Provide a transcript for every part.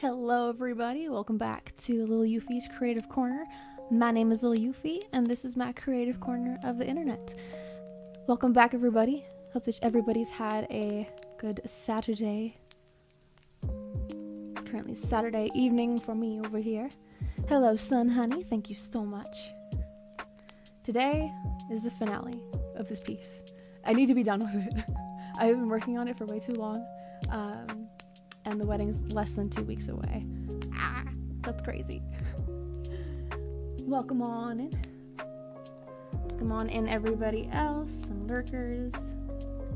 Hello everybody, welcome back to Lil Euphie's Creative Corner. My name is Lil Euphie and this is my creative corner of the internet. Welcome back everybody. Hope that everybody's had a good Saturday. It's currently Saturday evening for me over here. Hello Sun Honey, thank you so much. Today is the finale of this piece. I need to be done with it. I've been working on it for way too long. And the wedding's less than 2 weeks away. That's crazy. Welcome on in. Come on in, everybody else. Some lurkers.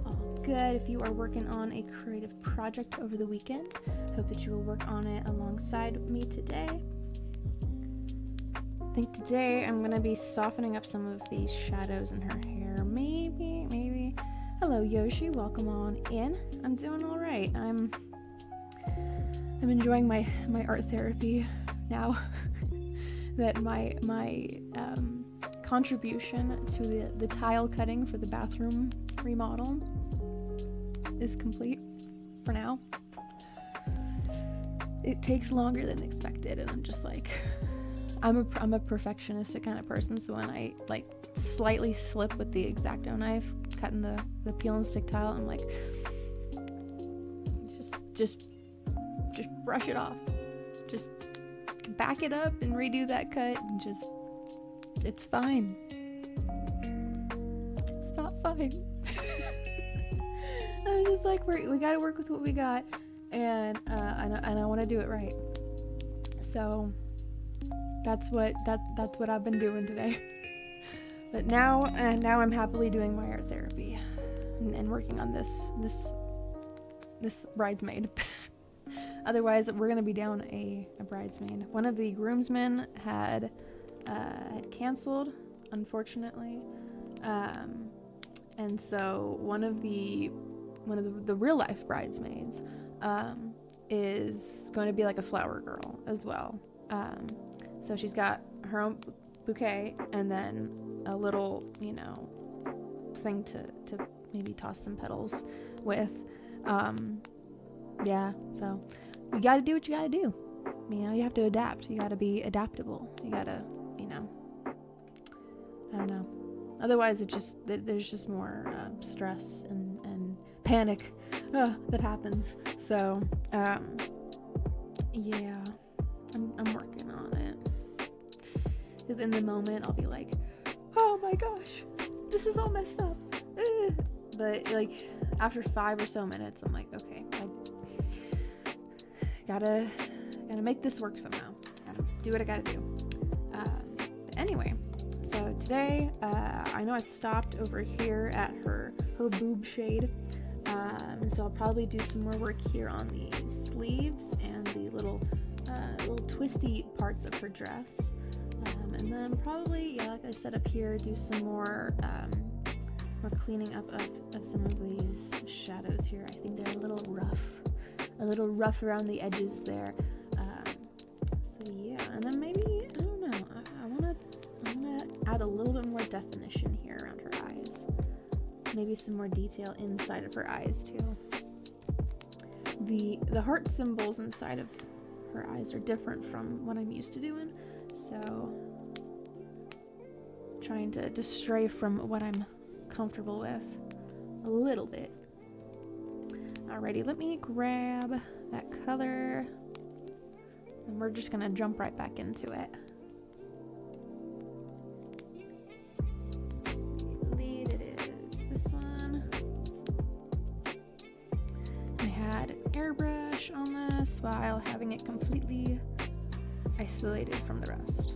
All good. If you are working on a creative project over the weekend, hope that you will work on it alongside me today. I think today I'm gonna be softening up some of these shadows in her hair. Maybe. Hello, Yoshi. Welcome on in. I'm doing all right. I'm enjoying my art therapy now that my contribution to the tile cutting for the bathroom remodel is complete for now. It takes longer than expected, and I'm just like, I'm a perfectionistic kind of person, so when I like slightly slip with the X-Acto knife cutting the peel and stick tile, I'm like, just brush it off. Just back it up and redo that cut and just, it's fine. It's not fine. I'm just like, we gotta work with what we got, and I want to do it right. So that's what I've been doing today. But now I'm happily doing my art therapy and working on this bridesmaid. Otherwise, we're gonna be down a bridesmaid. One of the groomsmen had canceled, unfortunately, and so one of the real life bridesmaids is going to be like a flower girl as well. So she's got her own bouquet and then a little, thing to maybe toss some petals with. Yeah, so you gotta do what you gotta do. You have to adapt. You gotta be adaptable. You gotta, I don't know. Otherwise, there's just more stress and panic that happens. So, yeah, I'm working on it. Because in the moment, I'll be like, oh my gosh, this is all messed up. But like after 5 or so minutes, I'm like, okay, I gotta make this work somehow. Gotta do what I gotta do. But anyway, so today, I know I stopped over here at her boob shade, and so I'll probably do some more work here on the sleeves and the little twisty parts of her dress, and then probably, yeah, like I said up here, do some more cleaning up of some of these shadows here. I think they're a little rough around the edges there. So yeah, and then maybe, I don't know, I wanna add a little bit more definition here around her eyes. Maybe some more detail inside of her eyes too. The heart symbols inside of her eyes are different from what I'm used to doing, so trying to stray from what I'm comfortable with a little bit. Alrighty, let me grab that color and we're just gonna jump right back into it. I believe it is this one. I had an airbrush on this while having it completely isolated from the rest.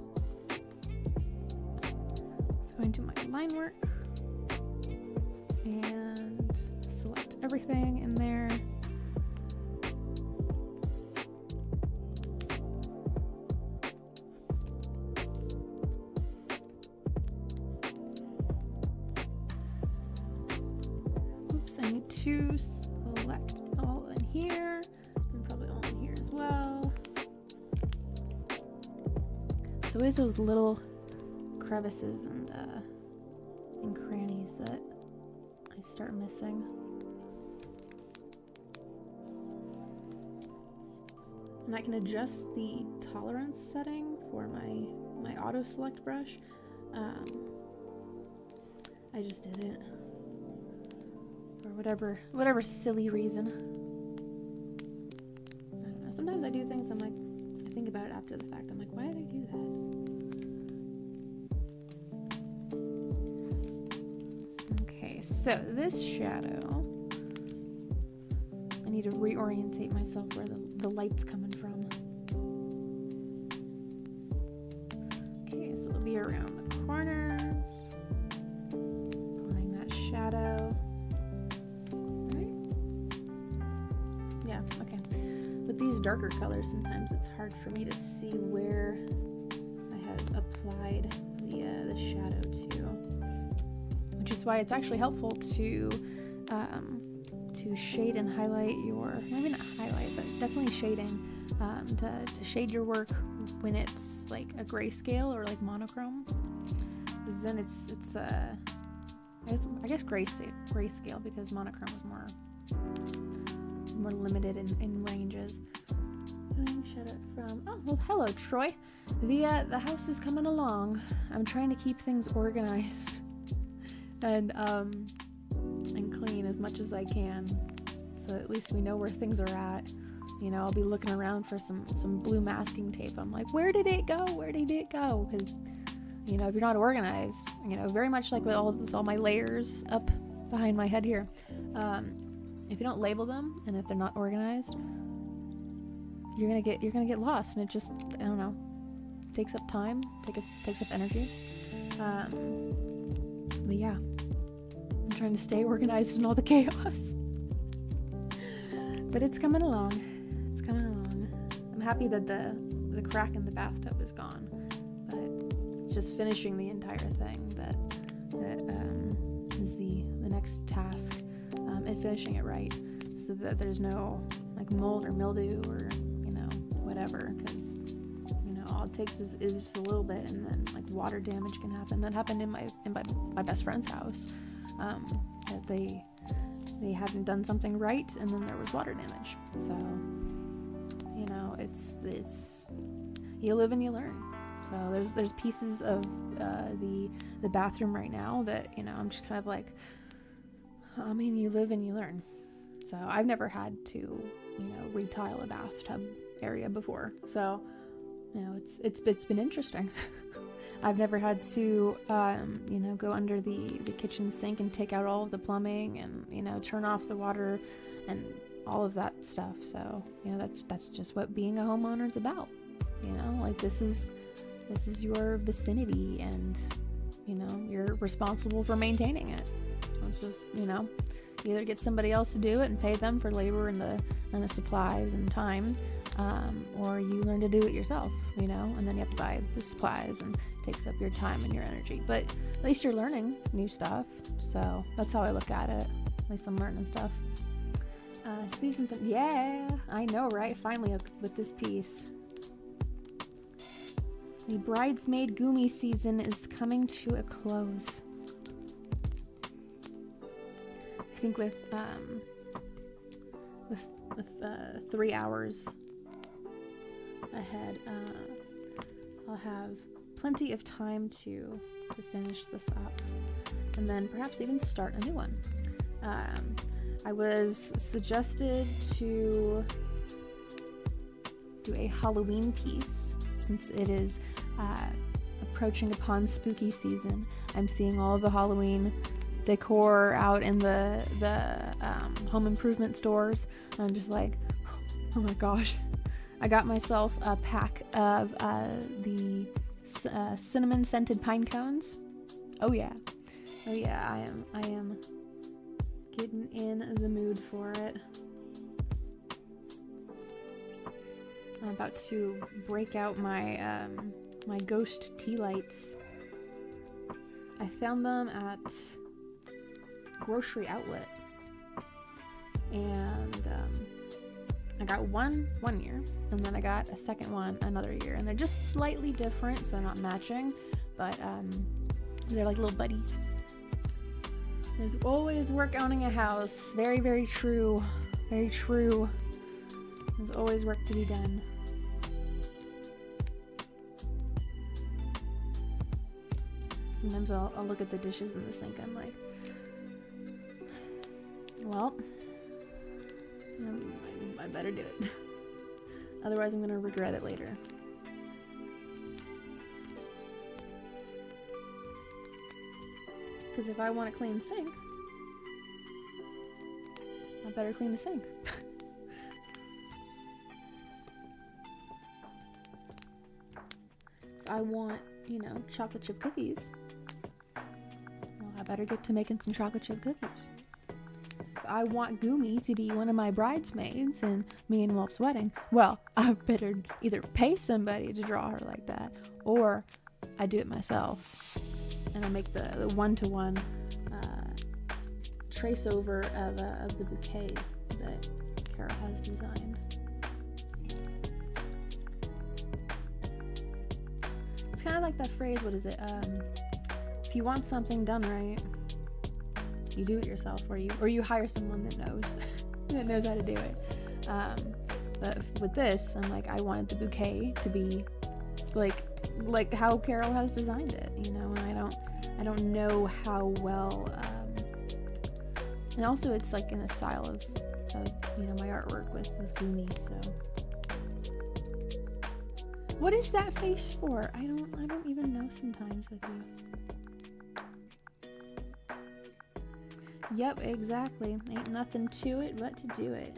So going to my line work and select everything in there. Oops, I need to select all in here and probably all in here as well. It's always those little crevices and crannies that I start missing. And I can adjust the tolerance setting for my auto select brush. I just didn't, for whatever silly reason. I don't know. Sometimes I do things, I'm like, I think about it after the fact. I'm like, why did I do that? Okay, so this shadow, I need to reorientate myself where the light's coming from. Okay, so it'll be around the corners, applying that shadow. Right? Yeah, okay. With these darker colors, sometimes it's hard for me to see where I have applied the shadow to, which is why it's actually helpful to shade and highlight your, maybe not highlight, but definitely shading, to shade your work when it's like a grayscale or like monochrome, because then it's I guess grayscale, because monochrome is more limited in ranges. Shut it from, oh well, hello Troy. The house is coming along. I'm trying to keep things organized and clean as much as I can, so at least we know where things are at. You know, I'll be looking around for some blue masking tape. I'm like, where did it go? Where did it go? Because, you know, if you're not organized, you know, very much like with all my layers up behind my head here, if you don't label them and if they're not organized, you're gonna get lost, and it just, I don't know, takes up time, takes up energy. But yeah, I'm trying to stay organized in all the chaos. But it's coming along. It's coming along. I'm happy that the crack in the bathtub is gone, but it's just finishing the entire thing that is the next task, and finishing it right, so that there's no like mold or mildew or, you know, whatever, because, you know, all it takes is just a little bit, and then like water damage can happen. That happened in my best friend's house. That they hadn't done something right, and then there was water damage. So, you know, it's you live and you learn. So there's pieces of the bathroom right now that, you know, I'm just kind of like, I mean, you live and you learn. So I've never had to, you know, retile a bathtub area before. So, you know, it's been interesting. I've never had to, you know, go under the kitchen sink and take out all of the plumbing and, you know, turn off the water and all of that stuff. So, you know, that's just what being a homeowner is about. You know, like this is your vicinity, and, you know, you're responsible for maintaining it. It's just, you know, either get somebody else to do it and pay them for labor and the supplies and time, or you learn to do it yourself, you know, and then you have to buy the supplies, and it takes up your time and your energy. But at least you're learning new stuff. So that's how I look at it. At least I'm learning stuff. Season, yeah, I know, right? Finally, with this piece. The Bridesmaid Gumi season is coming to a close. I think with 3 hours ahead, I'll have plenty of time to finish this up, and then perhaps even start a new one. I was suggested to do a Halloween piece, since it is approaching upon spooky season. I'm seeing all of the Halloween decor out in the home improvement stores. I'm just like, oh my gosh. I got myself a pack of the cinnamon scented pine cones. Oh yeah, I am getting in the mood for it. I'm about to break out my my ghost tea lights. I found them at grocery outlet, and I got one year, and then I got a second one another year, and they're just slightly different, so not matching, but they're like little buddies. There's always work owning a house. Very, very true. Very true. There's always work to be done. Sometimes I'll look at the dishes in the sink. I'm like, well, I better do it. Otherwise, I'm gonna regret it later. Because if I want a clean sink, I better clean the sink. If I want, you know, chocolate chip cookies, well, I better get to making some chocolate chip cookies. If I want Gumi to be one of my bridesmaids in me and Wolf's wedding, well, I better either pay somebody to draw her like that, or I do it myself. And I make the one-to-one trace over of the bouquet that Carol has designed. It's kind of like that phrase, what is it? If you want something done right, you do it yourself, or you hire someone that knows that knows how to do it. But with this, I'm like, I wanted the bouquet to be like how Carol has designed it, you know, and I don't know how well, and also it's like in the style of you know, my artwork with Gumi. So what is that face for? I don't even know sometimes with you. Yep, exactly. Ain't nothing to it but to do it.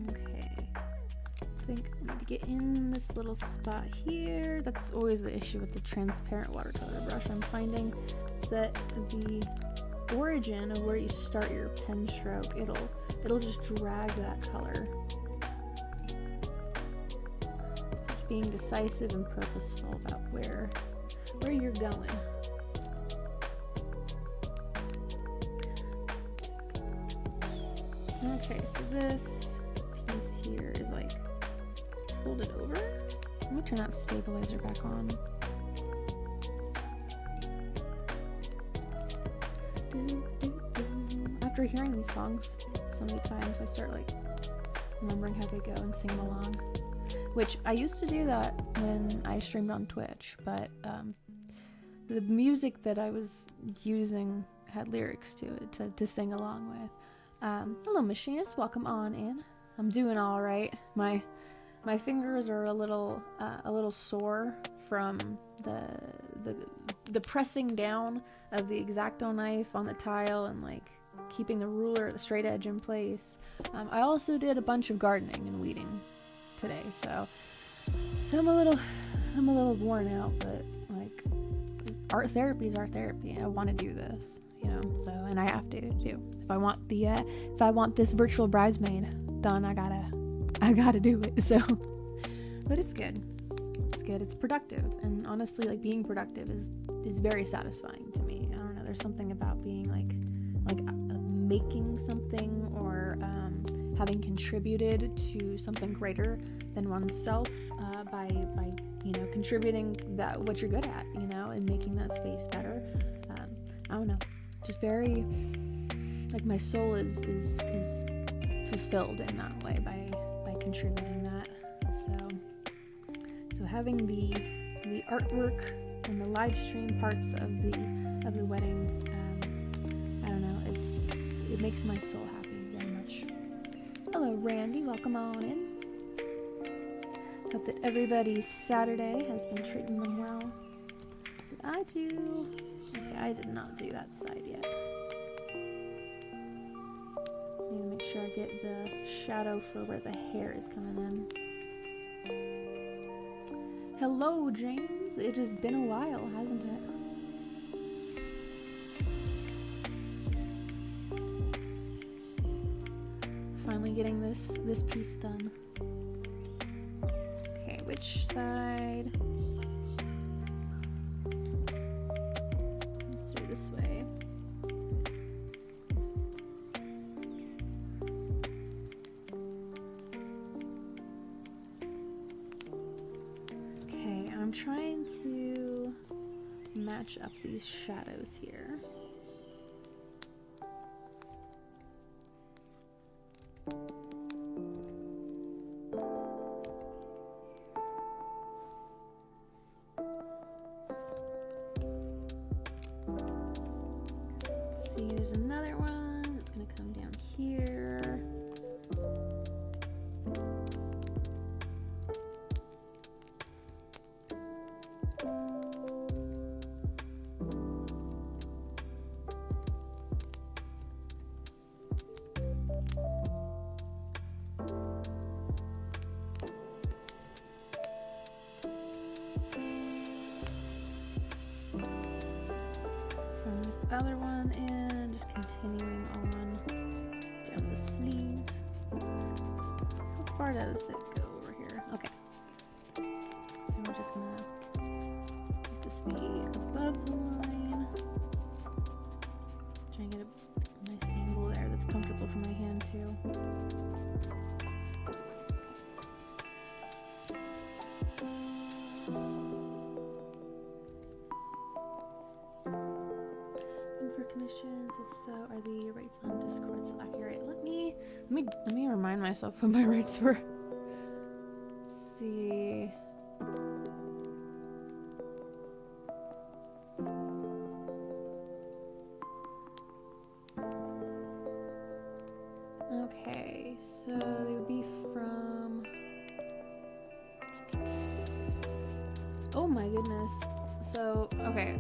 Okay. I think I need to get in this little spot here. That's always the issue with the transparent watercolor brush. I'm finding that the origin of where you start your pen stroke, it'll just drag that color. So just being decisive and purposeful about where you're going. Okay, so this piece here is like folded over. Let me turn that stabilizer back on. After hearing these songs so many times, I start like remembering how they go and singing along. Which I used to do that when I streamed on Twitch, but the music that I was using had lyrics to it to sing along with. Hello, machinist. Welcome on in. I'm doing all right. My fingers are a little sore from the pressing down of the X-Acto knife on the tile and like keeping the ruler, the straight edge in place. I also did a bunch of gardening and weeding today, so I'm a little worn out, but like art therapy is art therapy. I want to do this, you know, so, and I have to too. If I want this virtual bridesmaid done, I gotta do it. So, but it's good. It's good. It's productive, and honestly, like being productive is very satisfying to me. I don't know. There's something about being like making something or having contributed to something greater than oneself by you know, contributing that what you're good at, you know, and making that space better. I don't know, just very like my soul is fulfilled in that way by contributing that. So having the artwork and the live stream parts of the wedding, I don't know, it makes my soul happy very much. Hello, Randy. Welcome on in. Hope that everybody's Saturday has been treating them well. Did I do? Okay, I did not do that side yet. Need to make sure I get the shadow for where the hair is coming in. Hello, James. It has been a while, hasn't it? Finally getting this piece done. Okay, which side? Let's do it this way. Okay, I'm trying to match up these shadows here. see, there's another one. It's gonna come down here. This other one in, just continuing on down the sleeve. How far does it go over here? Okay. So we're just gonna let this be above the line. Try and get a nice angle there that's comfortable for my hand too. For commissions, if so, are the rates on Discord still accurate? Let me remind myself what my rates were. Let's see. Okay, so they would be from. Oh my goodness. So okay.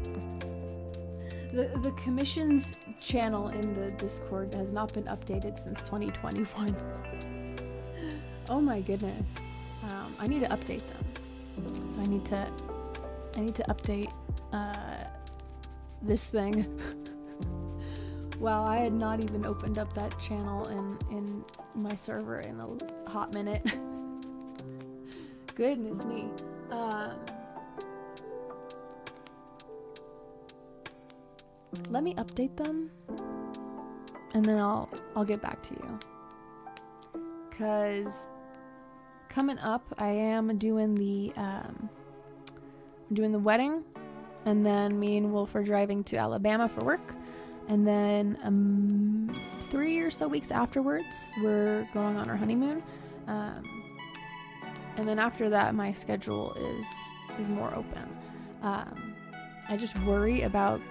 The commissions channel in the Discord has not been updated since 2021. Oh my goodness. I need to update them. So I need to update this thing. Wow, I had not even opened up that channel in my server in a hot minute. Goodness me. Let me update them, and then I'll get back to you. Cause coming up, I am doing the wedding, and then me and Wolf are driving to Alabama for work, and then 3 or so weeks afterwards, we're going on our honeymoon, and then after that, my schedule is more open. I just worry about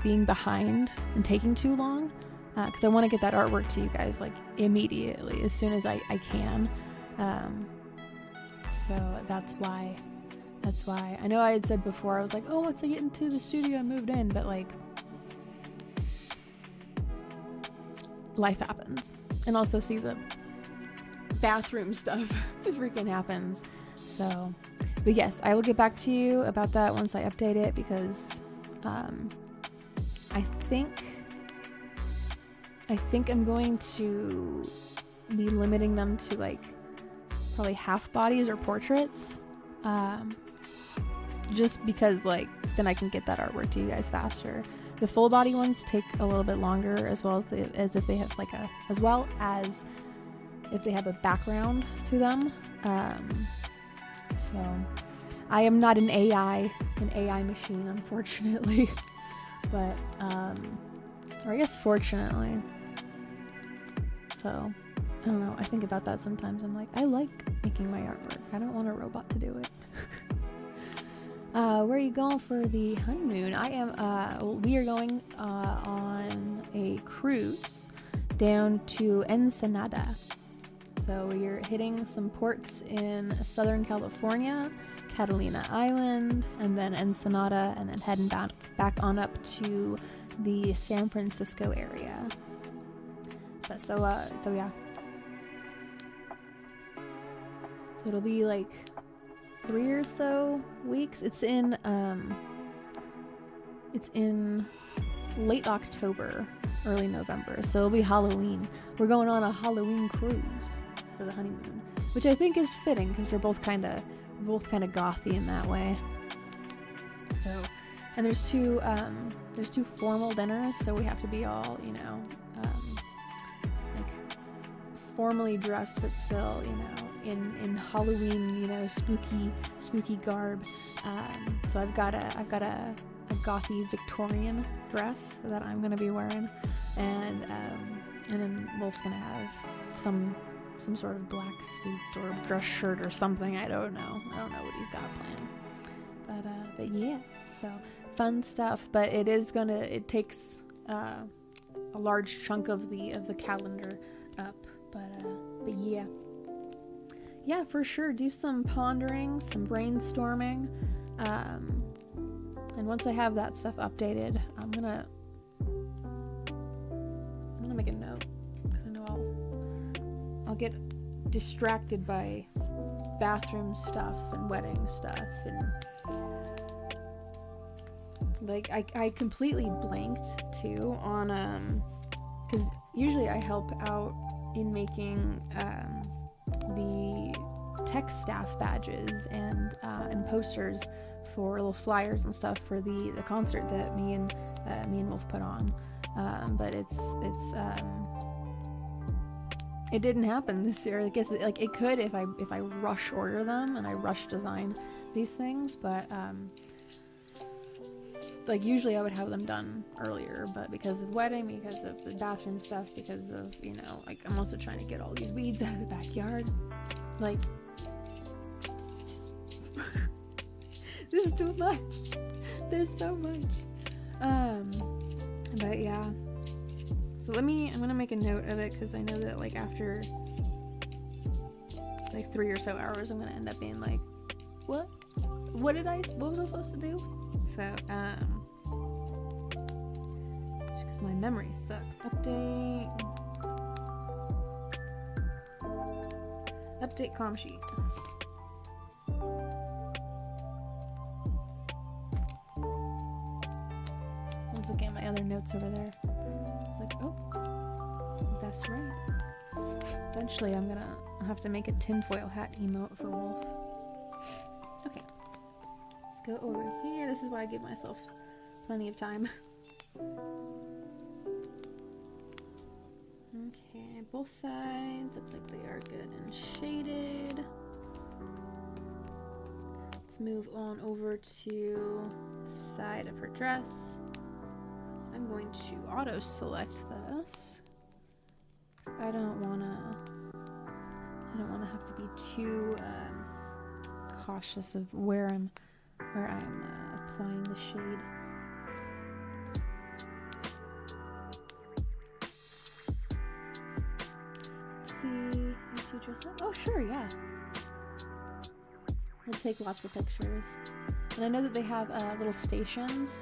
being behind and taking too long, because I want to get that artwork to you guys like immediately as soon as I can. So that's why I know I had said before, I was like, oh, once I get into the studio I moved in, but like life happens. And also see the bathroom stuff freaking happens. So but yes, I will get back to you about that once I update it, because I think I'm going to be limiting them to like probably half bodies or portraits, just because like then I can get that artwork to you guys faster. The full body ones take a little bit longer, as well as if they have like as well as if they have a background to them. So I am not an AI machine, unfortunately. But, or I guess fortunately. So, I don't know. I think about that sometimes. I'm like, I like making my artwork. I don't want a robot to do it. Where are you going for the honeymoon? We are going on a cruise down to Ensenada. So we're hitting some ports in Southern California, Catalina Island, and then Ensenada, and then heading back on up to the San Francisco area. But so yeah. So it'll be like 3 or so weeks. It's in late October, early November. So it'll be Halloween. We're going on a Halloween cruise for the honeymoon, which I think is fitting because we're both kind of gothy in that way. So, and there's two formal dinners, so we have to be all, like formally dressed, but still, in Halloween, spooky garb. So I've got a gothy Victorian dress that I'm gonna be wearing, and then Wolf's gonna have some sort of black suit or dress shirt or something. I don't know what he's got planned. But yeah, so fun stuff. But it takes a large chunk of the calendar up. But yeah, for sure, do some pondering, some brainstorming, and once I have that stuff updated, I'm gonna make a note, because I know I'll get distracted by bathroom stuff and wedding stuff, and like I completely blanked too on because usually I help out in making the tech staff badges and posters for little flyers and stuff for the concert that me and Wolf put on, but it didn't happen this year. I guess it could if I rush order them and I rush design these things, but like usually I would have them done earlier, but because of wedding, because of the bathroom stuff, because of, you know, like I'm also trying to get all these weeds out of the backyard, like this is too much. There's so much. But yeah, so I'm gonna make a note of it, because I know that like after like 3 or so hours I'm gonna end up being like, what was I supposed to do? So just because my memory sucks. Update comm sheet. I was looking at my other notes over there. Like, oh, that's right. Eventually I'm gonna have to make a tinfoil hat emote for Wolf. Okay. Let's go over here. This is why I give myself plenty of time. Okay, both sides look like they are good and shaded. Let's move on over to the side of her dress. I'm going to auto select this. I don't wanna have to be too cautious of where I'm applying the shade. Let's see, you two dress up? Oh sure, yeah. We'll take lots of pictures. And I know that they have little stations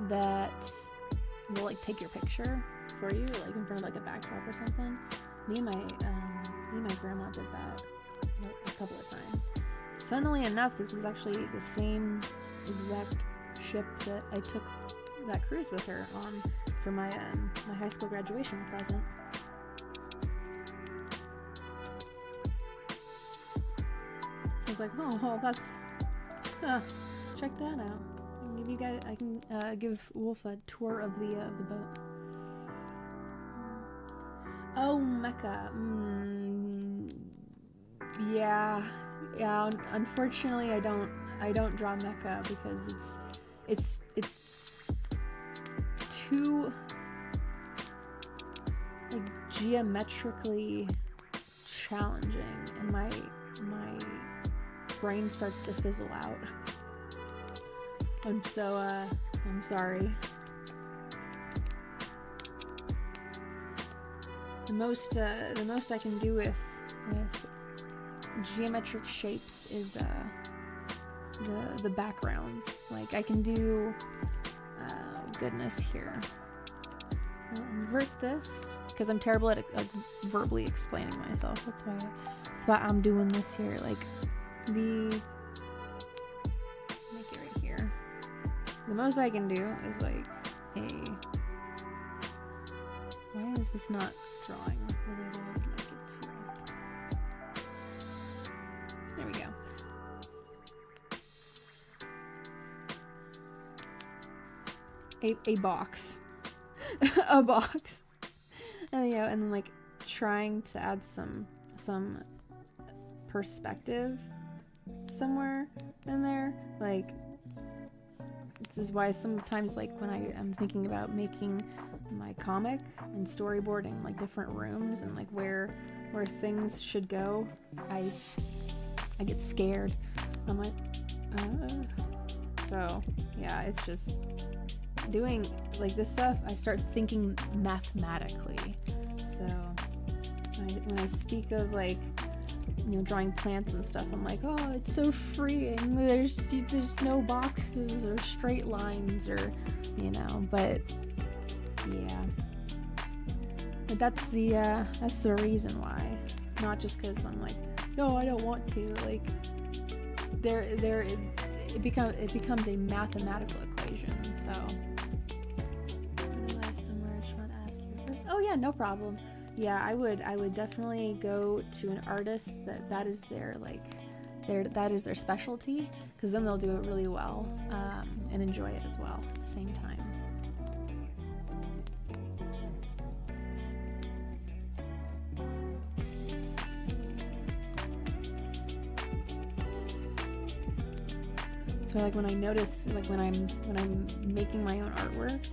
that will like take your picture for you, like in front of like a backdrop or something. Me and my grandma did that a couple of times. Funnily enough, this is actually the same exact ship that I took that cruise with her on for my my high school graduation present. So I was like, oh, that's check that out. I can give Wolf a tour of the boat. Oh, Mecca. Yeah. Unfortunately, I don't draw Mecca because it's too like geometrically challenging, and my brain starts to fizzle out. I'm sorry. The most I can do with geometric shapes is the backgrounds. Like I can do goodness here. I'll invert this because I'm terrible at like verbally explaining myself. That's why I'm doing this here. Like make it right here. The most I can do is like why is this not drawing really well? Like it too. There we go. A box. A box. And you know, and then like trying to add some perspective somewhere in there. Like this is why sometimes like when I am thinking about making my comic and storyboarding like different rooms and like where things should go, I get scared. I'm like so yeah, it's just doing like this stuff, I start thinking mathematically. So when I speak of like, you know, drawing plants and stuff, I'm like, oh, it's so freeing. There's no boxes or straight lines or, you know, but yeah. But that's the reason why. Not just because I'm like, no, I don't want to. Like, it becomes a mathematical equation. So, somewhere I just want to ask you first. Oh yeah, no problem. Yeah, I would definitely go to an artist that is their that is their specialty, because then they'll do it really well, and enjoy it as well at the same time. So like when I notice, like when I'm making my own artwork,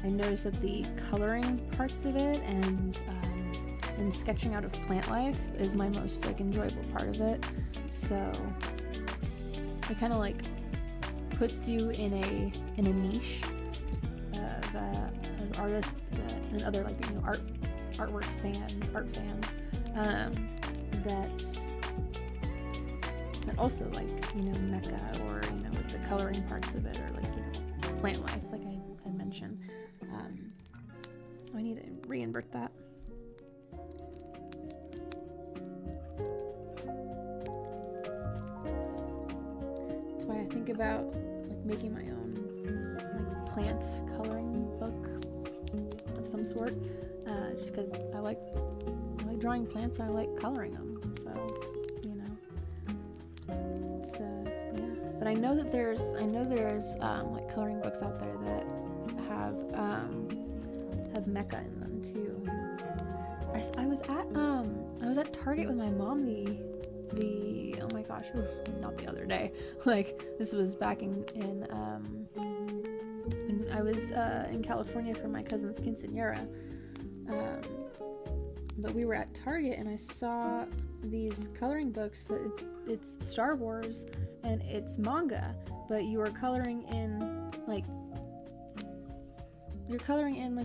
I notice that the coloring parts of it and sketching out of plant life is my most like enjoyable part of it. So it kind of like puts you in a niche of artists and other like, you know, art fans that also like, you know, mecha, or, you know, with the coloring parts of it, or like, you know, plant life, like I mentioned. I need to re-invert that. That's why I think about like making my own like plant coloring book of some sort, just because I like drawing plants and I like coloring them. So, you know, it's yeah. But I know there's like coloring books out there that have mecha in them too. I was at Target with my mom the oh my gosh, not the other day, like this was back in when I was in California for my cousin's quinceañera, but we were at Target and I saw these coloring books that it's Star Wars and it's manga, but you are coloring in like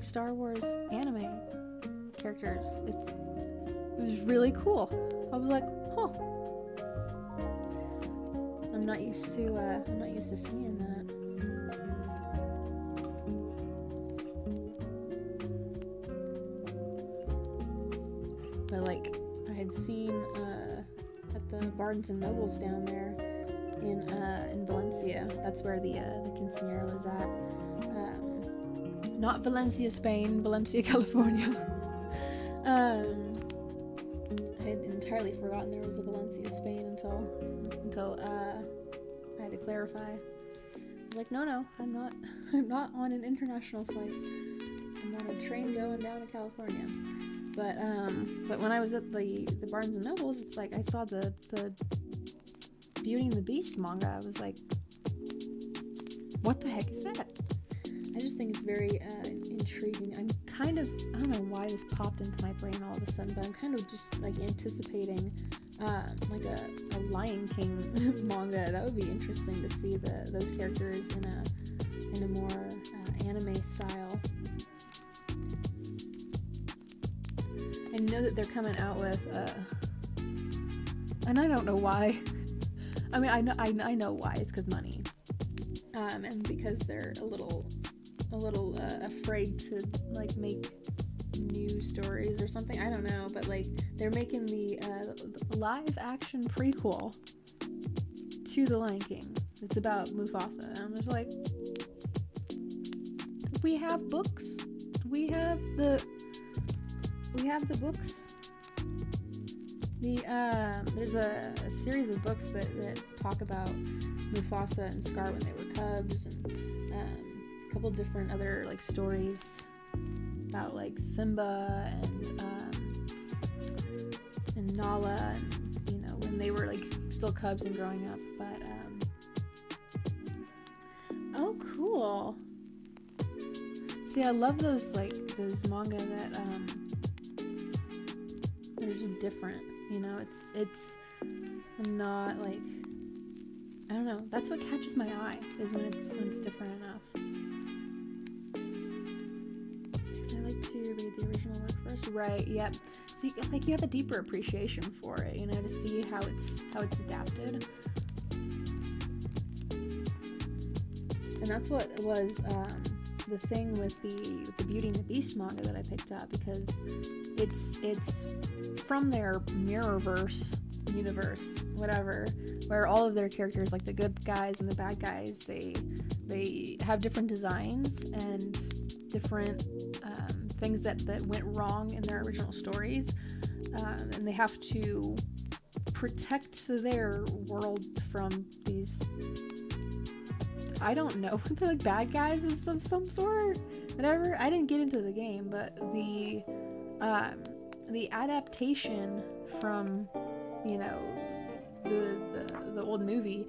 Star Wars anime characters. It was really cool. I was like, huh. I'm not used to seeing that. But like I had seen at the Barnes and Nobles down there in Valencia. That's where the quinceañera was at. Not Valencia, Spain, Valencia, California. I had entirely forgotten there was a Valencia, Spain until I had to clarify. Like, no, I'm not on an international flight. I'm on a train going down to California. But when I was at the Barnes and Nobles, it's like I saw the Beauty and the Beast manga. I was like, what the heck is that? I just think it's very intriguing. I don't know why this popped into my brain all of a sudden, but I'm kind of just like anticipating like a Lion King manga. That would be interesting to see those characters in a more anime style. I know that they're coming out with and I don't know why. I mean, I know why. It's because money, and because they're a little afraid to like make new stories or something. I don't know, but like they're making the live action prequel to The Lion King. It's about Mufasa, and I'm just like, we have books. We have the books. There's a series of books that talk about Mufasa and Scar when they were cubs, and a couple different other like stories about like Simba and Nala, and you know, when they were like still cubs and growing up. But oh, cool. See, I love those manga that they're just different, you know. It's not like, I don't know, that's what catches my eye, is when it's different enough. like to read the original work first. Right, yep. See, like, you have a deeper appreciation for it, you know, to see how it's adapted. And that's what was the thing with the Beauty and the Beast manga that I picked up, because it's from their Mirrorverse universe, whatever, where all of their characters, like the good guys and the bad guys, they have different designs and different things that went wrong in their original stories, and they have to protect their world from these, I don't know, they're like bad guys of some sort, whatever. I didn't get into the game, but the adaptation from, you know, the old movie,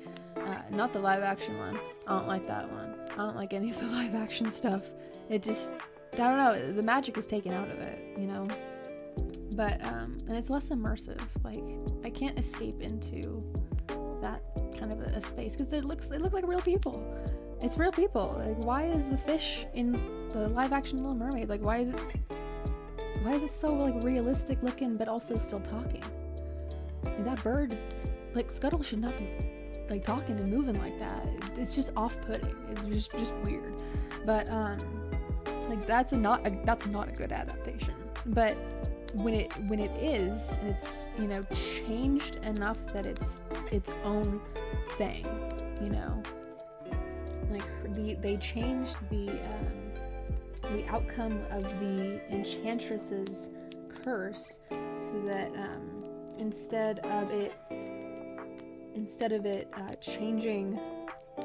not the live action one. I don't like that one. I don't like any of the live action stuff. It just, I don't know, the magic is taken out of it, you know. But and it's less immersive. Like, I can't escape into that kind of a space, because they look like real people. It's real people. Like, why is the fish in the live action Little Mermaid, like, why is it so like realistic looking but also still talking? Like, that bird, like Scuttle, should not be like talking and moving like that. It's just off-putting. It's just weird. But like, that's not a good adaptation. But when it is, and it's, you know, changed enough that it's its own thing, you know, like they changed the outcome of the Enchantress's curse, so that instead of it changing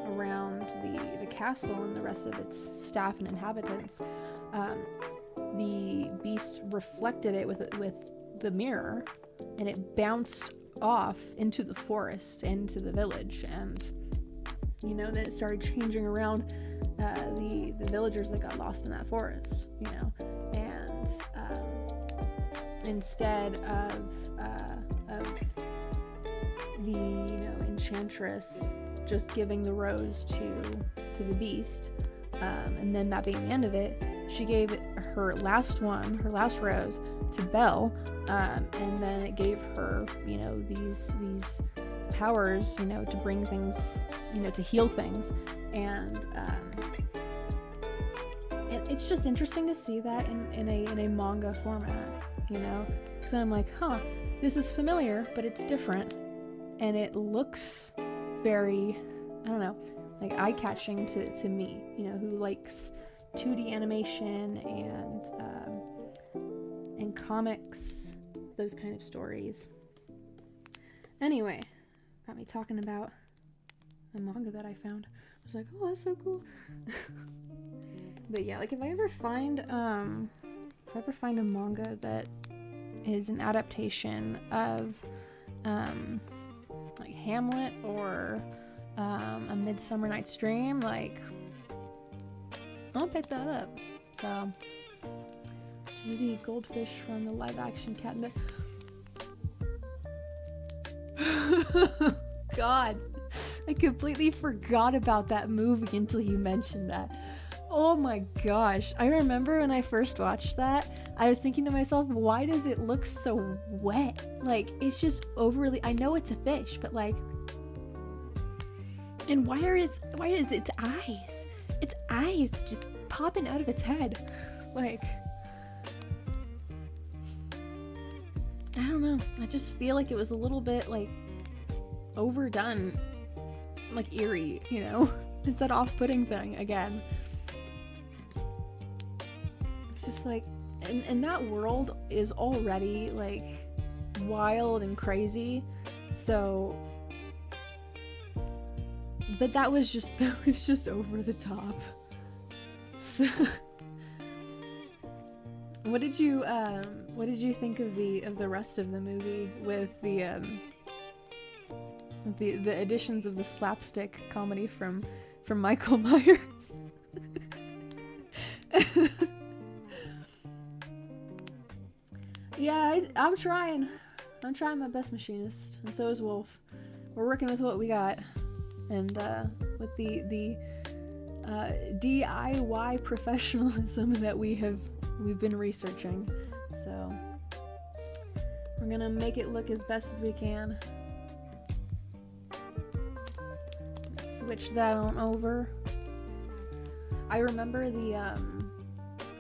around the castle and the rest of its staff and inhabitants, the beast reflected it with the mirror, and it bounced off into the forest, into the village, and, you know, then it started changing around the villagers that got lost in that forest, you know, and instead of the, you know, Enchantress just giving the rose to the beast, and then that being the end of it, she gave her last rose to Belle, and then it gave her, you know, these powers, you know, to bring things, you know, to heal things, and it's just interesting to see that in a manga format, you know, because I'm like, huh, this is familiar, but it's different, and it looks very, I don't know, like eye-catching to me, you know, who likes 2D animation and comics, those kind of stories. Anyway, got me talking about the manga that I found. I was like, oh, that's so cool. But yeah, like, if I ever find a manga that is an adaptation of like Hamlet or A Midsummer Night's Dream, like, I'll pick that up. So, the goldfish from the live action Cat in the... God, I completely forgot about that movie until you mentioned that. Oh my gosh, I remember when I first watched that, I was thinking to myself, why does it look so wet? Like, it's just overly, I know it's a fish, but like, and why is its eyes just popping out of its head? Like, I don't know, I just feel like it was a little bit like overdone, like eerie, you know? It's that off-putting thing again. It's just like, and that world is already like wild and crazy, so, but that was just over the top. So, what did you think of the rest of the movie with the additions of the slapstick comedy from Michael Myers? Yeah, I'm trying my best, Machinist, and so is Wolf. We're working with what we got, and with the DIY professionalism that we've been researching. So we're gonna make it look as best as we can. Switch that on over. I remember the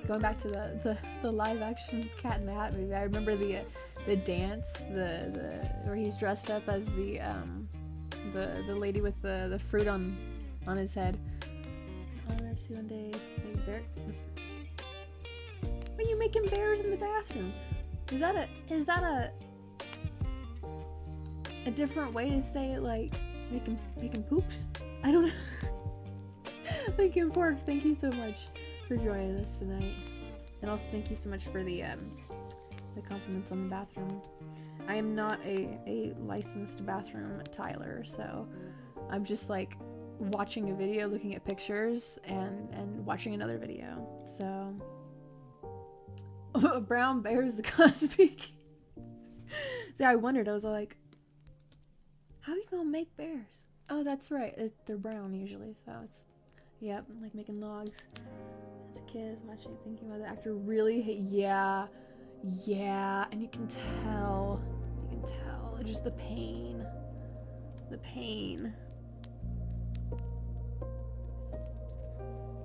going back to the live action Cat in the Hat movie. I remember the dance, the where he's dressed up as the lady with the fruit on his head. Oh, there's one day baby bear. Why are you making bears in the bathroom? Is that a different way to say it, like making poops? I don't know. Lincoln Pork, thank you so much for joining us tonight, and also thank you so much for the compliments on the bathroom. I am not a licensed bathroom tiler, so I'm just like watching a video, looking at pictures, and watching another video. So brown bears, the Cosby. Yeah, I wondered. I was like, how are you gonna make bears? Oh, that's right. They're brown usually, so it's, yep, like making logs. As a kid, watching, thinking about the actor really hate. Yeah, and you can tell, just the pain.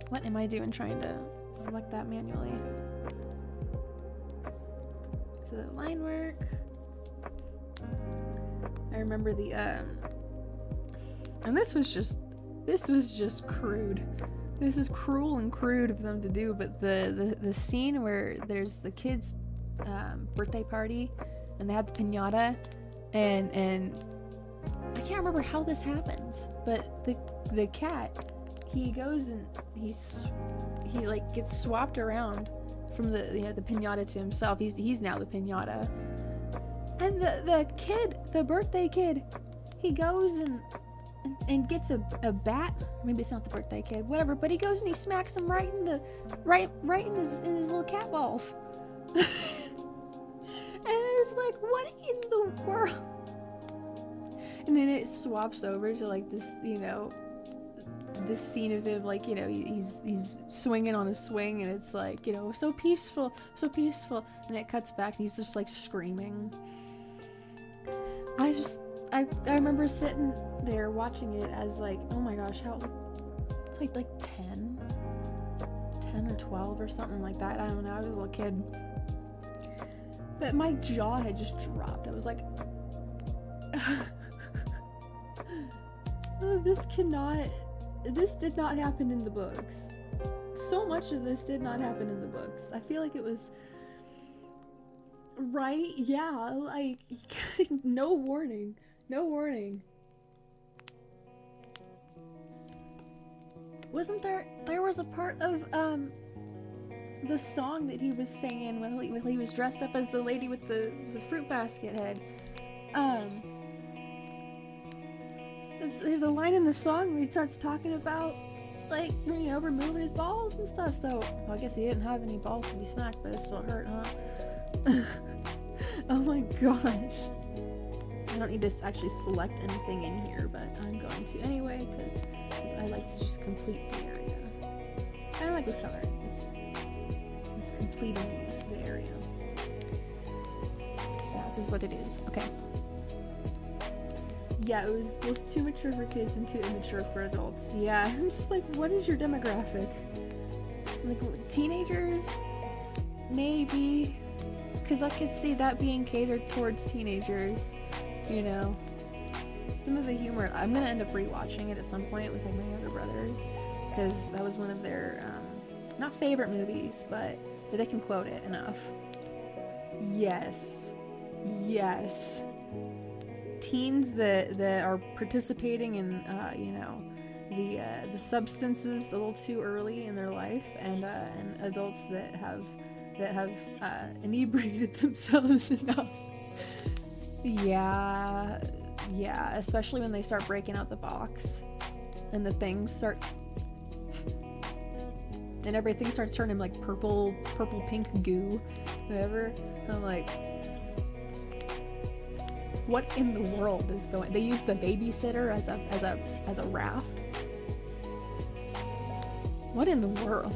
What am I doing trying to select that manually? So the line work. I remember the and this was just crude. This is cruel and crude of them to do, but the scene where there's the kids' birthday party and they have the piñata, and I can't remember how this happens, but the cat, he goes and he like gets swapped around from the piñata to himself. He's now the piñata, and the kid, the birthday kid, he goes and gets a bat. Maybe it's not the birthday kid, whatever. But he goes and he smacks him right in his little cat balls. And it's like, what in the world? And then it swaps over to like this, this scene of him, like, he's swinging on a swing, and it's like, so peaceful. And it cuts back, and he's just like screaming. I remember sitting there watching it as like, oh my gosh, it's like 10 or 12 or something like that. I don't know, I was a little kid. But my jaw had just dropped. I was like, this did not happen in the books. So much of this did not happen in the books. I feel like it was, right? Yeah, like, no warning. Wasn't there was a part of the song that he was singing when he was dressed up as the lady with the fruit basket head. There's a line in the song where he starts talking about, like, removing his balls and stuff. So well, I guess he didn't have any balls to be smacked, but it still hurt, huh? Oh my gosh. I don't need to actually select anything in here, but I'm going to anyway, because I like to just complete the area. I like this color. It's completing the area. That is what it is. Okay. Yeah, it was both too mature for kids and too immature for adults. Yeah, I'm just like, what is your demographic? Like, teenagers? Maybe. Because I could see that being catered towards teenagers, Some of the humor, I'm going to end up rewatching it at some point with like my younger brothers, because that was one of their, not favorite movies, but they can quote it enough. Yes. Teens that are participating in, the substances a little too early in their life, and adults that have inebriated themselves enough. Yeah, especially when they start breaking out the box and the things start and everything starts turning like purple pink goo, whatever. I'm like, what in the world is going? They use the babysitter as a raft. What in the world?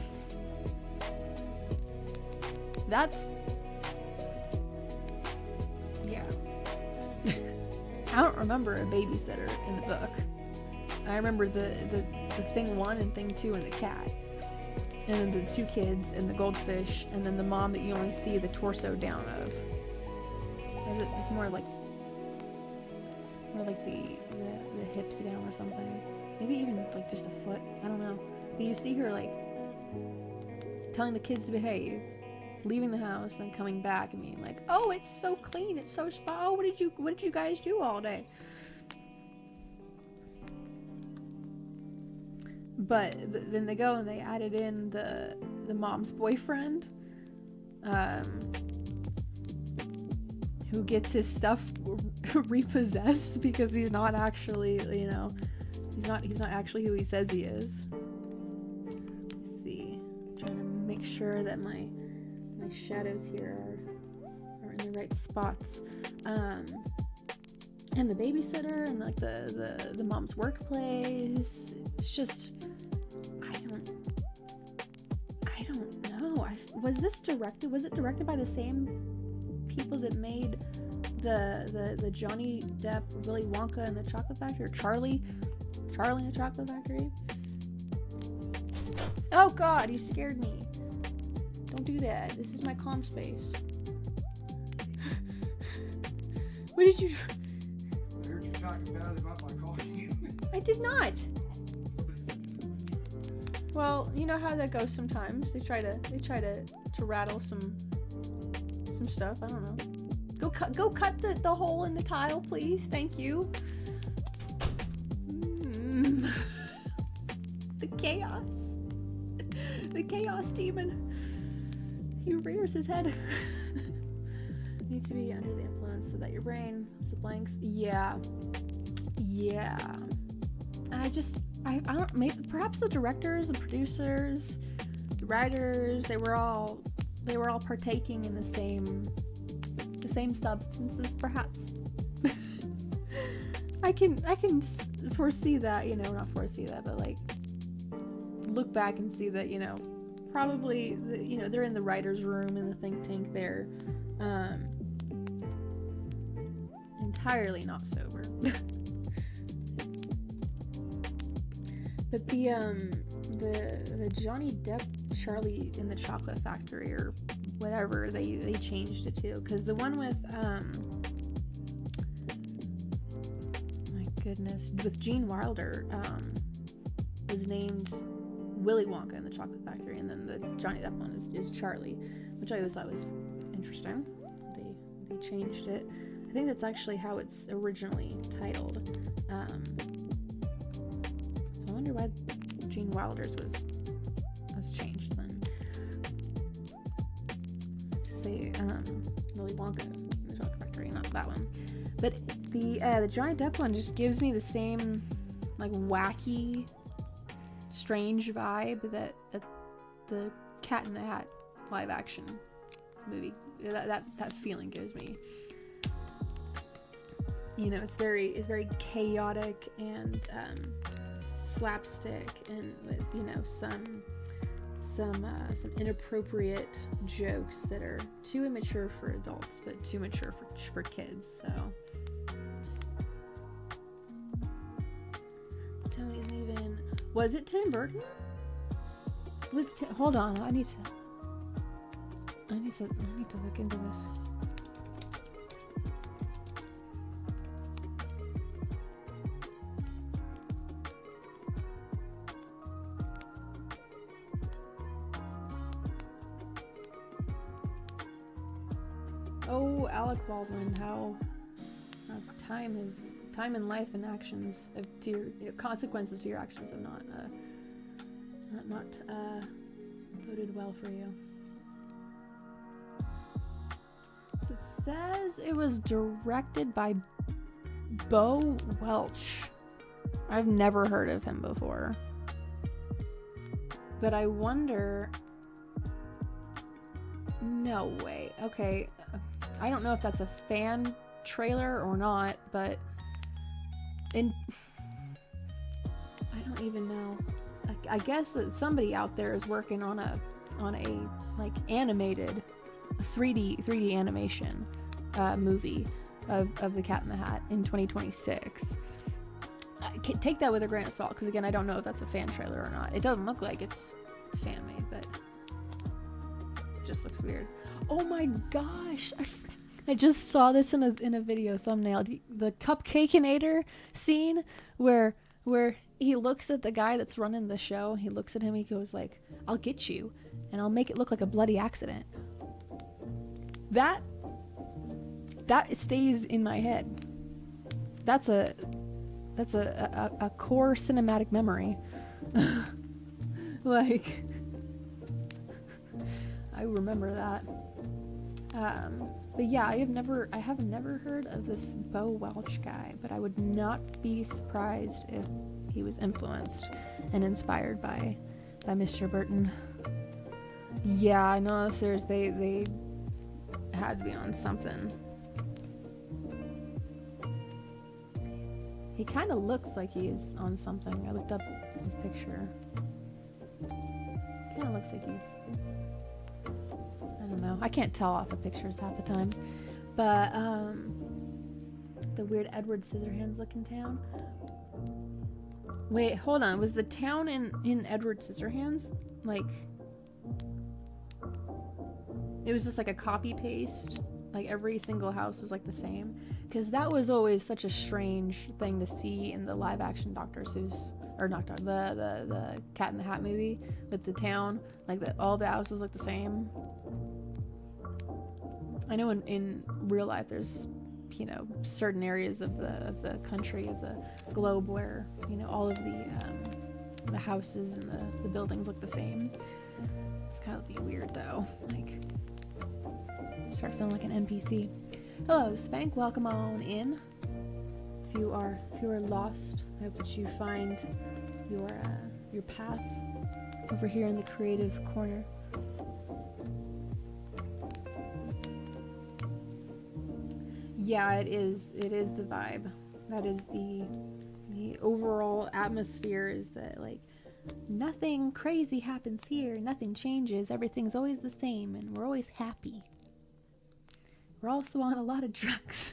That's... yeah. I don't remember a babysitter in the book. I remember the thing 1 and thing 2 and the cat. And then the 2 kids and the goldfish, and then the mom that you only see the torso down of. It's more like the hips down or something. Maybe even like just a foot. I don't know. But you see her like telling the kids to behave, leaving the house, then coming back and being like, "Oh, it's so clean, it's so spa. Oh, what did you guys do all day?" But then they go and they added in the mom's boyfriend, who gets his stuff repossessed because he's not actually, you know, he's not actually who he says he is. Let's see, I'm trying to make sure that my shadows here are in the right spots. And the babysitter and like the mom's workplace. It's just, I don't know. Was it directed by the same people that made the Johnny Depp, Willy Wonka and the Chocolate Factory, or Charlie and the Chocolate Factory? Oh God, you scared me. Don't do that. This is my calm space. What did you... I heard you talking bad about my coffee. I did not. Well, you know how that goes sometimes. They try to rattle some stuff. I don't know. Go cut the hole in the tile, please. Thank you. The chaos. The chaos demon. He rears his head. Need to be under the influence so that your brain the blanks. Yeah. I don't, maybe perhaps the directors, the producers, the writers, they were all partaking in the same substances, perhaps. I can foresee that, you know, not foresee that, but like look back and see that, you know, probably you know, they're in the writer's room in the think tank there, entirely not sober. But the Johnny Depp Charlie in the Chocolate Factory or whatever, they changed it too, because the one with my goodness, with Gene Wilder was named Willy Wonka in the Chocolate Factory, and then the Johnny Depp one is Charlie, which I always thought was interesting. They changed it. I think that's actually how it's originally titled. I wonder why Gene Wilder's was changed then. To say Willy Wonka in the Chocolate Factory, not that one. But the Johnny Depp one just gives me the same like wacky, strange vibe that the Cat in the Hat live action movie, that feeling gives me. You know, it's very chaotic and slapstick, and with, you know, some inappropriate jokes that are too immature for adults but too mature for kids. So Tony's even... Was it Tim Burton? Hold on, I need to look into this. Oh, Alec Baldwin, how time in life and actions to your consequences to your actions have not boded well for you. So it says it was directed by Bo Welch. I've never heard of him before, but I wonder. No way. Okay. I don't know if that's a fan trailer or not, but I don't even know. I guess that somebody out there is working on a like animated 3D animation movie of the Cat in the Hat in 2026. Take that with a grain of salt, because again, I don't know if that's a fan trailer or not. It doesn't look like it's fan made, but it just looks weird. Oh my gosh, I just saw this in a video thumbnail. The Cupcakeinator scene where he looks at the guy that's running the show. He looks at him. He goes like, "I'll get you, and I'll make it look like a bloody accident." That stays in my head. That's a core cinematic memory. Like, I remember that. But yeah, I have never heard of this Bo Welch guy, but I would not be surprised if he was influenced and inspired by Mr. Burton. Yeah, I know, seriously, they had to be on something. He kind of looks like he's on something. I looked up his picture. Kind of looks like he's... I don't know. I can't tell off the pictures half the time. But, the weird Edward Scissorhands looking town. Wait, hold on. Was the town in Edward Scissorhands? Like... It was just like a copy-paste? Like every single house was like the same? Because that was always such a strange thing to see in the live-action Dr. Seuss, or not Dr. the Cat in the Hat movie with the town, like that all the houses look the same. I know in real life there's, you know, certain areas of the country, of the globe where, you know, all of the houses and the buildings look the same. It's kind of be weird though. Like, start feeling like an NPC. Hello, Spank. Welcome on in. If you are lost, I hope that you find your path over here in the creative corner. Yeah, it is the vibe. That is the overall atmosphere, is that like nothing crazy happens here, nothing changes, everything's always the same, and we're always happy. We're also on a lot of drugs.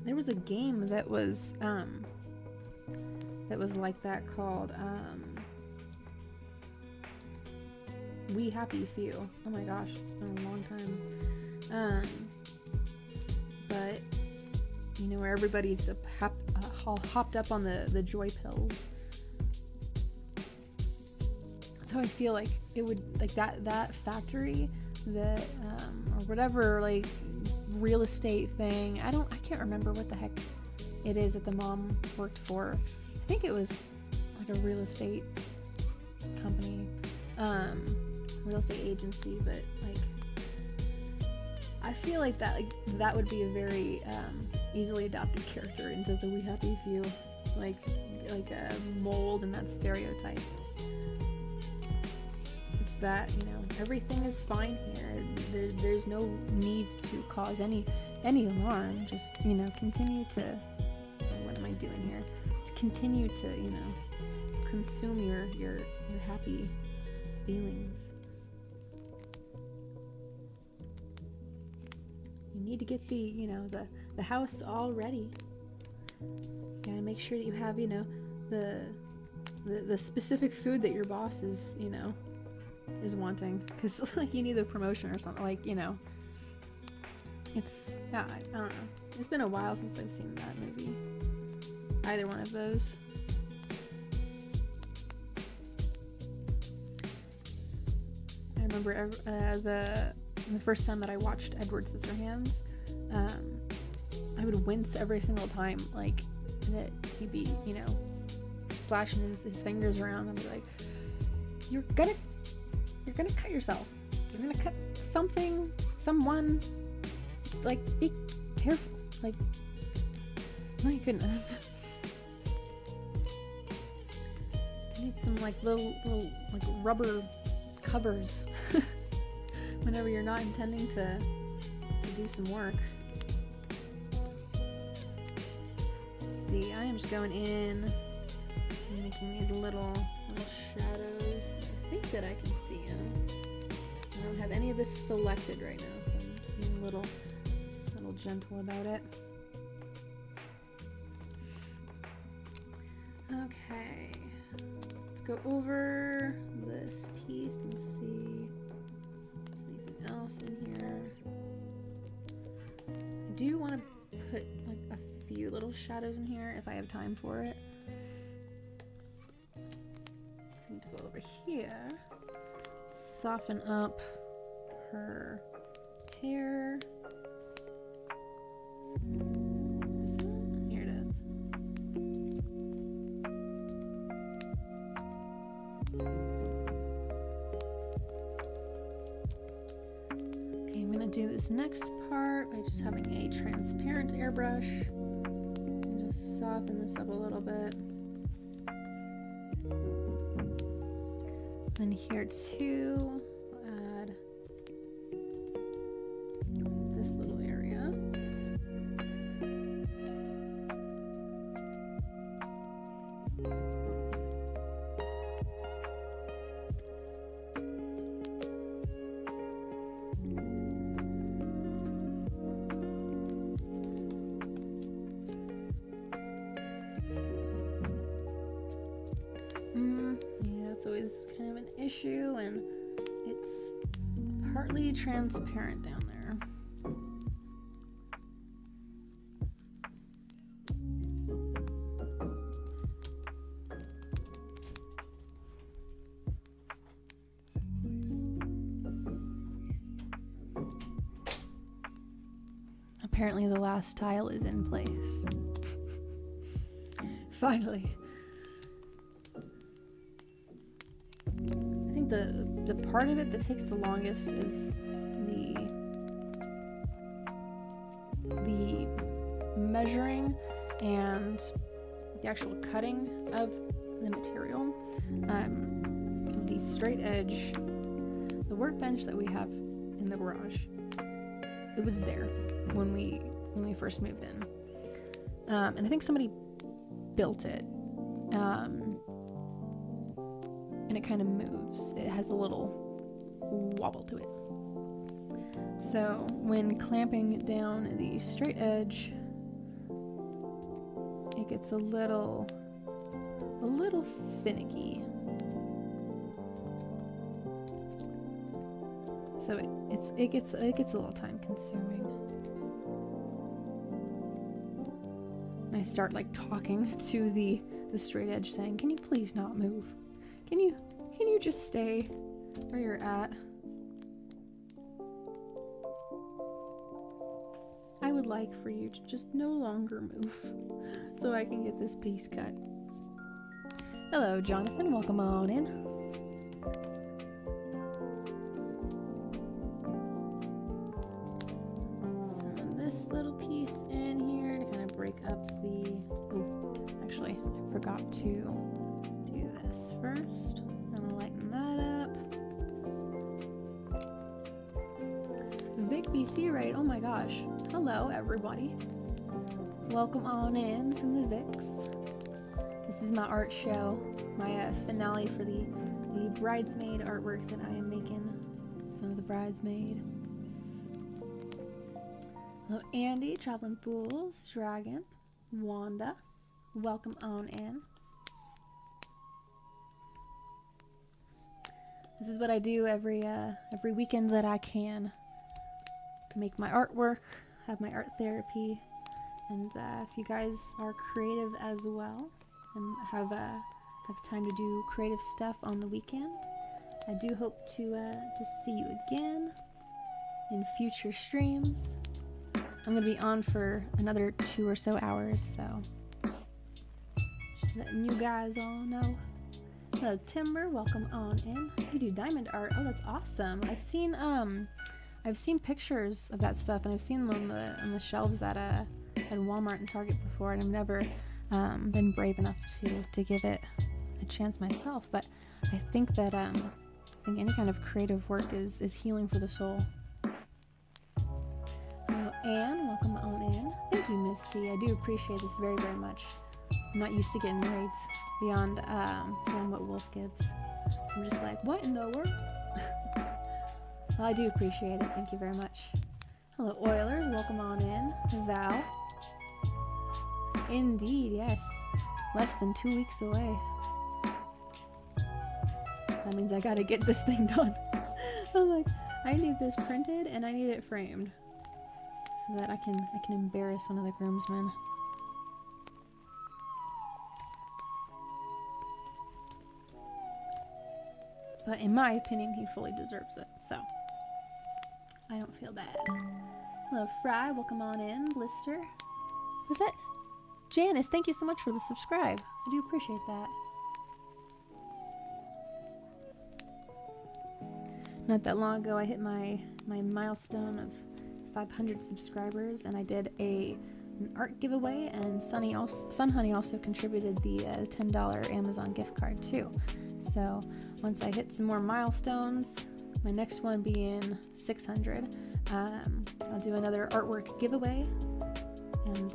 There was a game that was like that called We Happy Few. Oh my gosh, it's been a long time. But you know, where everybody's hopped up on the joy pills. That's how I feel like it would, like that factory, that or whatever, like real estate thing. I can't remember what the heck it is that the mom worked for. I think it was like a real estate company, real estate agency, but like I feel like that would be a very easily adopted character into the We Happy Few, like a mold and that stereotype. It's that, you know, everything is fine here. There's no need to cause any alarm. Just, you know, continue to, what am I doing here? To continue to, you know, consume your happy feelings. You need to get the, you know, the house all ready. You gotta make sure that you have, you know, the specific food that your boss is, you know, is wanting, because like you need a promotion or something, like, you know. It's, yeah, I don't know. It's been a while since I've seen that movie. Either one of those. I remember the first time that I watched Edward Scissorhands, I would wince every single time, like, that he'd be, you know, slashing his fingers around and be like, you're gonna cut yourself. You're gonna cut someone. Like, be careful. Like, my goodness. I need some like little like rubber covers whenever you're not intending to do some work. going in and making these little shadows. I think that I can see them. I don't have any of this selected right now, so I'm being a little gentle about it. Okay, let's go over this piece and see if there's anything else in here. I do want to put like a few little shadows in here if I have time for it. So I need to go over here, soften up her hair. This one? Here it is. Okay, I'm gonna do this next part by just having a transparent airbrush and just soften this up a little bit. Then here too, we'll add this little area. Yeah, it's always kind of an issue, and it's partly transparent down there. Apparently the last tile is in place. Finally. I think the part of it that takes the longest is the measuring and the actual cutting of the material. Because the straight edge, the workbench that we have in the garage, it was there when we first moved in, and I think somebody built it, and it kind of moves. It has a little wobble to it. So when clamping down the straight edge, it gets a little finicky. So it gets a little time consuming. And I start like talking to the straight edge saying, "Can you please not move? Can you just stay where you're at? I would like for you to just no longer move so I can get this piece cut." Hello, Jonathan. Welcome on in. Little piece in here to kind of break up the... Oh, actually, I forgot to do this first. I'm gonna lighten that up. Vic BC, right? Oh my gosh. Hello, everybody. Welcome on in from the Vics. This is my art show, my finale for the Bridesmaid artwork that I am making. Some of the Bridesmaid. Hello, Andy, Traveling Fools, Dragon, Wanda. Welcome on in. This is what I do every weekend that I can. Make my artwork, have my art therapy, and if you guys are creative as well and have time to do creative stuff on the weekend, I do hope to see you again in future streams. I'm gonna be on for another 2 or so hours, so just letting you guys all know. Hello, Timber. Welcome on in. You do diamond art. Oh, that's awesome. I've seen pictures of that stuff, and I've seen them on the shelves at Walmart and Target before, and I've never been brave enough to give it a chance myself. But I think that I think any kind of creative work is healing for the soul. Hello, Anne. Welcome on in. Thank you, Misty. I do appreciate this very, very much. I'm not used to getting raids beyond what Wolf gives. I'm just like, what in the world? Well, I do appreciate it. Thank you very much. Hello, Oilers. Welcome on in. Val. Indeed, yes. Less than 2 weeks away. That means I gotta get this thing done. I'm like, I need this printed and I need it framed so that I can embarrass one of the groomsmen. But in my opinion, he fully deserves it, so I don't feel bad. Hello, Fry. Welcome on in. Blister. Was that Janice? Thank you so much for the subscribe. I do appreciate that. Not that long ago, I hit my milestone of 500 subscribers, and I did an art giveaway, and Sunhoney also contributed the $10 Amazon gift card too. So once I hit some more milestones, my next one being 600, I'll do another artwork giveaway, and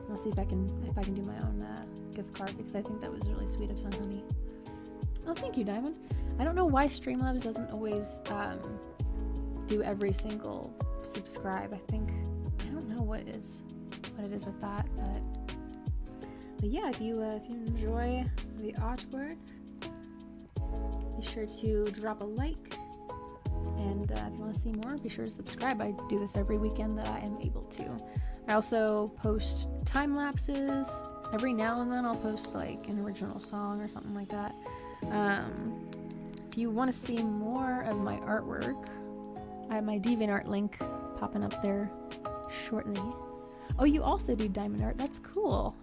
I'll see if I can do my own gift card, because I think that was really sweet of Sunhoney. Oh, thank you, Diamond. I don't know why Streamlabs doesn't always do every single subscribe. I don't know what it is with that, but yeah, if you enjoy the artwork, be sure to drop a like, and if you want to see more, be sure to subscribe. I do this every weekend that I am able to. I also post time lapses. Every now and then I'll post like an original song or something like that. If you want to see more of my artwork, I have my DeviantArt link popping up there shortly. Oh, you also do diamond art. That's cool.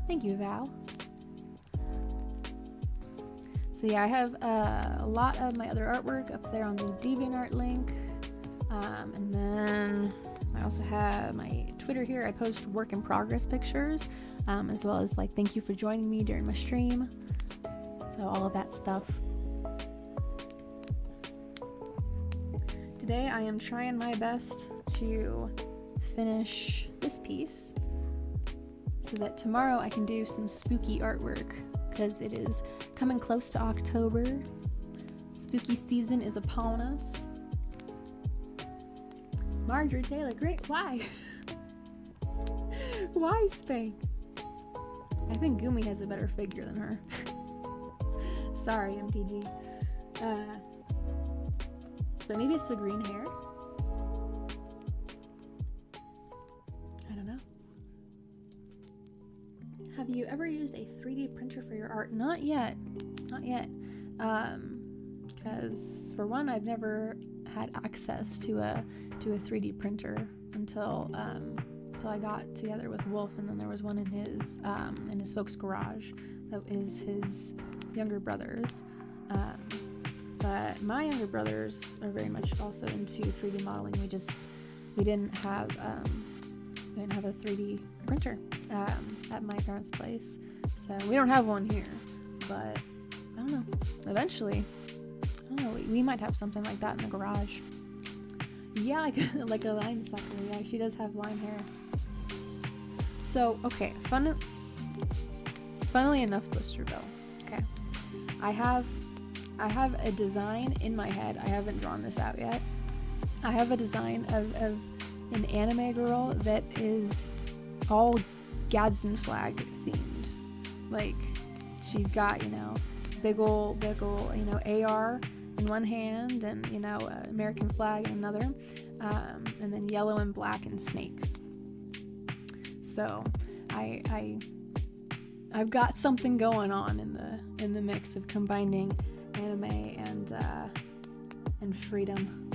Thank you, Val. So yeah, I have a lot of my other artwork up there on the DeviantArt link. And then I also have my Twitter here. I post work in progress pictures, as well as like thank you for joining me during my stream. So all of that stuff. Today I am trying my best to finish this piece so that tomorrow I can do some spooky artwork, because it is coming close to October. Spooky season is upon us. Marjorie Taylor, great. Why? Why Spank? I think Gumi has a better figure than her. Sorry, MTG. But maybe it's the green hair. I don't know. Have you ever used a 3D printer for your art? Not yet. Not yet. Because for one, I've never had access to a 3D printer until I got together with Wolf, and then there was one in his folks' garage that is his younger brother's. But my younger brothers are very much also into 3D modeling. We didn't have a 3D printer at my parents' place, so we don't have one here. But I don't know. Eventually, I don't know. We might have something like that in the garage. Yeah, like a lime sucker. Yeah, she does have lime hair. So okay, funnily enough, Blisterville. Okay, I have a design in my head. I haven't drawn this out yet. I have a design of an anime girl that is all Gadsden flag themed. Like, she's got, big ol', AR in one hand, and, American flag in another, and then yellow and black and snakes. So I've got something going on in the mix of combining anime and freedom.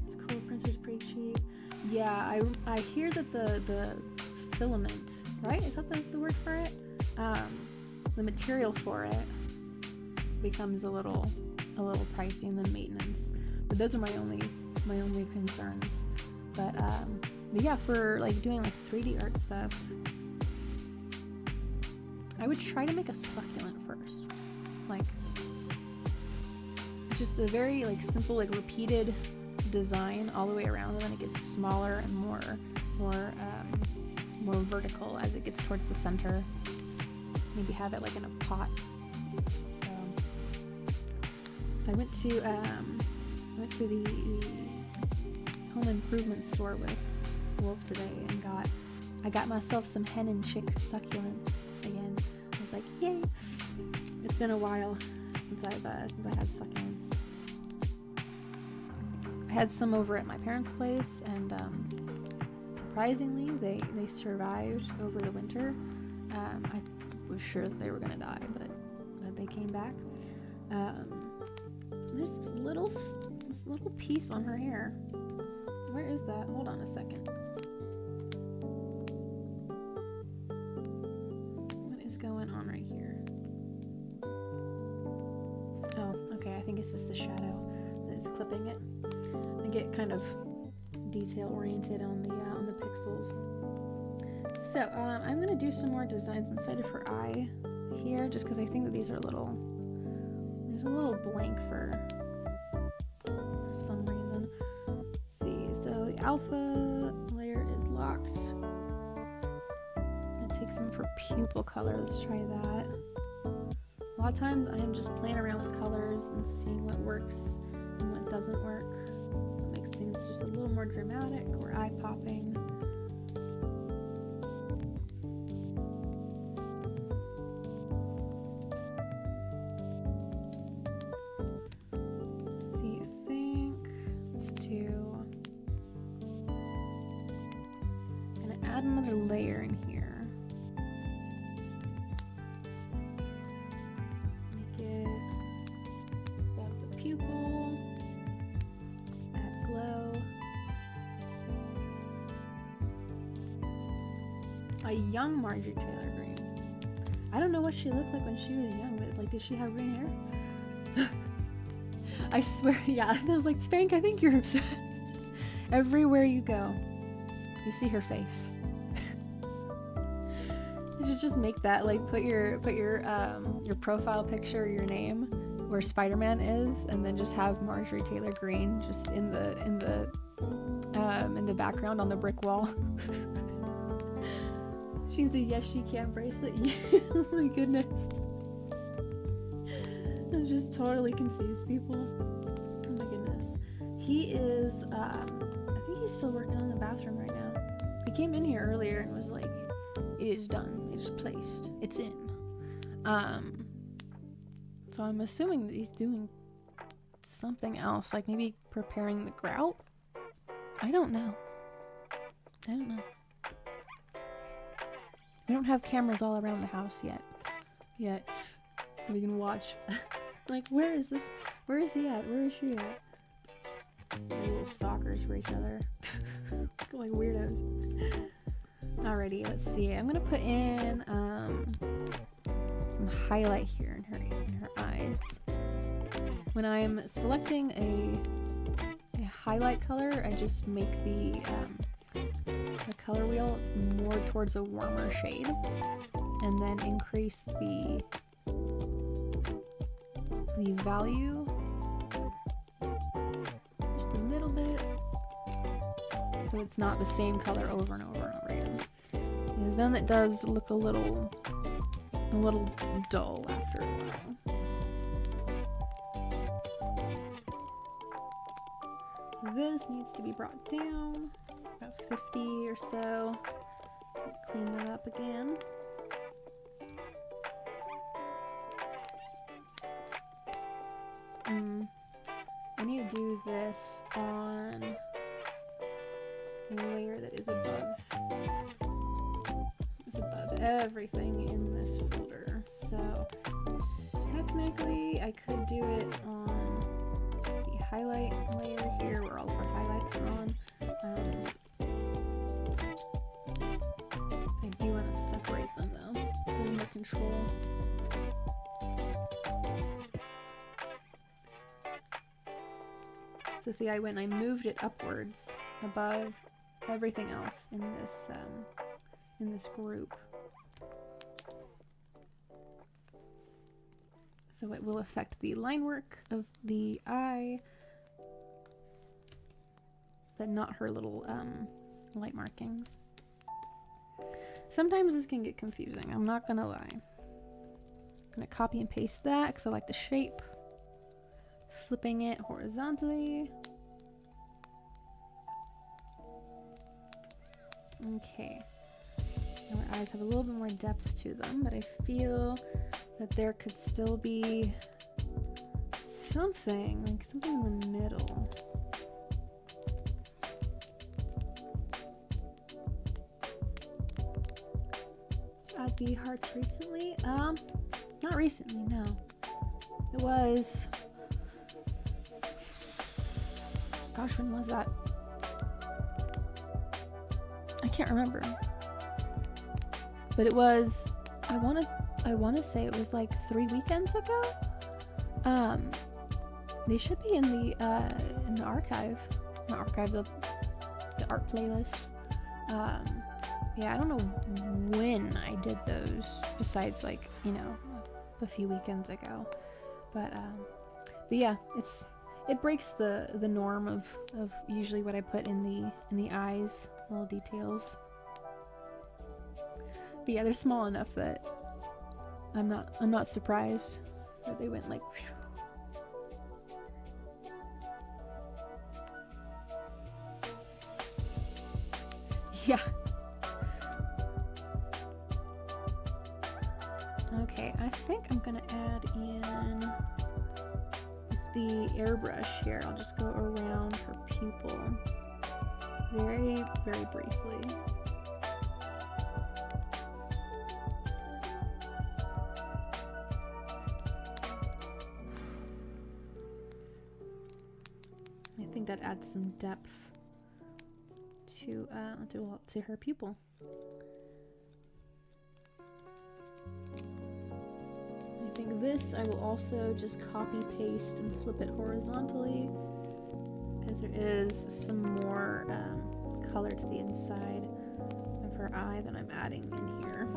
It's cool. Printer's pretty cheap. Yeah, I hear that the filament, right? Is that the word for it? The material for it becomes a little pricey, and then maintenance. But those are my only concerns. But yeah, for like doing like 3D art stuff, I would try to make a succulent first. Like, just a very like simple, like repeated design all the way around, and then it gets smaller and more more vertical as it gets towards the center. Maybe have it like in a pot. So I went to the home improvement store with Wolf today and I got myself some hen and chick succulents again. I was like, yay! It's been a while since I had succulents. I had some over at my parents' place, and surprisingly, they survived over the winter. I was sure that they were gonna die, but they came back. There's this little piece on her hair. Where is that? Hold on a second. What is going on right here? Oh, okay. I think it's just the shadow that is clipping it. I get kind of detail oriented on the pixels. So I'm gonna do some more designs inside of her eye here, just because I think that these are a little blank for some reason. Let's see, so the alpha layer is locked. I'm gonna take some for pupil color. Let's try that. A lot of times I am just playing around with colors and seeing what works and what doesn't work. It makes things just a little more dramatic or eye-popping. Add another layer in here. Make it above the pupil. Add glow. A young Marjorie Taylor Greene. I don't know what she looked like when she was young, but like, did she have green hair? I swear, yeah. I was like, Spank, I think you're obsessed. Everywhere you go, you see her face. You should just make that, like, put your profile picture, your name, where Spider-Man is, and then just have Marjorie Taylor Greene just in the background on the brick wall. She's a yes she can bracelet. Oh my goodness. I just totally confused people. Oh my goodness. He is I think he's still working on the bathroom right now. He came in here earlier and was like, it is done. It is placed. It's in. So I'm assuming that he's doing something else, like maybe preparing the grout. I don't know. We don't have cameras all around the house yet. We can watch. Like, where is this? Where is he at? Where is she at? They're little stalkers for each other. Like weirdos. Alrighty, let's see. I'm gonna put in some highlight here in her eyes. When I'm selecting a highlight color, I just make the color wheel more towards a warmer shade, and then increase the value just a little bit, so it's not the same color over and over and over again. Because then it does look a little dull after a while. This needs to be brought down about 50 or so. Clean that up again. I need to do this on a layer that is above everything in this folder. So technically I could do it on the highlight layer here where all of our highlights are on. I do want to separate them though, a little more control. So see, I moved it upwards above everything else in this group. So it will affect the line work of the eye, but not her little light markings. Sometimes this can get confusing, I'm not gonna lie. I'm gonna copy and paste that because I like the shape. Flipping it horizontally. Okay. Now our eyes have a little bit more depth to them, but I feel that there could still be something, like something in the middle. Add the hearts recently? Not recently, no. It was... Gosh, when was that? I can't remember. But it was... I wanna say it was like 3 weekends ago? They should be in the archive. Not archive, the art playlist. Yeah, I don't know when I did those, besides like, you know, a few weekends ago. But yeah, it breaks the norm of usually what I put in the eyes, little details. But yeah, they're small enough that I'm not surprised that they went like whew. Yeah. Okay, I think I'm gonna add in the airbrush here. I'll just go around her pupil very, very briefly. I think that adds some depth to her pupil. I think this I will also just copy paste and flip it horizontally because there is some more color to the inside of her eye that I'm adding in here.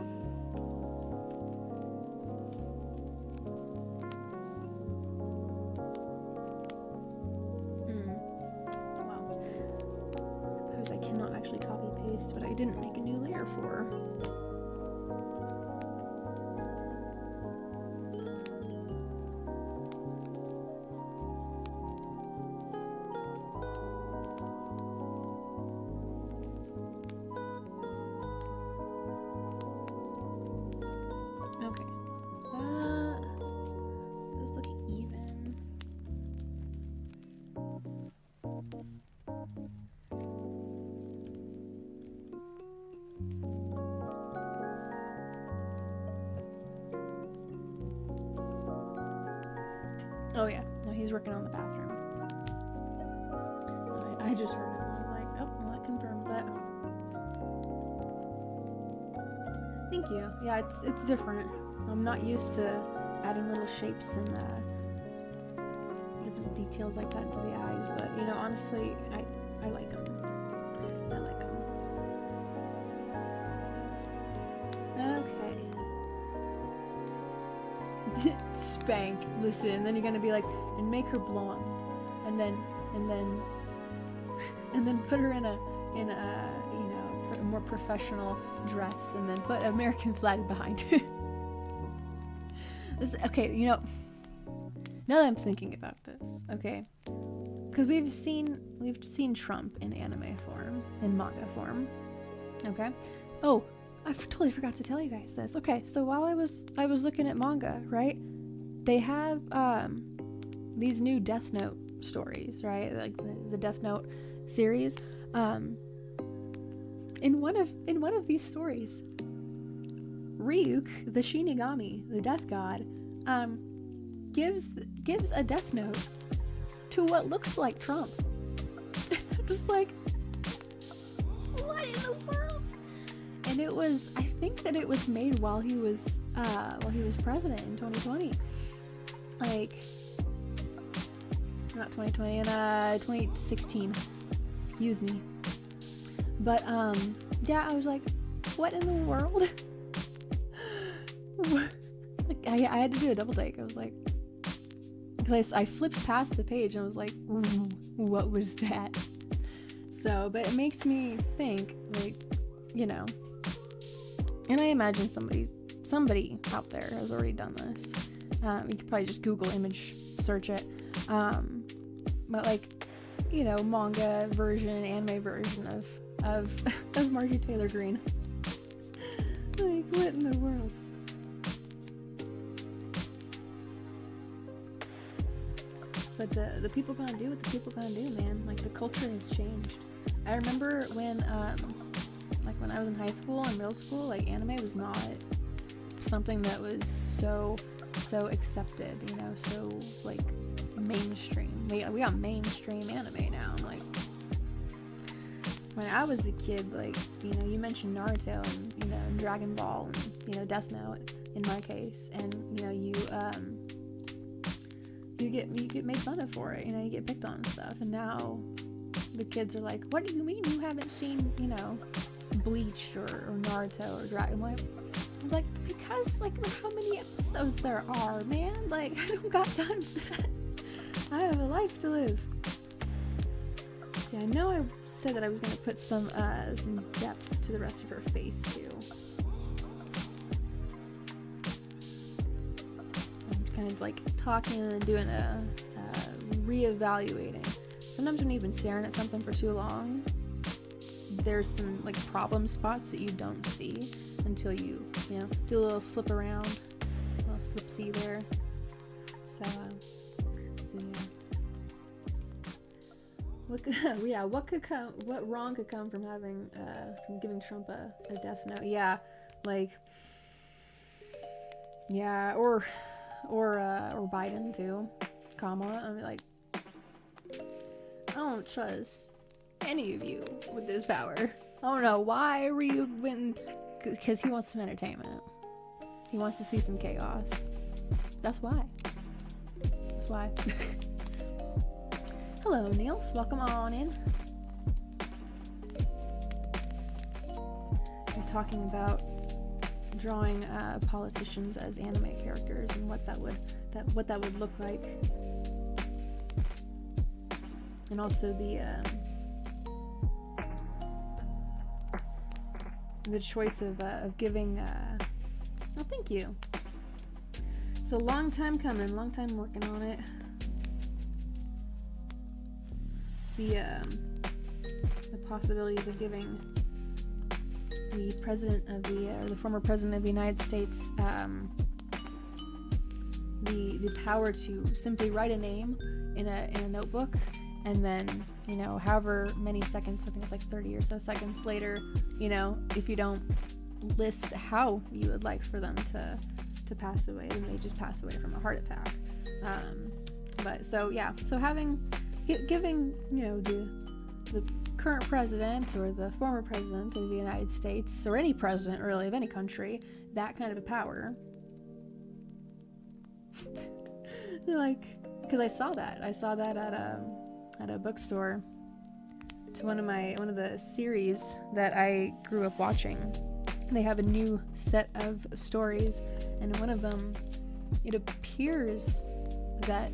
But I didn't make a new layer for. Okay, so that is looking even. Oh yeah, no, he's working on the bathroom. I just heard it and I was like, oh, well, that confirms that. Thank you. Yeah, it's different. I'm not used to adding little shapes and different details like that into the eyes, but you know, honestly, I like them. I like them. Okay. Spank. Listen, then you're gonna be like, and make her blonde, and then put her in a you know, a more professional dress, and then put an American flag behind her. Okay, you know, now that I'm thinking about this, okay, because we've seen Trump in anime form, in manga form, okay. Oh, I totally forgot to tell you guys this. Okay, so while I was looking at manga, right, they have these new Death Note stories, right, like the Death Note series. In one of these stories, Ryuk, the Shinigami, the death god, gives a death note to what looks like Trump. Just like, what in the world? And it was, I think that it was made while he was president in 2020. Like, not 2020, in 2016. Excuse me. But yeah, I was like, what in the world? Like, I had to do a double take. I was like, because I flipped past the page and I was like, what was that? So, but it makes me think, like, you know, And I imagine somebody out there has already done this. You could probably just Google image search it. But like, you know, manga version, anime version of Marjorie Taylor Greene. Like, what in the world? But the people gonna do what the people gonna do, man. Like, the culture has changed. I remember when I was in high school and middle school, like, anime was not something that was so accepted, you know, so, like, mainstream. We got mainstream anime now. Like, when I was a kid, like, you know, you mentioned Naruto and, you know, and Dragon Ball and, you know, Death Note in my case, and, you know, you get made fun of for it, you know, you get picked on and stuff, and now the kids are like, what do you mean you haven't seen, you know, Bleach or Naruto or Dragon Ball? I'm like, because, like, look how many episodes there are, man. Like, I don't got time for that. I have a life to live. See, I know I said that I was going to put some depth to the rest of her face, too. I'm kind of, like, talking and doing a reevaluating. Sometimes when you've been staring at something for too long, there's some, like, problem spots that you don't see until you know, do a little flip around, a little flipsy there. So yeah. What wrong could come from having, from giving Trump a death note? Yeah, like, yeah, or Biden too, Kamala. I mean, like, I don't trust any of you with this power. I don't know why were you went, because he wants some entertainment. He wants to see some chaos. That's why. Hello, Niels. Welcome on in. I'm talking about drawing politicians as anime characters and what that would look like, and also the choice of giving. Oh, thank you. It's a long time coming. Long time working on it. The possibilities of giving the president of the former president of the United States the power to simply write a name in a notebook, and then, you know, however many seconds, I think it's like 30 or so seconds later, you know, if you don't list how you would like for them to pass away, then they just pass away from a heart attack. But so yeah, so giving, you know, the current president or the former president of the United States, or any president really of any country, that kind of a power. Like, because I saw that at a bookstore. To one of the series that I grew up watching. They have a new set of stories, and in one of them, it appears that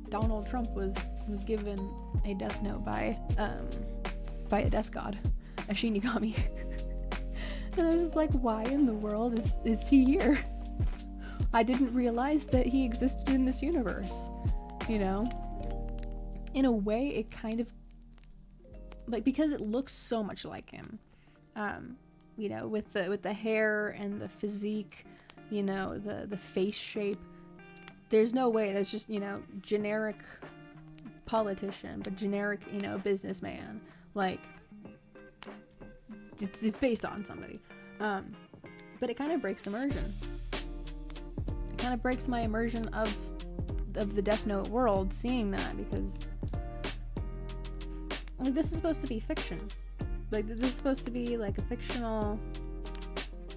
Donald Trump was given a death note by a death god, a Shinigami. And I was just like, why in the world is he here? I didn't realize that he existed in this universe, you know? In a way, it kind of, like, because it looks so much like him, you know, with the hair and the physique, you know, the face shape. There's no way that's just, you know, generic politician, but generic, you know, businessman. Like, it's based on somebody. But it kind of breaks immersion. It kind of breaks my immersion of the Death Note world, seeing that, because, like, this is supposed to be fiction. Like, this is supposed to be like a fictional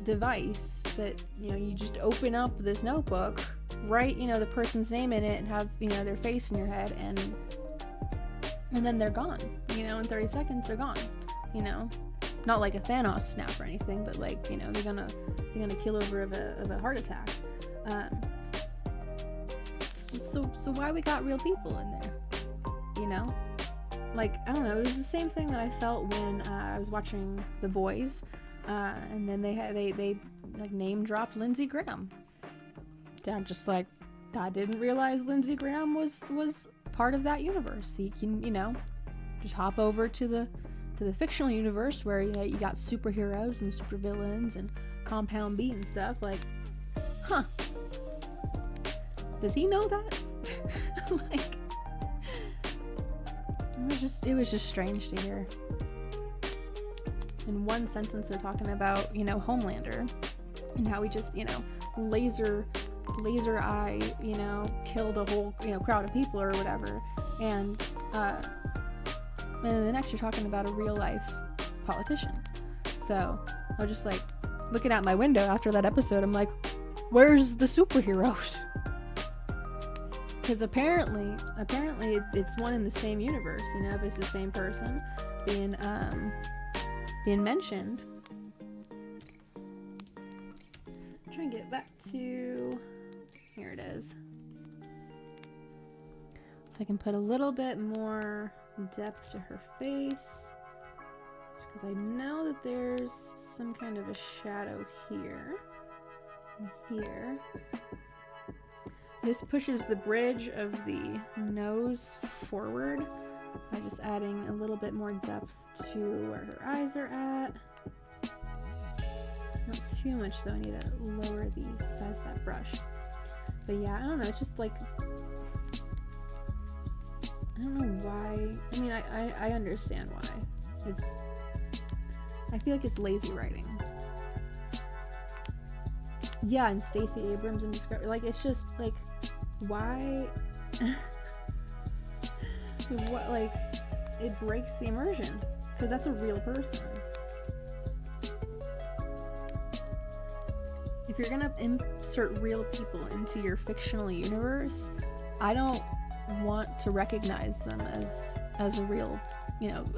device that, you know, you just open up this notebook, write, you know, the person's name in it, and have, you know, their face in your head, and then they're gone. You know, in 30 seconds they're gone. You know, not like a Thanos snap or anything, but, like, you know, they're gonna kill over of a heart attack. So why we got real people in there? You know, like, I don't know. It was the same thing that I felt when I was watching The Boys. And then they like name dropped Lindsey Graham. I'm just like, I didn't realize Lindsey Graham was part of that universe. You can, just hop over to the fictional universe where you got superheroes and supervillains and Compound B and stuff. Like, huh? Does he know that? Like, it was just strange to hear. In one sentence, they're talking about Homelander and how he just laser eye killed a whole crowd of people or whatever, and then the next you're talking about a real life politician. So I was just like looking out my window after that episode. I'm like, where's the superheroes? Because apparently it's one in the same universe. If it's the same person being mentioned. I'm trying to get back to, here it is, so I can put a little bit more depth to her face, because I know that there's some kind of a shadow here and here. This pushes the bridge of the nose forward by just adding a little bit more depth to where her eyes are at. Not too much though, I need to lower the size of that brush. But yeah, I don't know, it's just like, I don't know why. I mean, I understand why. I feel like it's lazy writing. Yeah, and Stacey Abrams and like, it's just like, why? What, like, it breaks the immersion, because that's a real person. If you're gonna insert real people into your fictional universe, I don't want to recognize them as a real,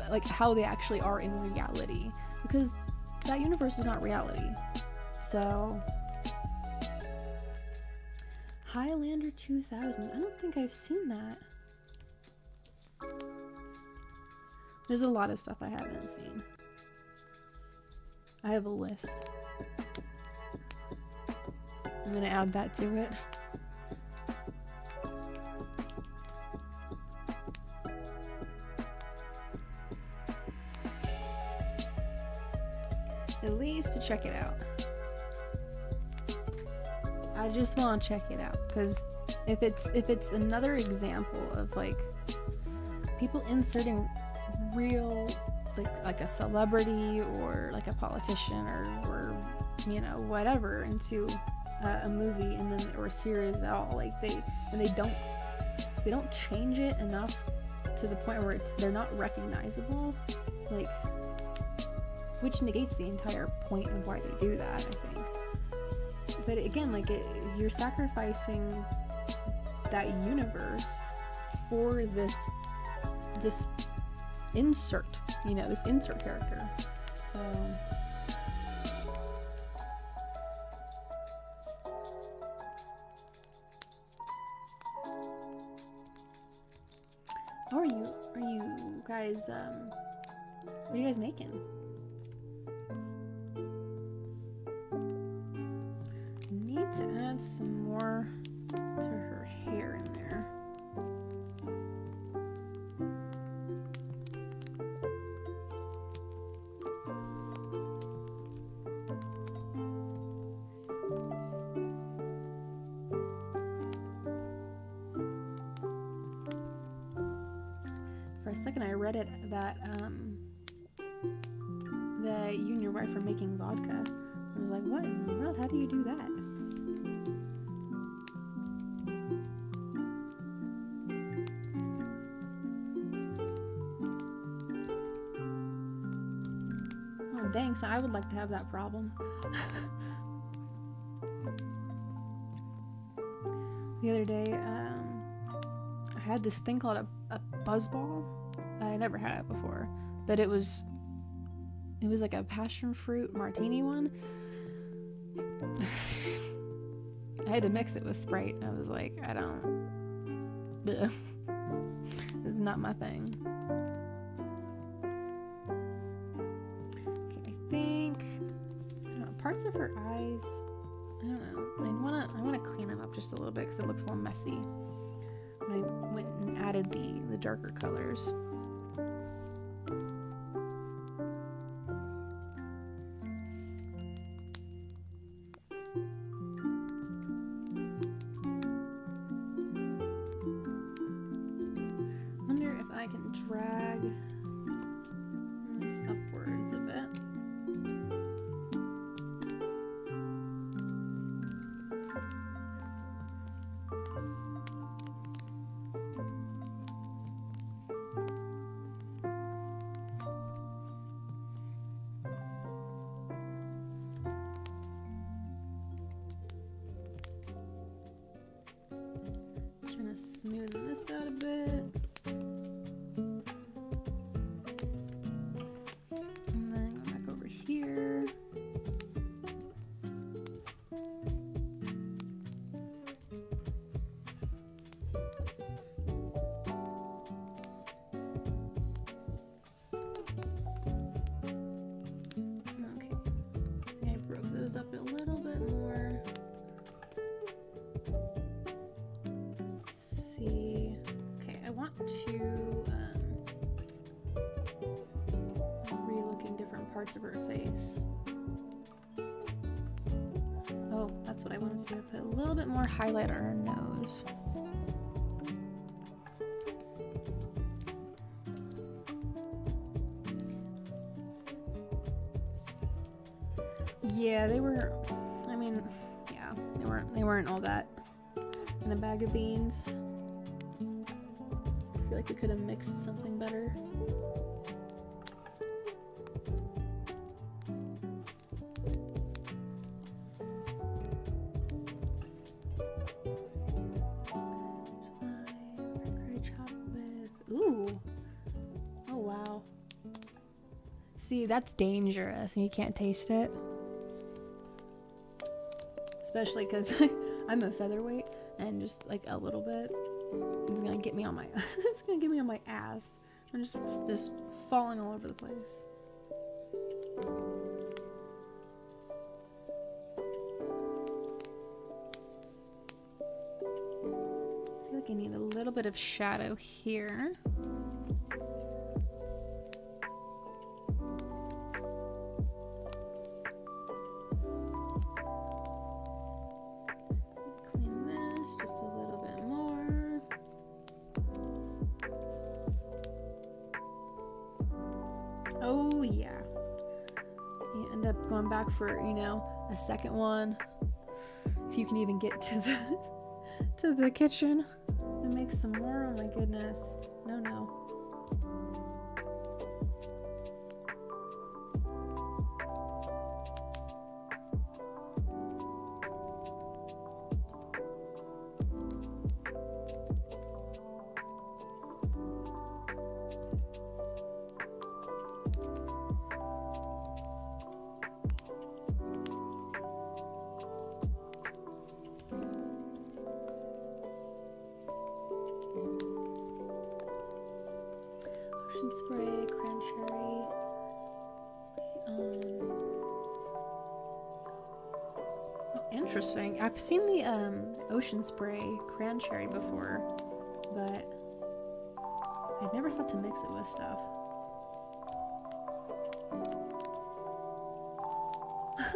like how they actually are in reality, because that universe is not reality. So Highlander 2000, I don't think I've seen that. There's a lot of stuff I haven't seen. I have a list. I'm gonna add that to it. At least to check it out. I just want to check it out, because if it's another example of like people inserting real like a celebrity or like a politician or whatever into a movie and then or a series at all, like they don't change it enough to the point where they're not recognizable, like, which negates the entire point of why they do that, I think. But again, like, you're sacrificing that universe for this insert, this insert character. So are you guys what are you guys making? Need to add some more to her hair in there. For a second I read it that you and your wife are making vodka. I was like, what in the world? How do you do that? Oh dang, so I would like to have that problem. The other day, I had this thing called a buzzball. I never had it before, but it was like a passion fruit martini one. I had to mix it with Sprite. I was like, this is not my thing. Okay, I think parts of her eyes, I don't know. I wanna clean them up just a little bit because it looks a little messy. When I went and added the darker colors. Wonder if I can drag this upwards a bit. Trying to smooth this out a bit. And then go back over here. Okay. I broke those up a little bit more. See. Okay, I want to re-look in different parts of her face. Oh, that's what I wanted to do. Put a little bit more highlight on her nose. Yeah, they were. I mean, yeah, they weren't all that in a bag of beans. I feel like we could have mixed something better. Ooh. Oh wow. See, that's dangerous and you can't taste it. Especially because I'm a featherweight and just like a little bit it's gonna get me on my it's gonna get me on my ass. I'm just falling all over the place. I feel like I need a little bit of shadow here. Clean this just a little bit more. Oh yeah. You end up going back for, you know, a second one. If you can even get to the kitchen and make some more. Oh my goodness. No. Ocean spray, cranberry. Oh, interesting. I've seen the ocean spray cranberry before, but I'd never thought to mix it with stuff.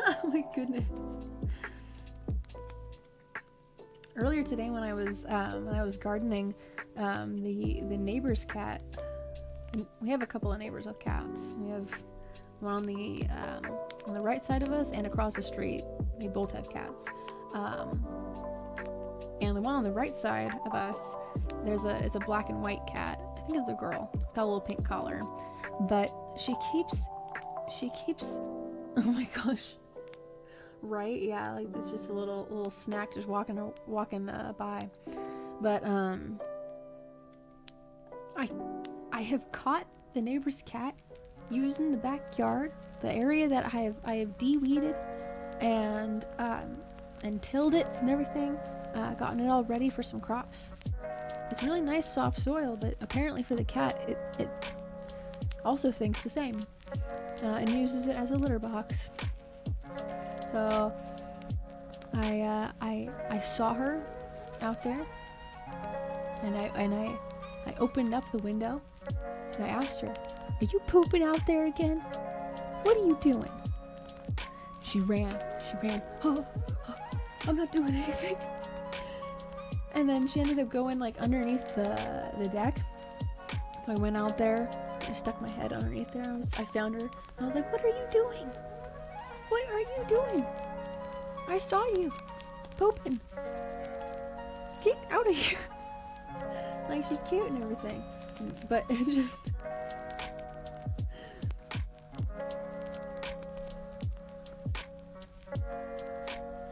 Oh my goodness. Earlier today when I was gardening, the neighbor's cat. We have a couple of neighbors with cats. We have one on the right side of us and across the street. They both have cats. And the one on the right side of us, it's a black and white cat. I think it's a girl. Got a little pink collar, but she keeps. Oh my gosh. Right? Yeah, like it's just a little snack just walking by. But I have caught the neighbor's cat using the backyard, the area that I have de-weeded and tilled it and everything, gotten it all ready for some crops. It's really nice soft soil, but apparently for the cat it also thinks the same and uses it as a litter box. So I saw her out there, and I opened up the window and I asked her, "Are you pooping out there again? What are you doing?" She ran. Oh, I'm not doing anything. And then she ended up going like underneath the deck. So I went out there, I stuck my head underneath there. I found her. I was like, "What are you doing? What are you doing? I saw you pooping. Get out of here." Like, she's cute and everything, but it just...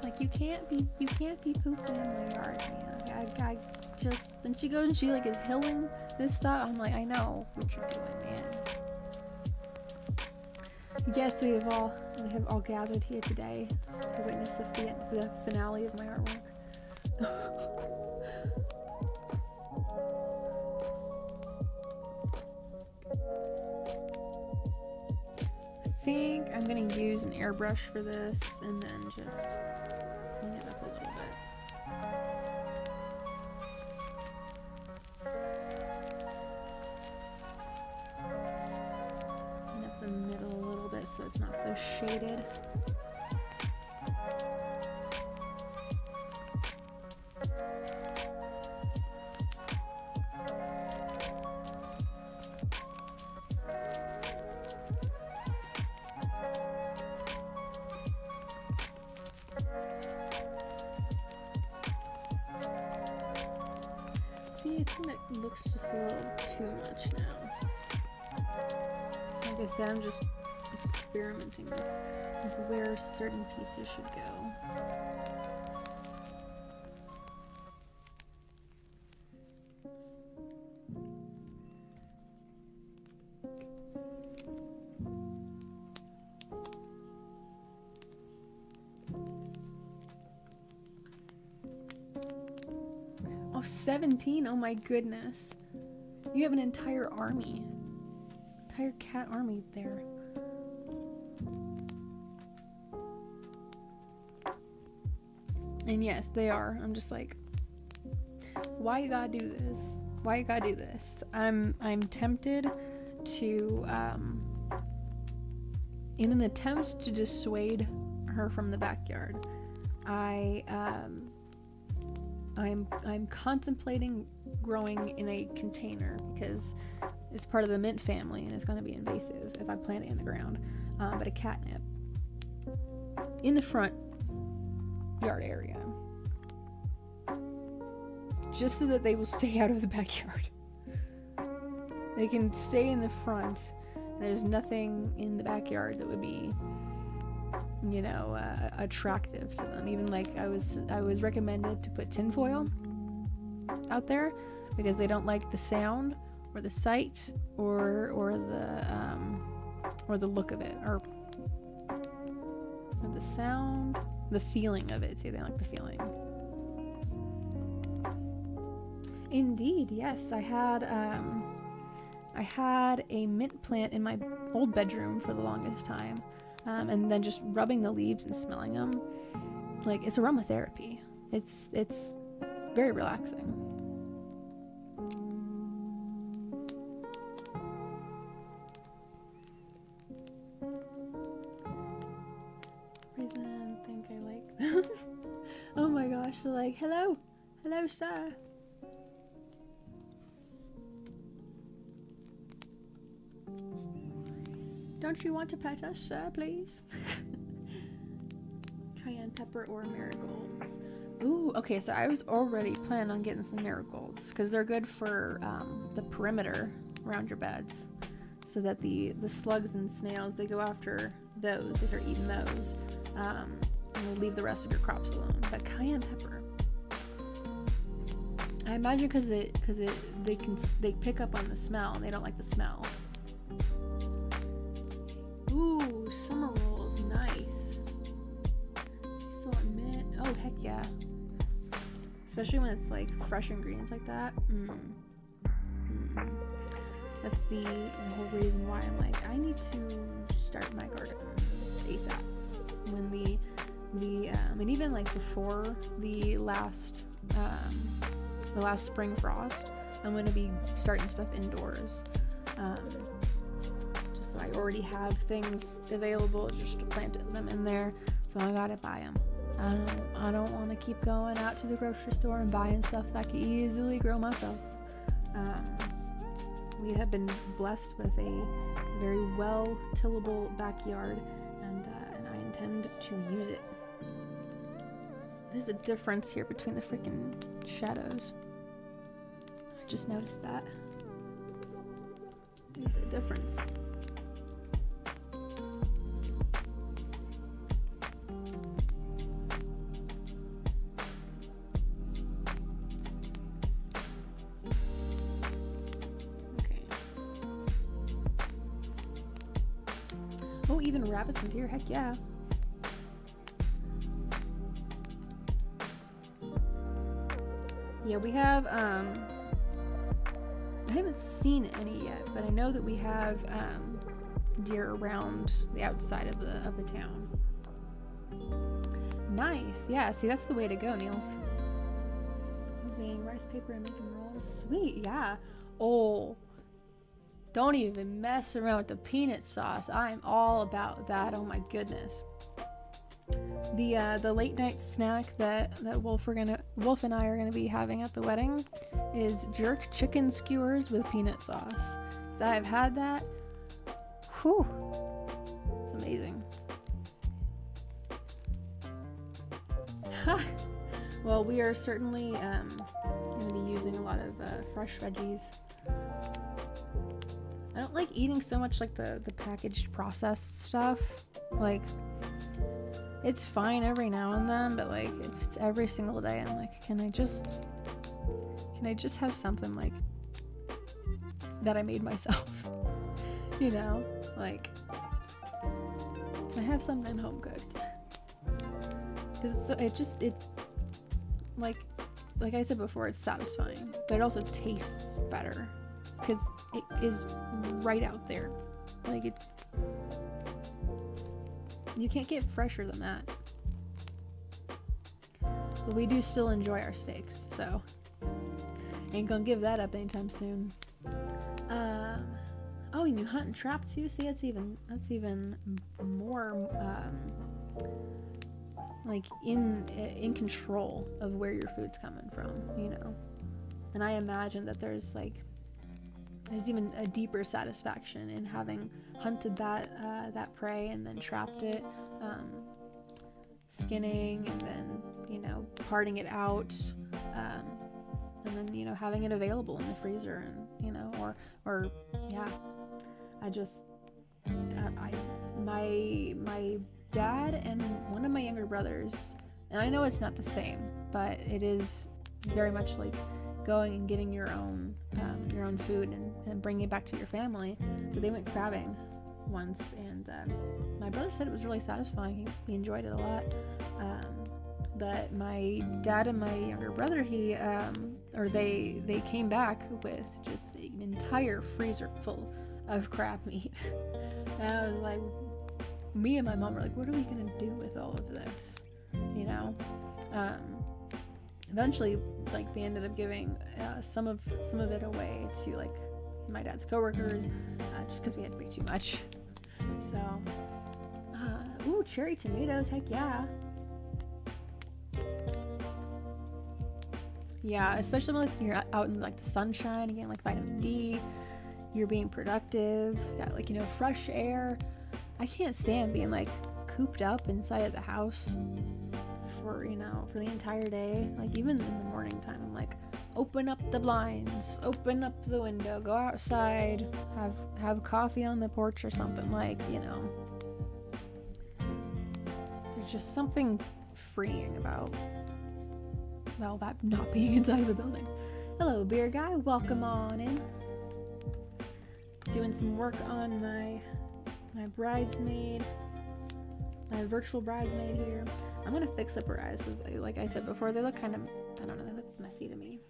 like, you can't be pooping in my yard, man. I just... Then she goes and she like is hilling this stuff. I'm like, I know what you're doing, man. Yes, we have all gathered here today to witness the finale of my artwork. I think I'm gonna use an airbrush for this and then just clean it up a little bit. Clean up the middle a little bit so it's not so shaded. See, I think that looks just a little too much now. Like I said, I'm just experimenting with where certain pieces should go. Oh, 17? Oh my goodness. You have an entire army. Entire cat army there. And yes, they are. I'm just like, why you gotta do this? Why you gotta do this? I'm tempted to, in an attempt to dissuade her from the backyard, I'm contemplating growing in a container because it's part of the mint family and it's going to be invasive if I plant it in the ground. But a catnip in the front yard area, just so that they will stay out of the backyard. They can stay in the front. There's nothing in the backyard that would be, you know, attractive to them. Even like I was recommended to put tinfoil out there because they don't like the sound or the sight or the look of it, or the sound, the feeling of it too. They like the feeling. Indeed, yes, I had a mint plant in my old bedroom for the longest time. And then just rubbing the leaves and smelling them, like, it's aromatherapy. It's very relaxing. Reason think I like them. Oh my gosh, they're like, hello, sir. Don't you want to pet us, sir, please? Cayenne pepper or marigolds. Ooh, okay, so I was already planning on getting some marigolds because they're good for the perimeter around your beds, so that the slugs and snails, they go after those, they start eating those, and they leave the rest of your crops alone. But cayenne pepper, I imagine because they pick up on the smell and they don't like the smell. Ooh, summer rolls, nice. Still at mint. Oh, heck yeah. Especially when it's like fresh ingredients like that. That's the whole reason why I'm like, I need to start my garden ASAP. When and even like before the last spring frost, I'm gonna be starting stuff indoors. Just so I already have things available just to plant them in there. So I gotta buy them. I don't want to keep going out to the grocery store and buying stuff that I can easily grow myself. We have been blessed with a very well tillable backyard, and I intend to use it. There's a difference here between the freaking shadows. I just noticed that. There's a difference. Oh, even rabbits and deer, heck yeah. Yeah, we have, I haven't seen any yet, but I know that we have, deer around the outside of the town. Nice, yeah, see, that's the way to go, Niels. Using rice paper and making rolls. Sweet, yeah. Oh. Don't even mess around with the peanut sauce. I'm all about that. Oh my goodness. The late night snack that Wolf and I are gonna be having at the wedding is jerk chicken skewers with peanut sauce. So I've had that. Whew. It's amazing. Well, we are certainly gonna be using a lot of fresh veggies. I don't like eating so much like the packaged processed stuff. Like, it's fine every now and then, but like if it's every single day, I'm like, can I just have something like that I made myself? You know, like, can I have something home cooked? Because it like I said before, it's satisfying, but it also tastes better. Because it is right out there. Like, you can't get fresher than that. But we do still enjoy our steaks, so ain't gonna give that up anytime soon. Oh, you hunt and trap too? See, that's even more like in control of where your food's coming from, you know. And I imagine that there's even a deeper satisfaction in having hunted that prey and then trapped it, skinning and then, you know, parting it out, and then, you know, having it available in the freezer, and, you know, or yeah, my dad and one of my younger brothers, and I know it's not the same, but it is very much like going and getting your own food and bringing it back to your family. But they went crabbing once, and my brother said it was really satisfying. He enjoyed it a lot. But my dad and my younger brother, they came back with just an entire freezer full of crab meat. And I was like, me and my mom were like, what are we gonna do with all of this? You know? Eventually, like, they ended up giving some of it away to, like, my dad's coworkers, just because we had way too much. So, ooh, cherry tomatoes, heck yeah. Yeah, especially when, like, you're out in, like, the sunshine, you get, like, vitamin D, you're being productive, you got, like, you know, fresh air. I can't stand being, like, cooped up inside of the house for the entire day. Like, even in the morning time, I'm like, open up the blinds, open up the window, go outside, have coffee on the porch or something, like, you know. There's just something freeing about not being inside of the building. Hello, beer guy, welcome on in. Doing some work on my bridesmaid, my virtual bridesmaid here. I'm gonna fix up her eyes because, like I said before, they look kind of, I don't know, they look messy to me.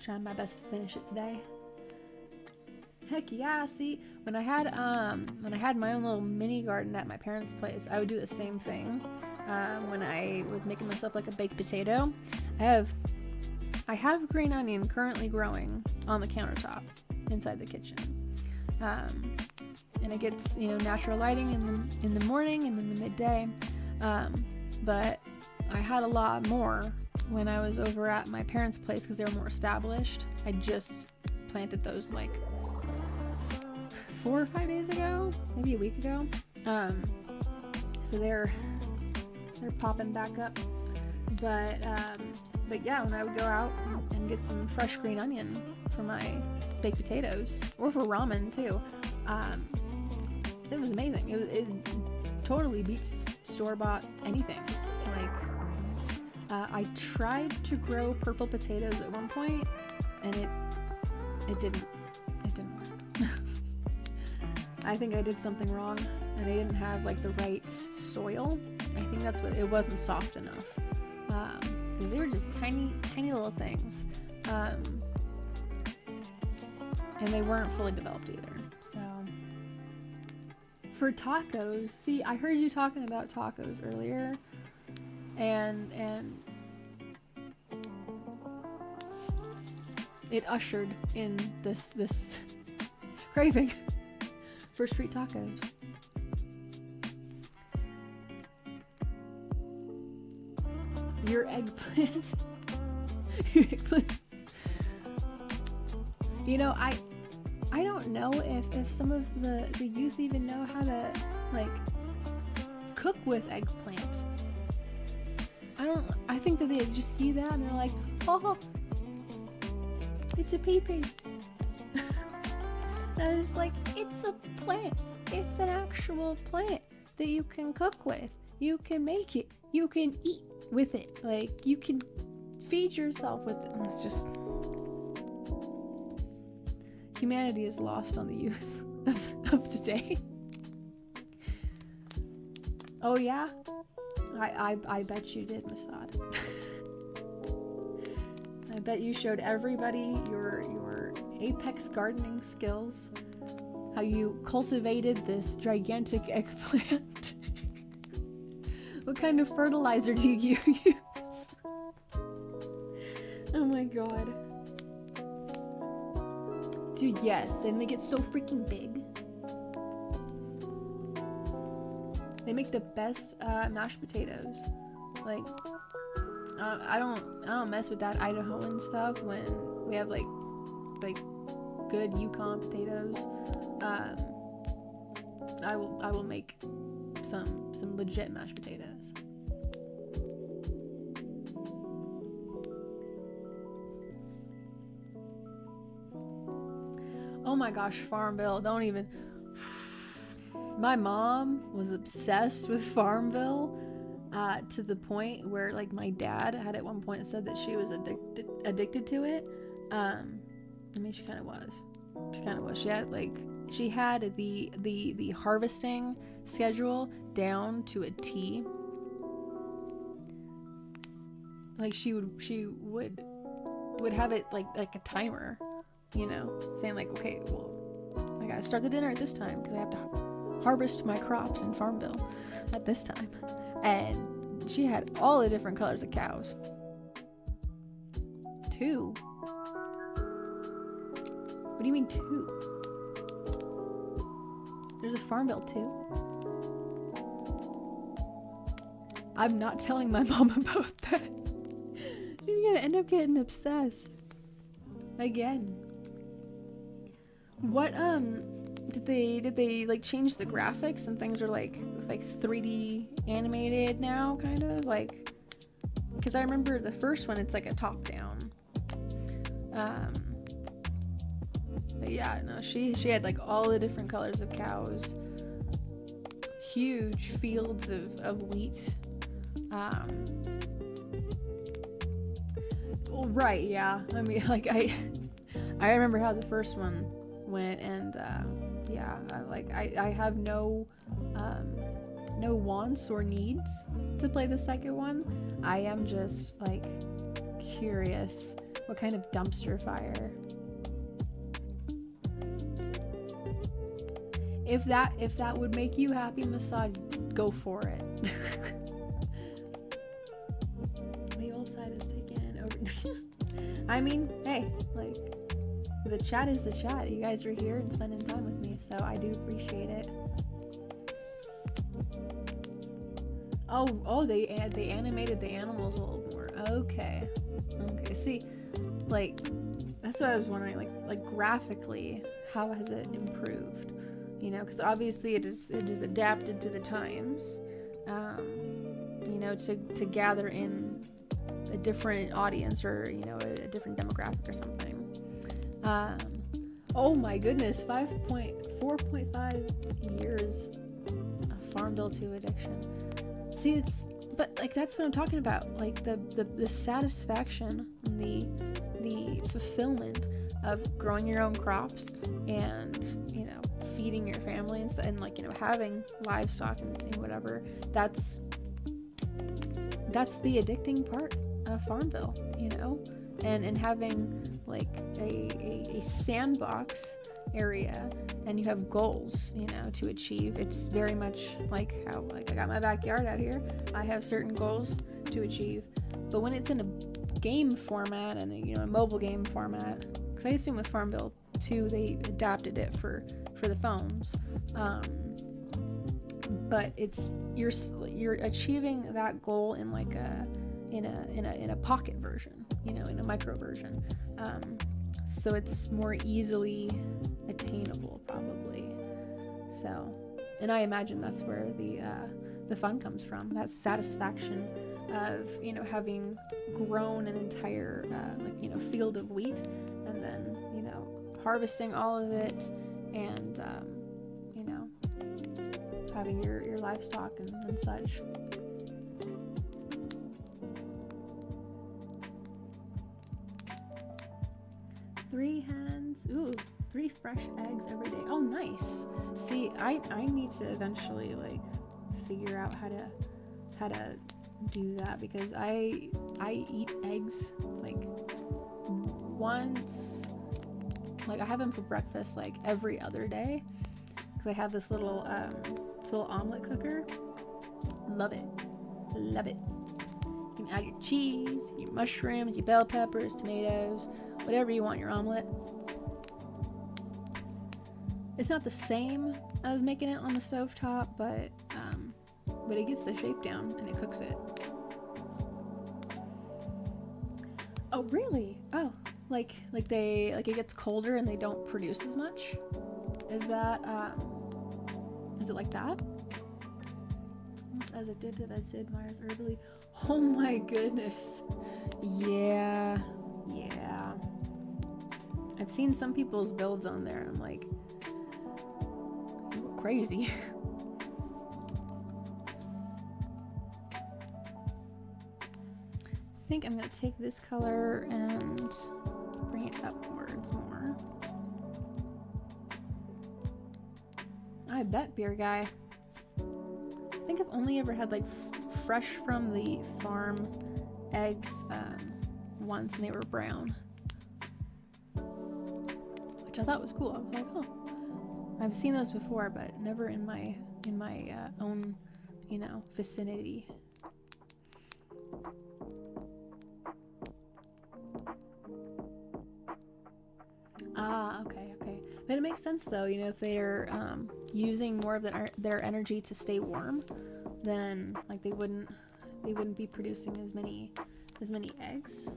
Trying my best to finish it today. Heck yeah, see, when I had my own little mini garden at my parents' place, I would do the same thing. When I was making myself like a baked potato, I have green onion currently growing on the countertop inside the kitchen. And it gets, you know, natural lighting in the morning and in the midday. But I had a lot more when I was over at my parents' place because they were more established. I just planted those like 4 or 5 days ago, maybe a week ago. So they're popping back up. But yeah, when I would go out and get some fresh green onion for my baked potatoes, or for ramen too, it was amazing. It totally beats store-bought anything. Like, I tried to grow purple potatoes at one point, and it didn't work. I think I did something wrong, and I didn't have like the right soil. I think that's what it wasn't soft enough. Because they were just tiny little things, and they weren't fully developed either. So for tacos, see, I heard you talking about tacos earlier, and it ushered in this craving for street tacos. Your eggplant. Your eggplant. You know, I don't know if some of the youth even know how to like cook with eggplant. I think that they just see that and they're like, oh, it's a pea-pea. And it's like, it's a plant. It's an actual plant that you can cook with. You can make it. You can eat with it. Like, you can feed yourself with it. It's just, humanity is lost on the youth of today. Oh yeah? I bet you did, Masad. I bet you showed everybody your apex gardening skills. How you cultivated this gigantic eggplant. What kind of fertilizer do you use? Oh my god. Dude, yes, then they get so freaking big. They make the best mashed potatoes. Like, I don't mess with that Idahoan stuff when we have like good Yukon potatoes. I will make some legit mashed potatoes. Oh my gosh, Farmville, don't even. My mom was obsessed with Farmville to the point where like my dad had at one point said that she was addicted to it. I mean, she kind of was. She had the harvesting schedule down to a T. Like she would have it like a timer, you know, saying like, okay, well, I gotta start the dinner at this time because I have to harvest my crops in Farmville at this time. And she had all the different colors of cows. 2? What do you mean 2? There's a Farmville 2. I'm not telling my mom about that. She's gonna end up getting obsessed. Again. What, did they like change the graphics and things are like 3D animated now, kind of? Like, because I remember the first one, it's like a top down. But yeah, no, she had like all the different colors of cows, huge fields of wheat. Well, right, yeah. I mean, like I remember how the first one went, and yeah, I have no wants or needs to play the second one. I am just like curious what kind of dumpster fire if that would make you happy, massage, go for it. The old side is taken over. I mean, hey, like, the chat is the chat. You guys are here and spending time with me, so I do appreciate it. Oh, they animated the animals a little more. Okay. See, like, that's what I was wondering. Like graphically, how has it improved? You know, because obviously it is adapted to the times. You know, to gather in a different audience, or you know, a different demographic or something. Oh my goodness, 4.5 years of Farmville 2 addiction. See, but like that's what I'm talking about. Like the satisfaction and the fulfillment of growing your own crops and, you know, feeding your family and stuff, and like, you know, having livestock and whatever. That's the addicting part of Farmville, you know, and having like a sandbox area, and you have goals, you know, to achieve. It's very much like how, like, I got my backyard out here. I have certain goals to achieve, but when it's in a game format and, you know, a mobile game format, because I assume with Farmville 2 they adapted it for the phones, but it's you're achieving that goal in like in a pocket version, you know, in a micro version, so it's more easily attainable probably. So, and I imagine that's where the fun comes from, that satisfaction of, you know, having grown an entire like, you know, field of wheat, and then, you know, harvesting all of it, and you know, having your livestock and such. Three hens, ooh, 3 fresh eggs every day. Oh, nice. See, I need to eventually like figure out how to do that, because I eat eggs like once, like I have them for breakfast like every other day, because I have this little omelet cooker. Love it. You can add your cheese, your mushrooms, your bell peppers, tomatoes, whatever you want in your omelet. It's not the same as making it on the stovetop, but it gets the shape down and it cooks it. Oh, really? Oh, like it gets colder and they don't produce as much? Is that is it like that? As addictive as Sid Meier's Herbally. Oh my goodness. Yeah. I've seen some people's builds on there, and I'm like, you go crazy. I think I'm gonna take this color and bring it upwards more. I bet, beer guy. I think I've only ever had like fresh from the farm eggs once, and they were brown, which I thought was cool. I was like, oh, I've seen those before, but never in my own, you know, vicinity. Ah, okay. But it makes sense though, you know, if they're using more of their energy to stay warm, then like they wouldn't be producing as many eggs.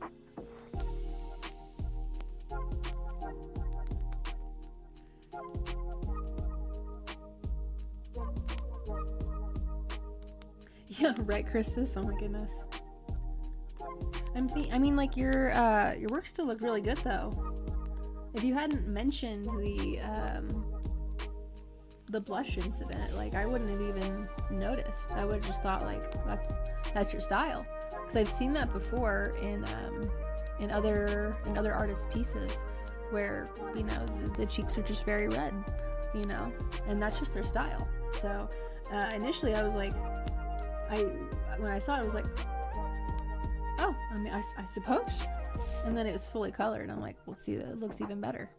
Yeah, right, Christus. Oh my goodness. I mean, like your work still looked really good though. If you hadn't mentioned the blush incident, like I wouldn't have even noticed. I would have just thought like that's your style, because I've seen that before in other artists' pieces, where, you know, the cheeks are just very red, you know, and that's just their style. So initially I was like, when I saw it, I was like, oh, I mean, I suppose. And then it was fully colored. I'm like, well, see, that looks even better.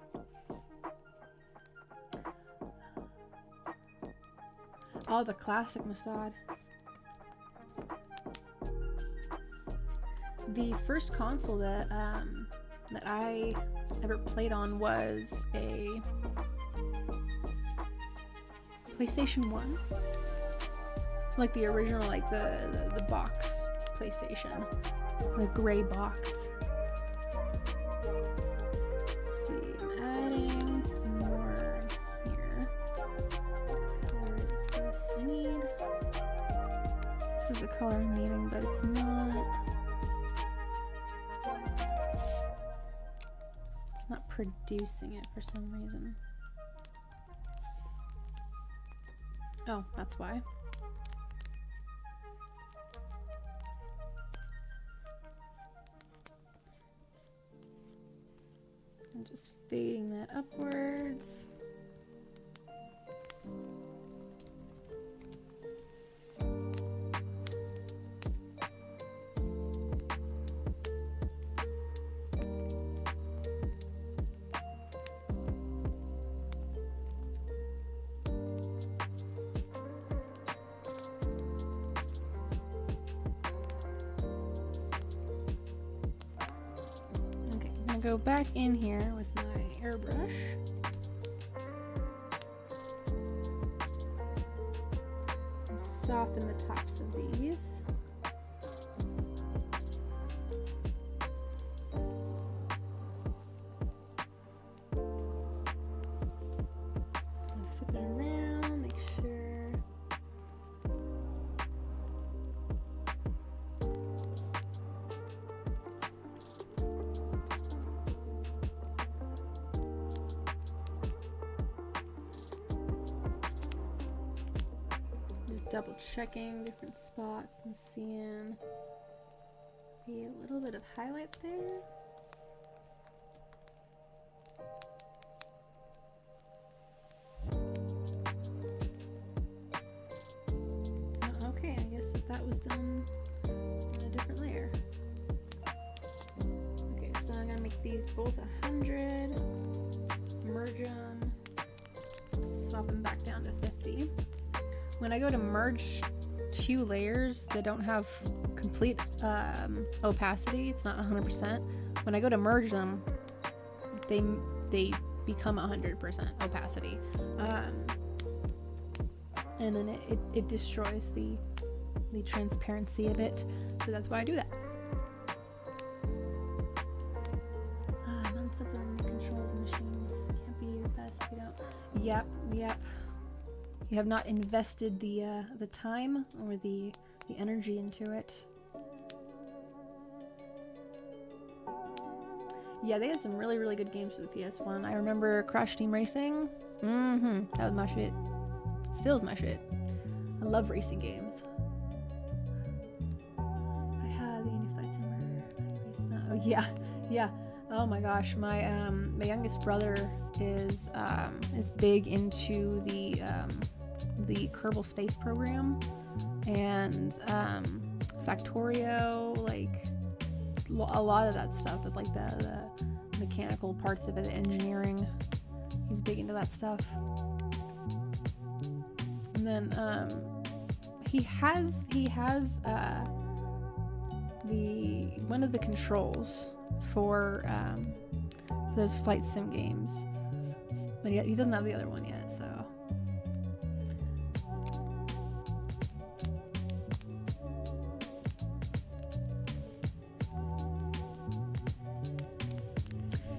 Oh, the classic Mossad. The first console that that I ever played on was a PlayStation 1. Like the original, like the box PlayStation. The gray box. Let's see, I'm adding some more here. What color is this? I need... This is the color I'm needing, but it's not... It's not producing it for some reason. Oh, that's why. And just fading that upwards. Go back in here with my airbrush. And soften the tops of these. And flip it around, make sure. Double checking different spots and seeing maybe a little bit of highlight there. Oh, okay, I guess that was done on a different layer. Okay, so I'm gonna make these both 100, merge them, swap them back down to 50. When I go to merge two layers that don't have complete opacity, it's not 100%. When I go to merge them, they become 100% opacity, and then it destroys the transparency of it. So that's why I do that. Non-sublimate controls and machines can't be the best if you don't. Yep. You have not invested the time or the energy into it. Yeah, they had some really good games for the PS1. I remember Crash Team Racing. That was my shit. Still is my shit. I love racing games. I had the Unified Summer. Oh yeah. Oh my gosh, my youngest brother is big into the Kerbal Space Program and Factorio, like a lot of that stuff with like the mechanical parts of it, the engineering. He's big into that stuff. And then he has the one of the controls for those flight sim games, but he doesn't have the other one yet, so.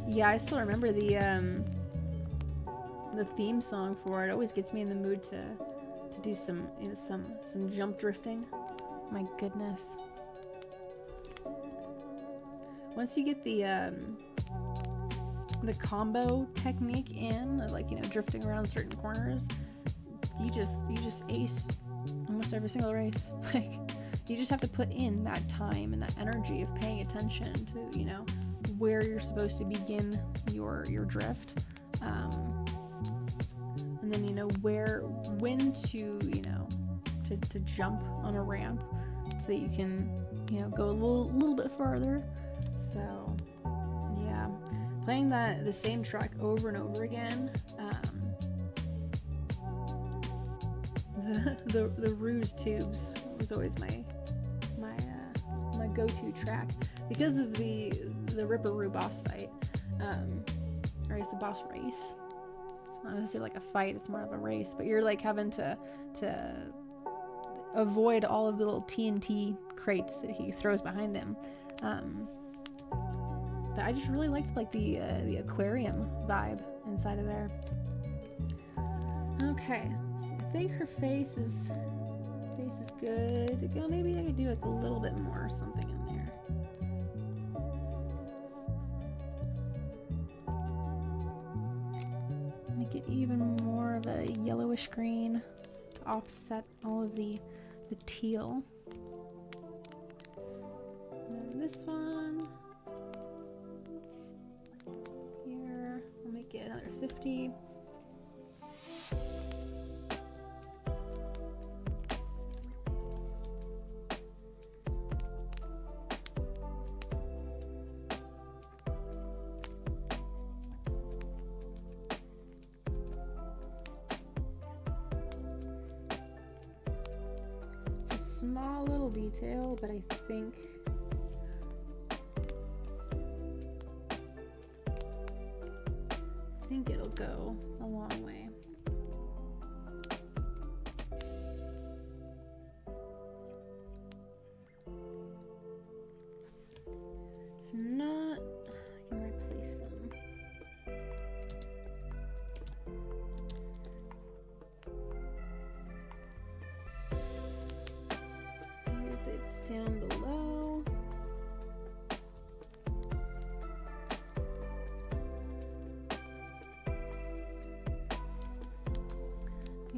Yeah, I still remember the theme song for it. Always gets me in the mood to do some jump drifting. My goodness. Once you get the combo technique in, like, you know, drifting around certain corners, you just ace almost every single race. Like, you just have to put in that time and that energy of paying attention to, you know, where you're supposed to begin your drift, and then, you know, when to, you know, to jump on a ramp so that you can, you know, go a little bit farther. So yeah, playing the same track over and over again, the Rouge Tubes was always my go-to track because of the Ripperoo boss fight, or it's the boss race. It's not necessarily like a fight; it's more of a race. But you're like having to avoid all of the little TNT crates that he throws behind him. But I just really liked like the aquarium vibe inside of there. Okay, so I think her face is good to go. Maybe I could do like a little bit more or something in there. Make it even more of a yellowish green to offset all of the teal. And then this one here, we'll make it another 50. Small little detail, but I think it'll go a long way. If not, I can replace them. It's down below.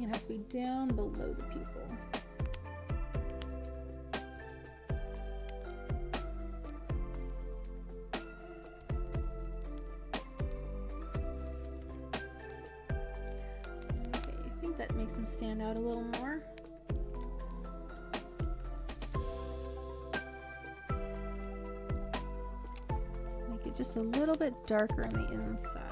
It has to be down below the pupil. Okay, I think that makes them stand out a little more. Just a little bit darker on the inside.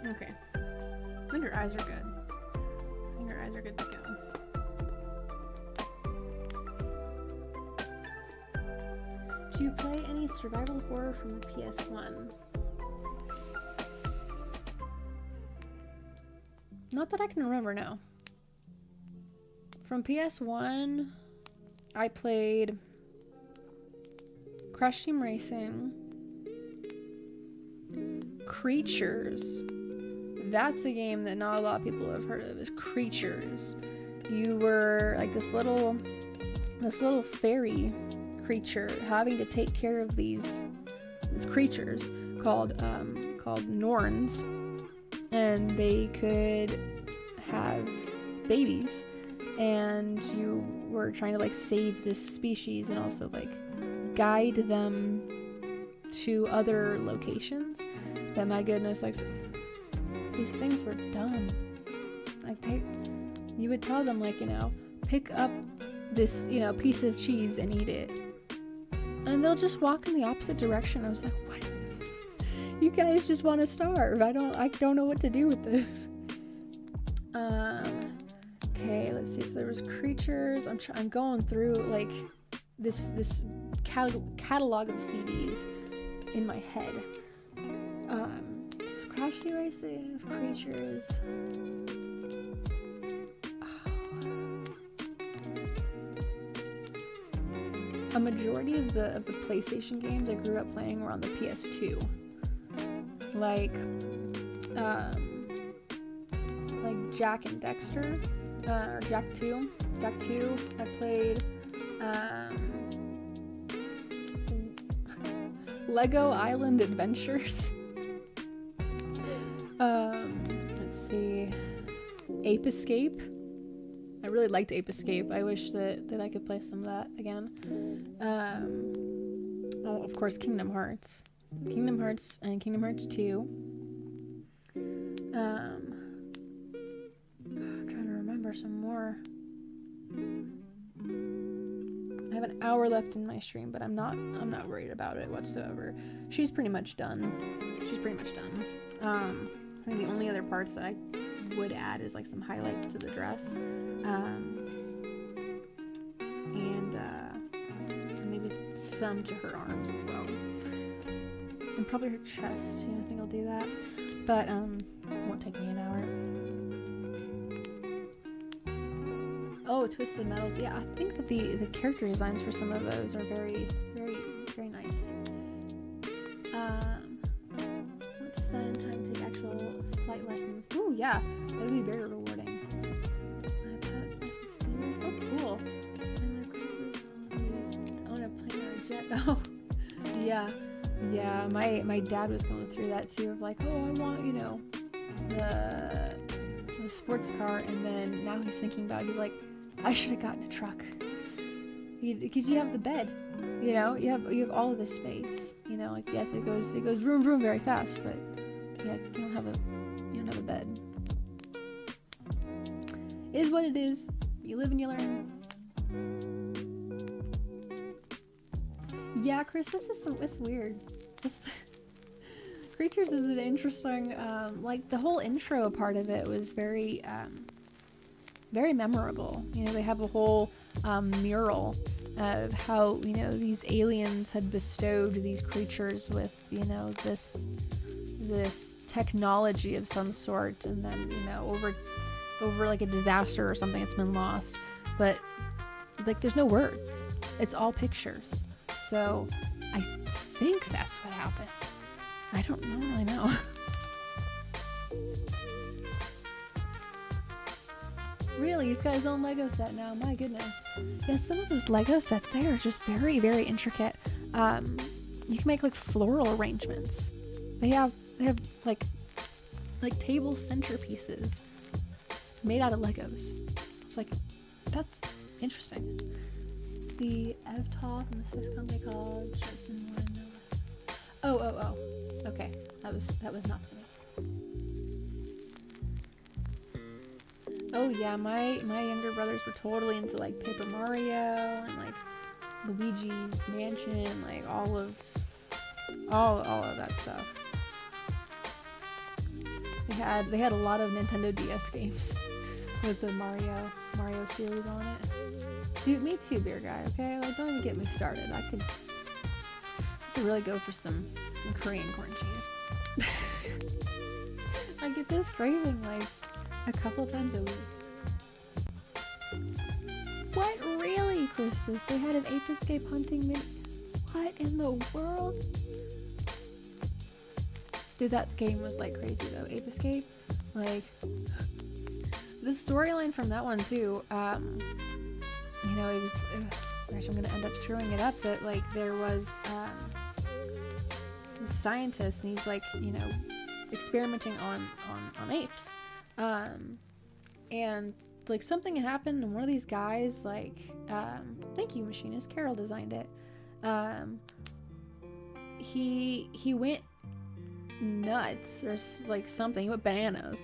Okay. I think her eyes are good. I think her eyes are good to go. Do you play any survival horror from the PS1? Not that I can remember, no. From PS1, I played Crash Team Racing, Creatures. That's a game that not a lot of people have heard of, is Creatures. You were like this little fairy creature having to take care of these creatures called Norns. And they could have babies, and you were trying to like save this species and also like guide them to other locations. But my goodness, like these things were dumb. Like you would tell them like, pick up this, piece of cheese and eat it, and they'll just walk in the opposite direction. I was like, what? You guys just want to starve. I don't know what to do with this. Okay, let's see. So there was Creatures. I'm going through like this catalog of CDs in my head. Crash Team Racing, Creatures. A majority of the PlayStation games I grew up playing were on the PS2. Like Jack and Dexter, or Jak 2. Jak 2, I played Lego Island Adventures. Let's see, Ape Escape. I really liked Ape Escape. I wish that I could play some of that again. Oh, of course, Kingdom Hearts and Kingdom Hearts 2. I'm trying to remember some more. I have have an hour left in my stream, but I'm not worried about it whatsoever. She's pretty much done. I think the only other parts that I would add is like some highlights to the dress, and maybe some to her arms as well, and probably her chest too. I think I'll do that, but it won't take me an hour. Oh, Twisted Metals. Yeah, I think that the character designs for some of those are very, very, very nice. Want to spend time to take actual flight lessons. Ooh, yeah, that would be very rewarding. My pilot's license for years. Oh, cool. And their cruises will own a plane or a jet. Oh, yeah. Yeah, my dad was going through that too, of like, oh, I want, you know, the sports car, and then now he's thinking about, he's like, I should have gotten a truck, because you have the bed, you know, you have all of this space, you know, like, yes, it goes vroom vroom very fast, but yeah, you don't have a bed. It is what it is. You live and you learn. Yeah, Chris, it's weird. Creatures is an interesting, like, the whole intro part of it was very memorable. You know, they have a whole mural of how, you know, these aliens had bestowed these creatures with, you know, this technology of some sort, and then, you know, over like a disaster or something, it's been lost. But like, there's no words. It's all pictures. So I think that's what happened. I don't know. I know. Really, he's got his own Lego set now. My goodness. Yeah, some of those Lego sets there are just very, very intricate. You can make like floral arrangements. They have like table centerpieces made out of Legos. It's like, that's interesting. The Evtol from the Swiss company called Shetson One. Oh. Okay, that was not for me. Oh yeah, my younger brothers were totally into like Paper Mario and like Luigi's Mansion, like all of that stuff. They had a lot of Nintendo DS games with the Mario series on it. Dude, me too, beer guy. Okay, like, don't even get me started. I could really go for some Korean corn cheese. I get this craving like a couple times a week. What, really, Christus? They had an Ape Escape hunting mini. What in the world? Dude, that game was like crazy though. Ape Escape, like, the storyline from that one too. You know, it was. Gosh, I'm gonna end up screwing it up. But like, there was this scientist, and he's like, you know, experimenting on apes, and like something happened, and one of these guys, like, thank you, machinist, Carol designed it. He went nuts or like something. He went bananas.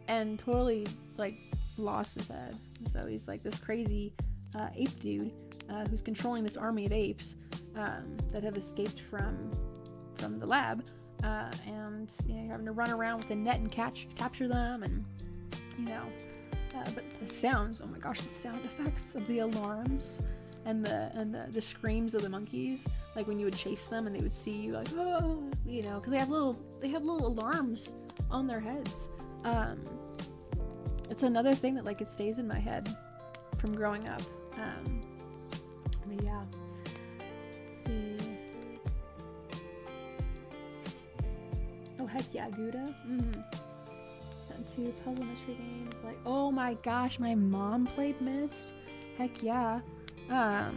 And totally like lost his head. So he's like this crazy ape dude who's controlling this army of apes that have escaped from the lab, and you know, you're having to run around with a net and capture them, and you know, but the sounds, oh my gosh, the sound effects of the alarms and the screams of the monkeys, like when you would chase them and they would see you, like, oh, you know, because they have little alarms on their heads. It's another thing that like it stays in my head from growing up. But yeah. Let's see. Oh heck yeah, Gouda. Got 2 puzzle mystery games. Like, oh my gosh, my mom played Myst. Heck yeah. That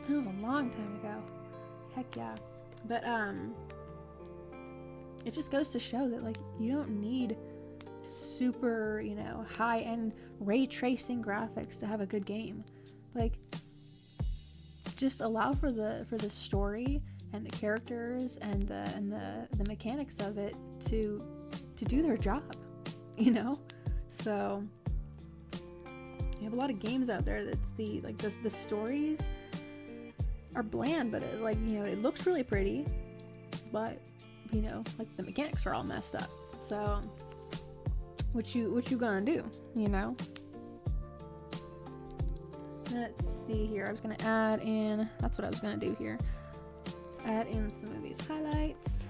was a long time ago. Heck yeah. But it just goes to show that like you don't need super, you know, high-end ray tracing graphics to have a good game. Like, just allow for the story and the characters and the mechanics of it to do their job, you know. So You have a lot of games out there that's the stories are bland, but it, like, you know, it looks really pretty, but you know, like the mechanics are all messed up. So what you gonna do, you know? Let's see here. I was gonna add in, that's what I was gonna do here. Let's add in some of these highlights.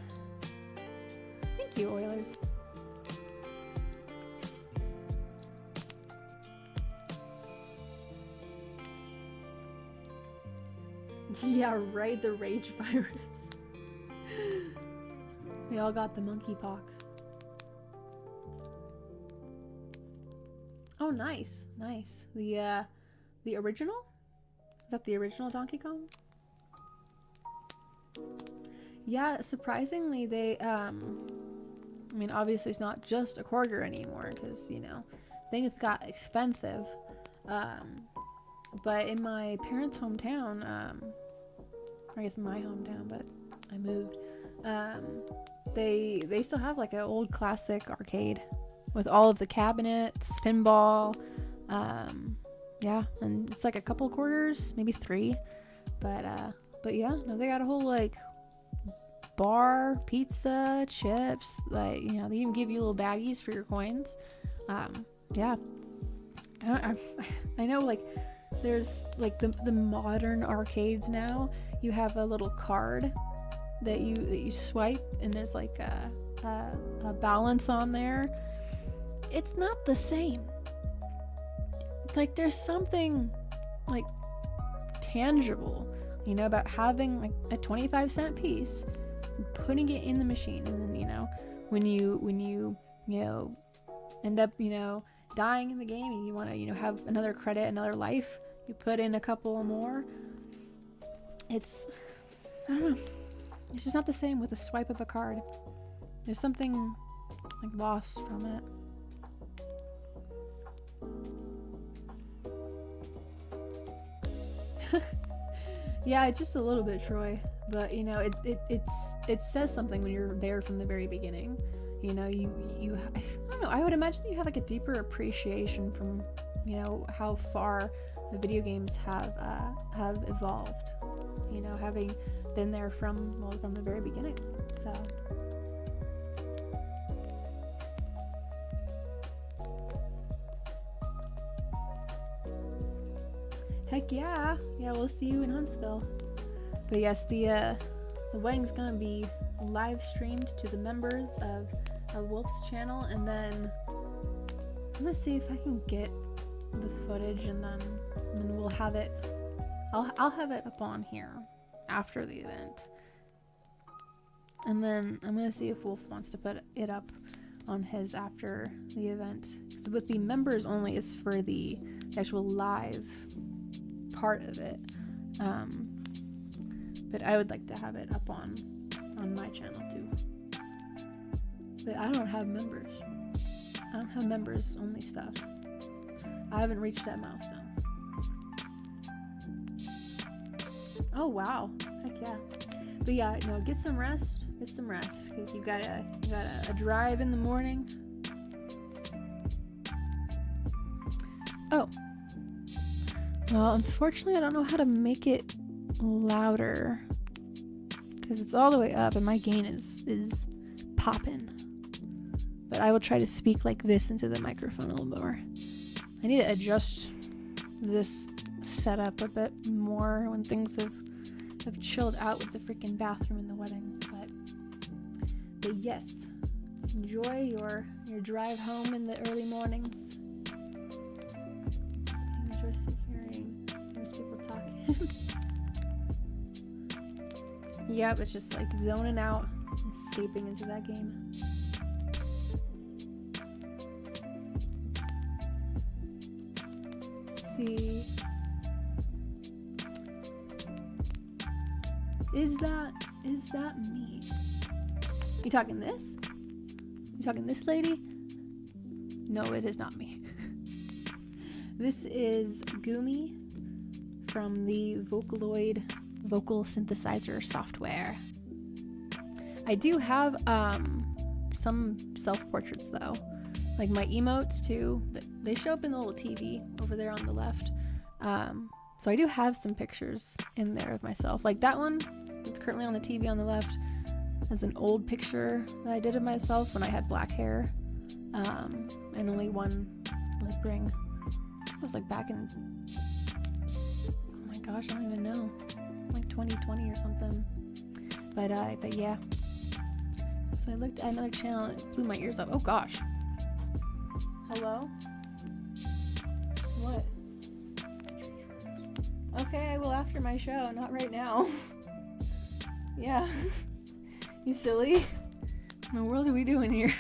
Thank you, Oilers. Yeah, right, the rage virus. We all got the monkeypox. Oh, nice, nice. The original? Is that the original Donkey Kong? Yeah, surprisingly, they, I mean, obviously it's not just a quarter anymore, because, you know, things got expensive. But in my parents' hometown, I guess my hometown, but I moved, they still have like an old classic arcade with all of the cabinets, pinball, yeah, and it's like a couple quarters, maybe 3, but yeah, no, they got a whole like bar, pizza, chips, like, you know, they even give you little baggies for your coins. Yeah, I know, like, there's like the modern arcades now, you have a little card that you swipe, and there's like a balance on there. It's not the same. Like, there's something like tangible, you know, about having like a 25-cent piece, putting it in the machine, and then, you know, when you know, end up, you know, dying in the game and you want to, you know, have another credit, another life, you put in a couple more. It's, I don't know, it's just not the same with a swipe of a card. There's something like lost from it. Yeah, just a little bit, Troy, but you know, it says something when you're there from the very beginning. You know, you I don't know, I would imagine that you have like a deeper appreciation from, you know, how far the video games have evolved, you know, having been there from the very beginning. So heck yeah, we'll see you in Huntsville. But yes, the wedding's gonna be live streamed to the members of Wolf's channel, and then I'm gonna see if I can get the footage, and then we'll have it. I'll have it up on here after the event, and then I'm gonna see if Wolf wants to put it up on his after the event. With the members only is for the actual live part of it, but I would like to have it up on my channel too. But I don't have members. I don't have members only stuff. I haven't reached that milestone. Oh wow, heck yeah. But yeah, no, get some rest, because you got a drive in the morning. Oh, well, unfortunately I don't know how to make it louder, because it's all the way up and my gain is popping. But I will try to speak like this into the microphone a little more. I need to adjust this setup a bit more when things have chilled out with the freaking bathroom in the wedding. But yes, enjoy your drive home in the early mornings. Interested hearing most people talking. Yeah, but just like zoning out, escaping into that game. Let's see. Is that me? You talking this? You talking this lady? No, it is not me. This is Gumi from the Vocaloid vocal synthesizer software. I do have some self-portraits though, like my emotes too, that they show up in the little TV over there on the left. So I do have some pictures in there of myself. Like that one that's currently on the TV on the left is an old picture that I did of myself when I had black hair. And only one like ring. It was like back in, oh my gosh, I don't even know, like 2020 or something. But yeah. So I looked at another channel and it blew my ears up. Oh gosh. Hello? What? Okay, I will after my show, not right now. Yeah. You silly. What in the world are we doing here?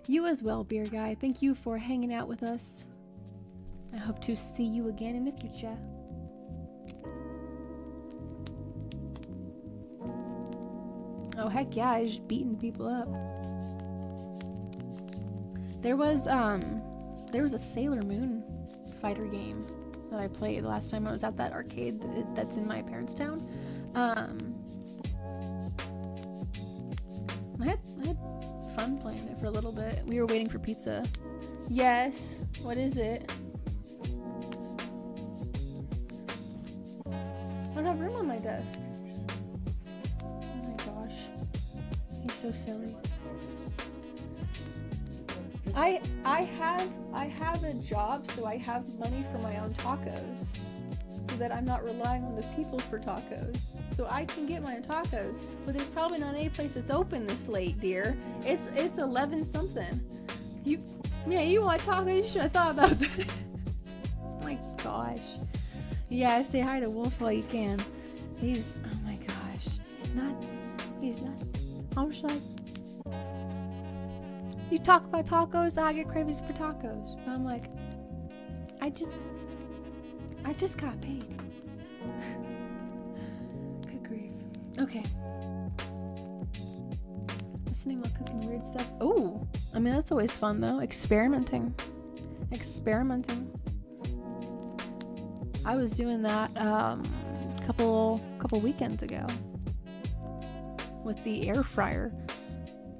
You as well, beer guy. Thank you for hanging out with us. I hope to see you again in the future. Oh heck yeah, I was just beating people up. There was a Sailor Moon fighter game that I played the last time I was at that arcade that's in my parents' town. I had fun playing it for a little bit. We were waiting for pizza. Yes. What is it? I don't have room on my desk. Oh my gosh. He's so silly. I have a job, so I have money for my own tacos, so that I'm not relying on the people for tacos. So I can get my own tacos, but there's probably not any place that's open this late, dear. It's 11 something. You want tacos? You should have thought about that. Oh my gosh. Yeah, say hi to Wolf while you can. He's, oh my gosh, he's nuts. He's nuts. I'm just like, you talk about tacos, I get cravings for tacos. And I'm like, I just got paid. Good grief. Okay. Listening while cooking weird stuff. Oh, I mean, that's always fun though. Experimenting. I was doing that couple weekends ago with the air fryer.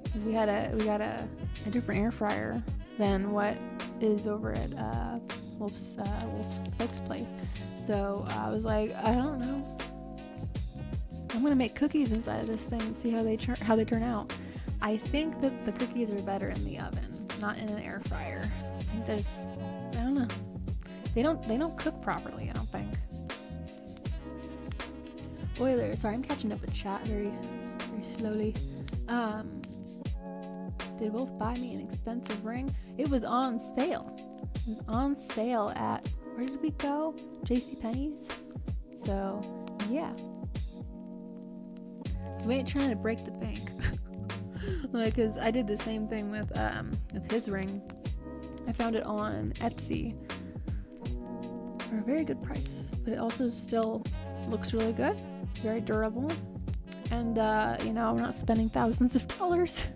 Because we got a different air fryer than what is over at Wolf's Cook's place. So I was like, I don't know. I'm gonna make cookies inside of this thing and see how they turn out. I think that the cookies are better in the oven, not in an air fryer. I think I don't know. They don't cook properly, I don't think. Oiler, sorry, I'm catching up with chat very slowly. Did Wolf buy me an expensive ring? It was on sale. It was on sale at, where did we go? JCPenney's. So, yeah. We ain't trying to break the bank. Like, cause I did the same thing with his ring. I found it on Etsy for a very good price, but it also still looks really good, very durable, and I'm not spending thousands of dollars.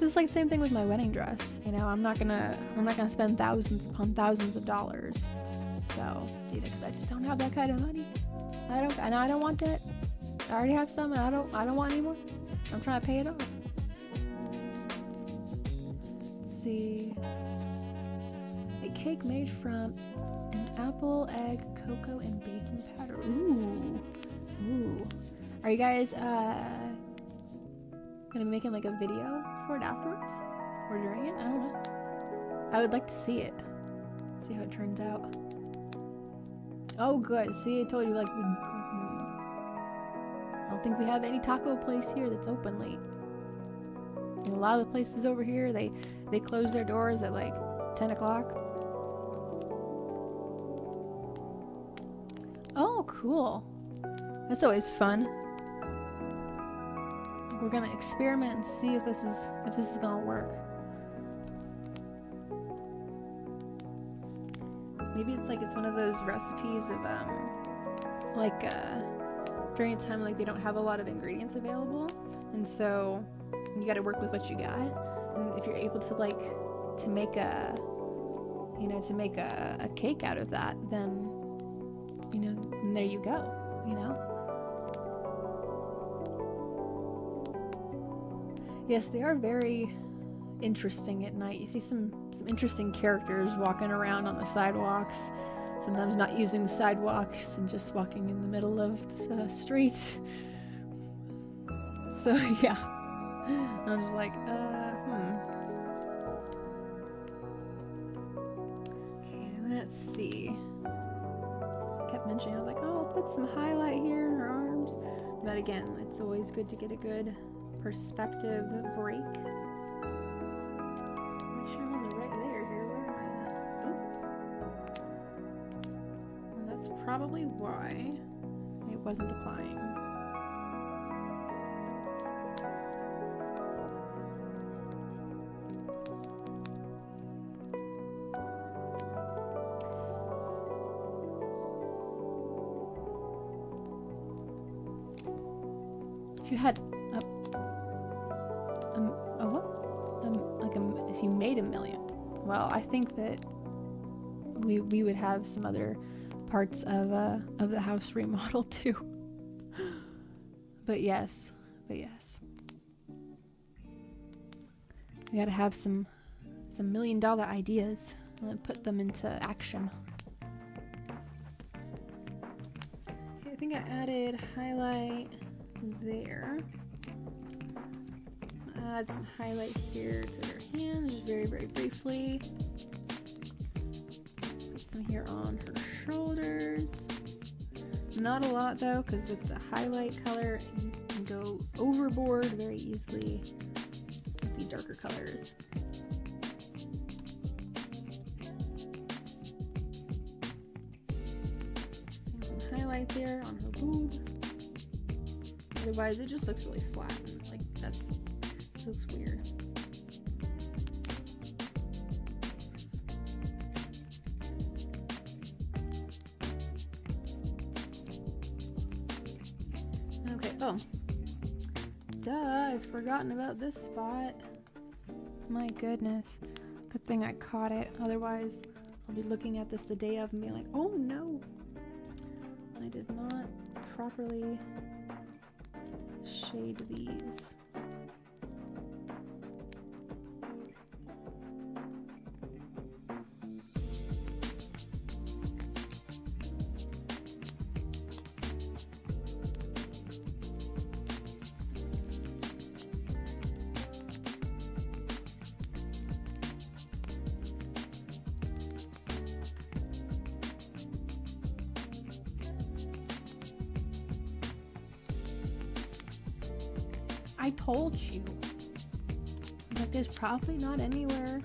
It's like the same thing with my wedding dress. I'm not gonna spend thousands upon thousands of dollars. So, because I just don't have that kind of money. I don't want that. I already have some, and I don't want any more. I'm trying to pay it off. Let's see. A cake made from an apple, egg, cocoa, and baking powder. Ooh. Are you guys gonna be making like a video for it afterwards? Or during it? I don't know. I would like to see it. See how it turns out. Oh good. See, I told you, like, I don't think we have any taco place here that's open late. And a lot of the places over here, they close their doors at like 10 o'clock. Oh, cool. That's always fun. We're gonna experiment and see if this is gonna work. Maybe it's one of those recipes of during a time like they don't have a lot of ingredients available, and so you got to work with what you got. And if you're able to make a cake out of that, then and there you go. Yes, they are very interesting at night. You see some interesting characters walking around on the sidewalks, sometimes not using the sidewalks and just walking in the middle of the streets. So yeah, I was like, Okay, let's see. Kept mentioning, I was like, oh, I'll put some highlight here in her arms. But again, it's always good to get a good perspective break. Make sure I'm on the right layer here. Where am I at? Oop. Well, that's probably why it wasn't applying. If you had if you made $1 million, well, I think that we would have some other parts of the house remodel too. But yes, we gotta have some $1 million ideas and put them into action. Okay, I think I added highlight there. Add some highlight here to her hand, just very, very briefly. Put some here on her shoulders. Not a lot though, because with the highlight color, you can go overboard very easily with the darker colors. And some highlight there on her boob. Otherwise, it just looks really flat. Like it looks weird. Okay. Oh, duh! I've forgotten about this spot. My goodness. Good thing I caught it. Otherwise, I'll be looking at this the day of and be like, "Oh no! I did not properly shade these." I told you that there's probably not anywhere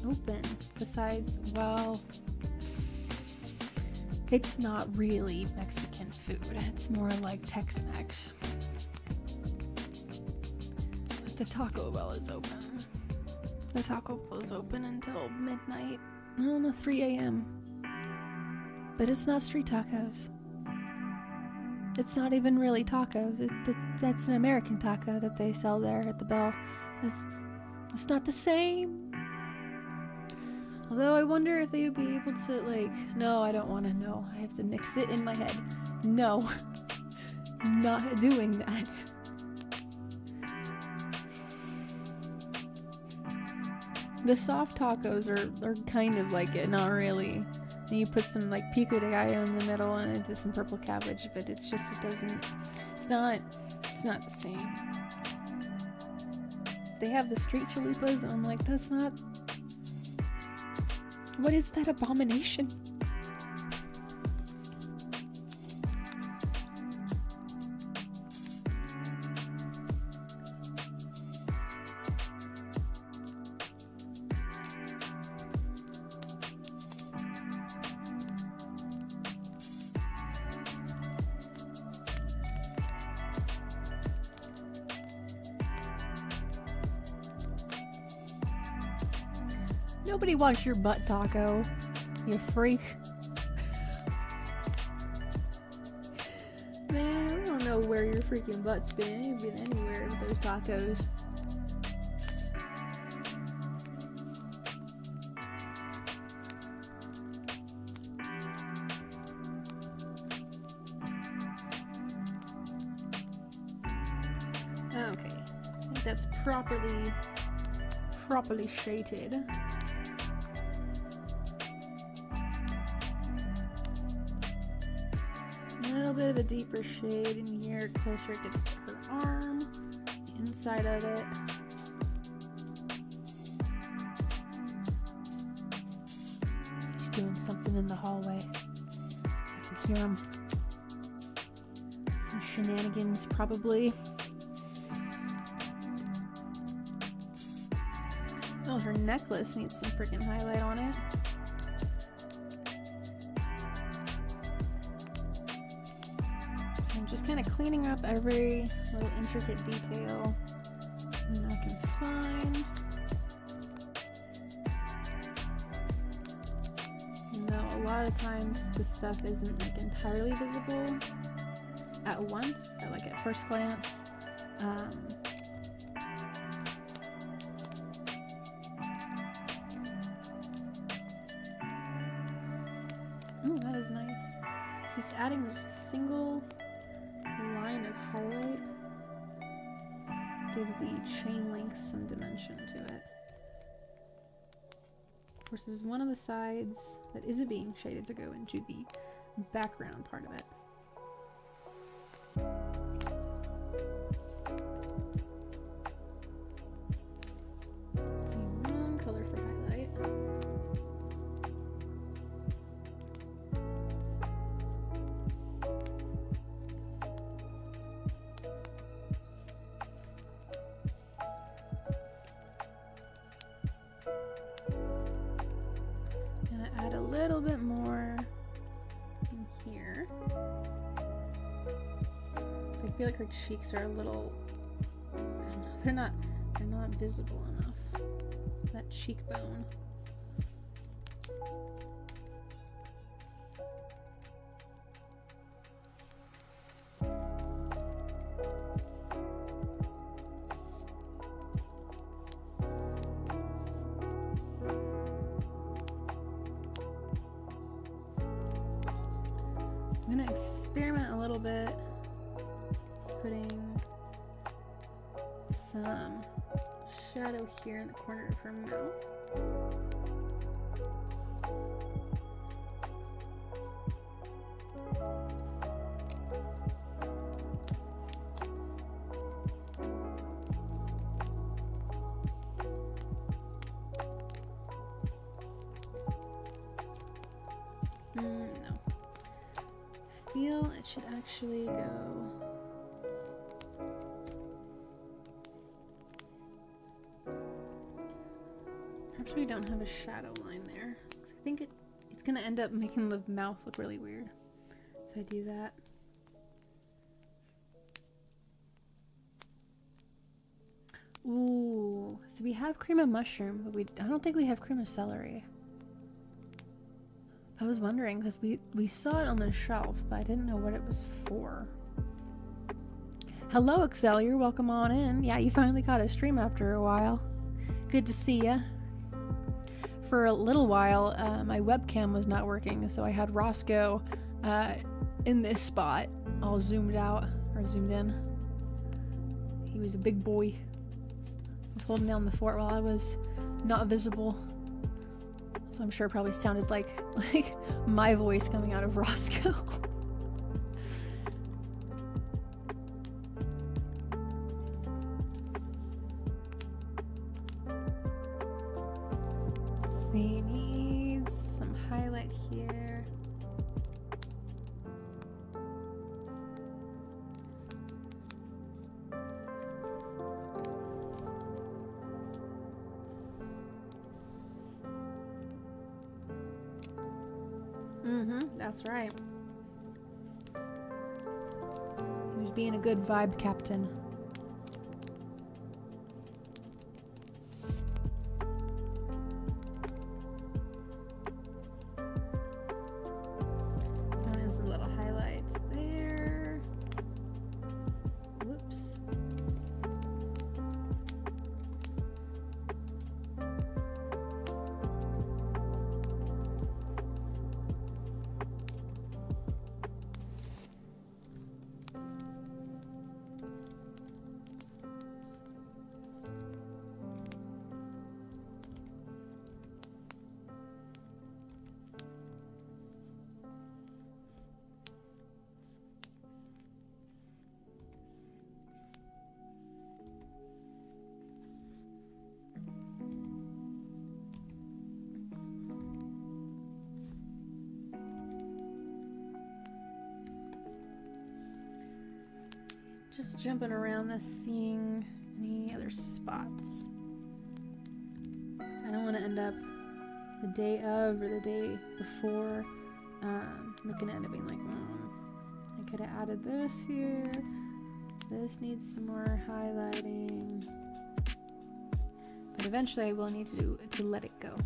open besides, well, it's not really Mexican food. It's more like Tex-Mex. But the Taco Bell is open. The Taco Bell is open until midnight. No, 3 a.m. But it's not street tacos. It's not even really tacos. That's an American taco that they sell there at the Bell. It's not the same. Although I wonder if they would be able to, like, no, I don't want to know. I have to mix it in my head. No. Not doing that. The soft tacos are kind of like it, not really. And you put some like pico de gallo in the middle and into some purple cabbage, but it's not the same. They have the street chalupas and I'm like, that's not, what is that abomination? Nobody wants your butt taco, you freak. Man, I don't know where your freaking butt's been. It ain't been anywhere with those tacos. Okay, like that's properly shaded. A little bit of a deeper shade in here, closer it gets to her arm, the inside of it. He's doing something in the hallway. I can hear him. Some shenanigans, probably. Oh, her necklace needs some freaking highlight on it. So I'm just kind of cleaning up every little intricate detail that I can find. No, a lot of times this stuff isn't like entirely visible at once, or like at first glance. Oh, that is nice. Just adding just a single line of highlight gives the chain length some dimension to it. Versus one of the sides that isn't being shaded to go into the background part of it. Let's see, wrong color for highlight. Add a little bit more in here. So I feel like her cheeks are a little, I don't know, they're not visible enough. That cheekbone. I'm gonna experiment a little bit, putting some shadow here in the corner of her mouth. No. Feel it should actually go perhaps we don't have a shadow line there. I think it's gonna end up making the mouth look really weird if I do that. Ooh, so we have cream of mushroom, but I don't think we have cream of celery. I was wondering because we saw it on the shelf, but I didn't know what it was for. Hello, Excel. You're welcome on in. Yeah, you finally caught a stream after a while. Good to see ya. For a little while, my webcam was not working, so I had Roscoe in this spot, all zoomed out or zoomed in. He was a big boy. He was holding down the fort while I was not visible. So I'm sure it probably sounded like my voice coming out of Roscoe. Let's see, needs some highlight here. That's right. He was being a good vibe captain. And some little highlights there. Whoops. just jumping around this, seeing any other spots. I don't want to end up the day of or the day before looking at it being like, I could have added this here. This needs some more highlighting. But eventually I will need to let it go.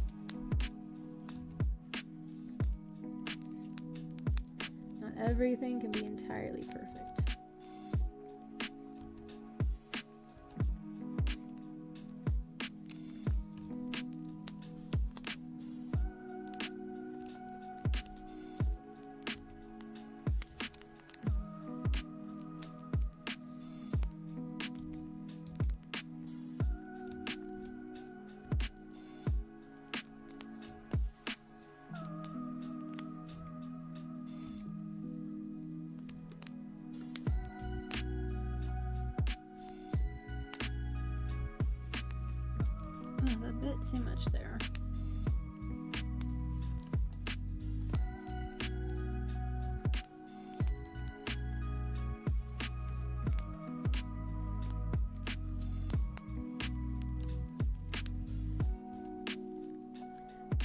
Not everything can be entirely perfect. A bit too much there.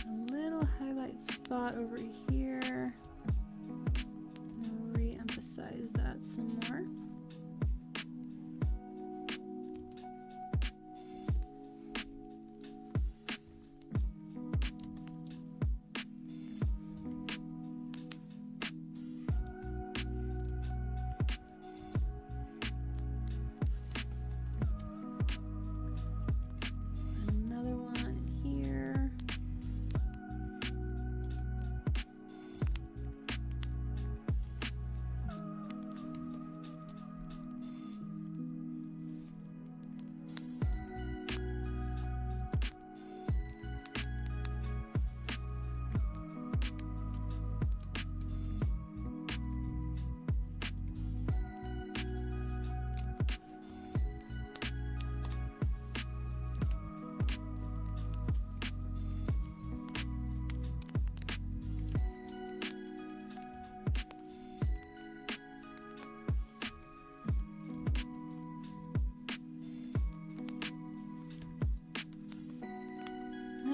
A little highlight spot over here. I'll re-emphasize that some more.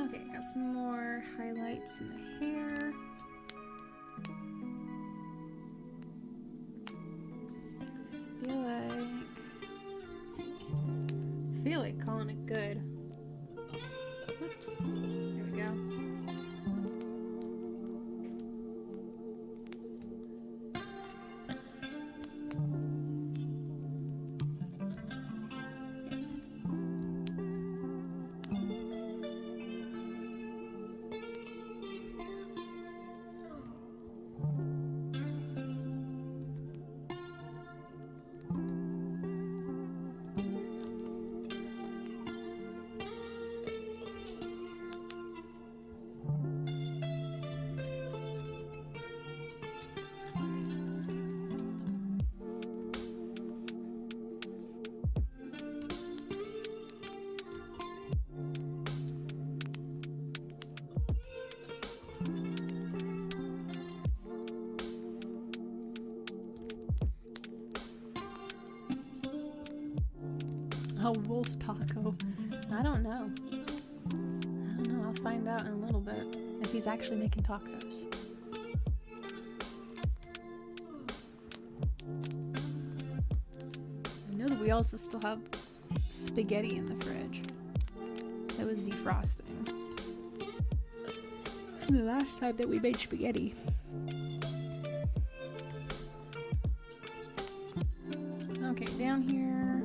Okay, got some more highlights in the hair. I feel like calling it good. Oops. There we go. A wolf taco. I don't know. I'll find out in a little bit if he's actually making tacos. I know that we also still have spaghetti in the fridge. That was defrosting from the last time that we made spaghetti. Okay, down here.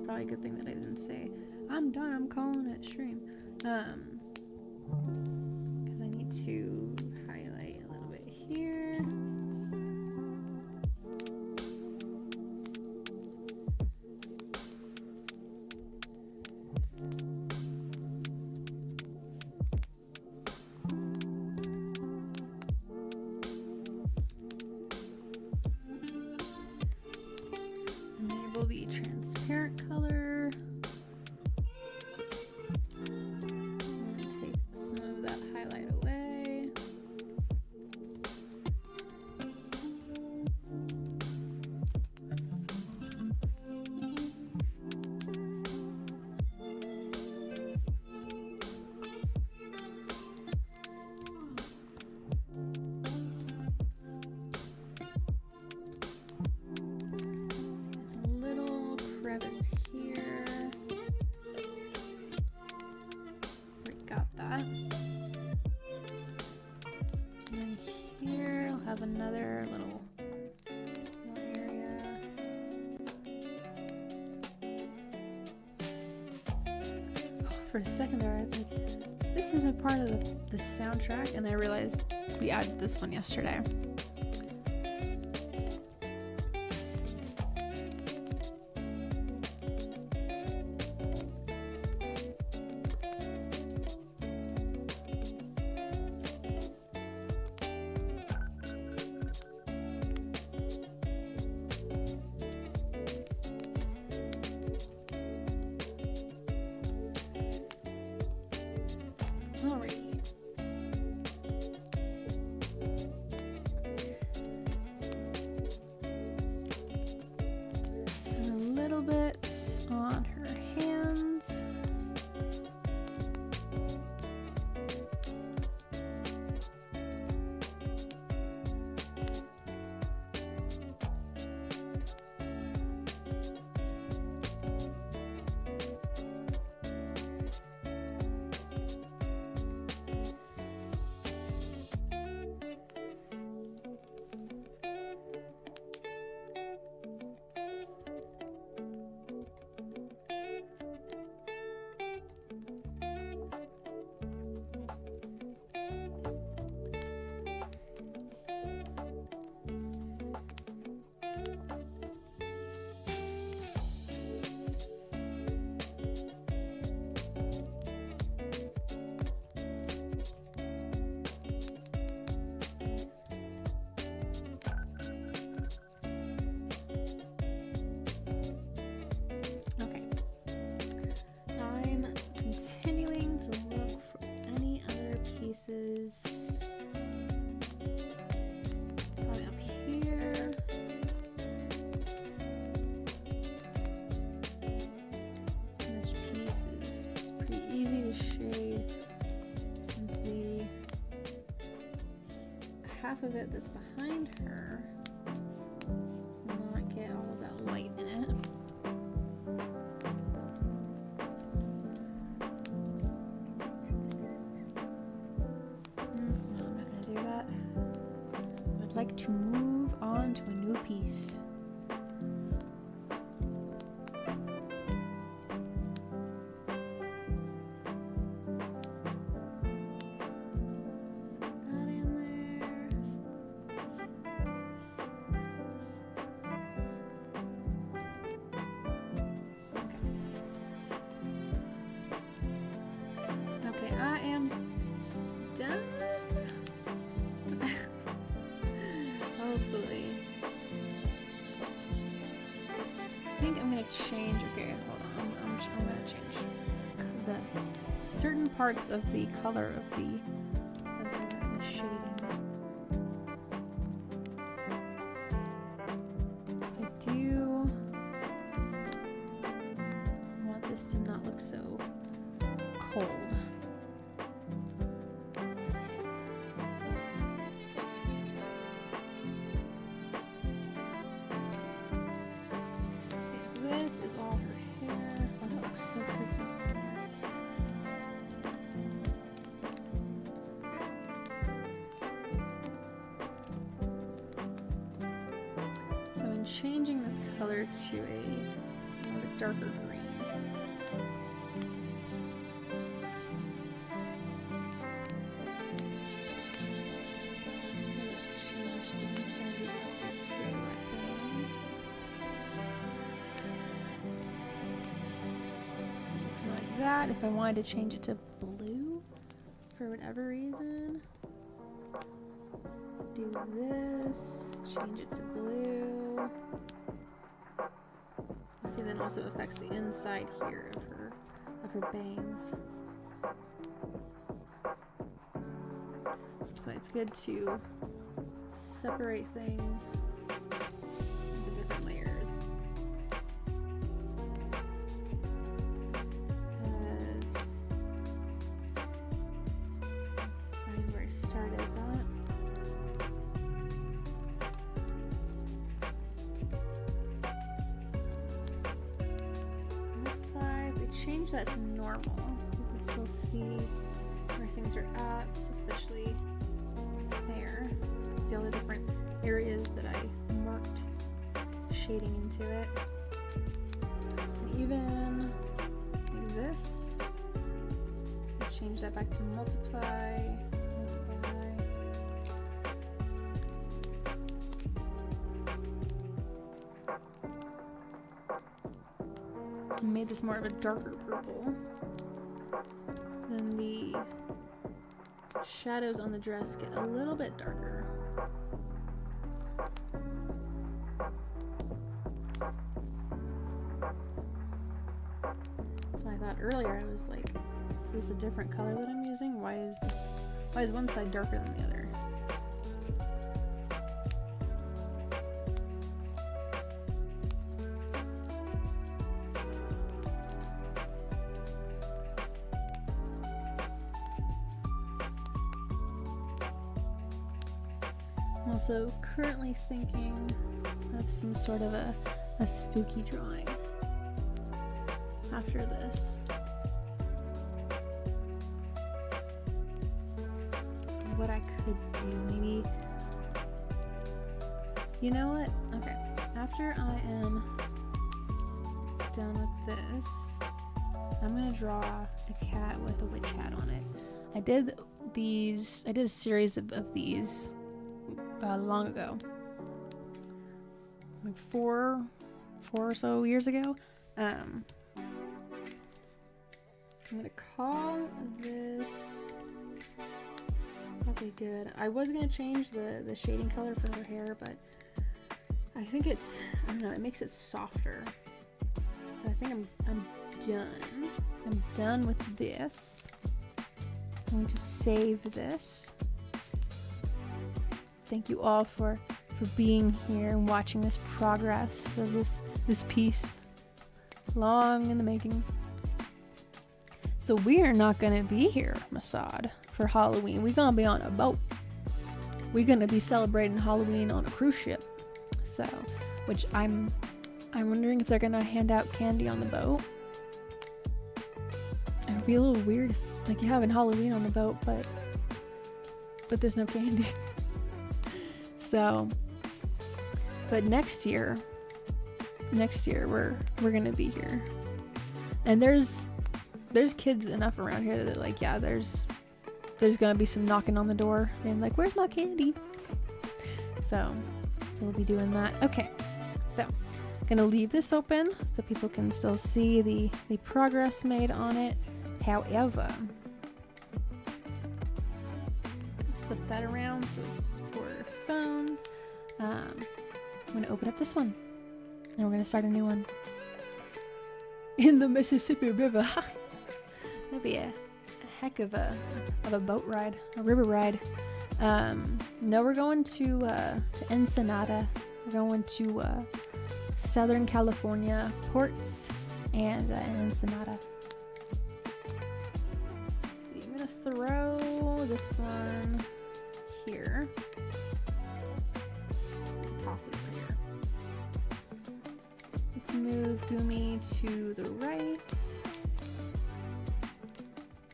Probably a good thing that I didn't say I'm done, I'm calling it stream, because I need to highlight a little bit here. Enable the transparent color. And take some of that for a second there, I was like, this isn't part of the soundtrack, and I realized we added this one yesterday. Alrighty. And a little bit on her hands. Probably up here. This piece is pretty easy to shade since the half of it that's behind her does not get all of that light in it. Like to move on to a new piece. That in there. Okay, I am done. Hopefully. I think I'm gonna change. Okay, hold on. I'm gonna change the certain parts of the color of the shading. So I do want this to not look so cold. This is all her hair. Oh, that looks so pretty. So in changing this color to a more darker green, I'll just change the inside of the outfit to waxing. Like that. If I wanted to change it to blue for whatever reason, do this, change it to blue. See, then also affects the inside here of her bangs. So it's good to separate things into different layers. Change that to normal. You can still see where things are at, especially there. You can see all the different areas that I marked shading into it. And even like this, change that back to multiply. Made this more of a darker purple. Then the shadows on the dress get a little bit darker. So I thought earlier, I was like, is this a different color that I'm using? Why is one side darker than the other? I'm also currently thinking of some sort of a spooky drawing after this. What I could do, maybe, you know what? Okay, after I am done with this, I'm gonna draw a cat with a witch hat on it. I did a series of these long ago, like four or so years ago. I'm gonna call this probably good. I was gonna change the shading color for her hair, but I think I don't know, it makes it softer. So I think I'm done. I'm done with this. I'm going to save this. Thank you all for being here and watching this progress of this piece. Long in the making. So we are not gonna be here, Masad, for Halloween. We're gonna be on a boat. We're gonna be celebrating Halloween on a cruise ship. So, which I'm wondering if they're gonna hand out candy on the boat. It would be a little weird, like you're having Halloween on the boat, but there's no candy. So, but next year we're gonna be here, and there's kids enough around here that like, yeah, there's gonna be some knocking on the door and like, where's my candy? So we'll be doing that. Okay, so gonna leave this open so people can still see the progress made on it. However, flip that around so it's for phones. I'm gonna open up this one and we're gonna start a new one in the Mississippi River. That'd be a heck of a boat ride, a river ride. No, we're going to Ensenada. We're going to Southern California ports and Ensenada. Let's see, I'm gonna throw this one here. Toss it over here. Let's move Gumi to the right.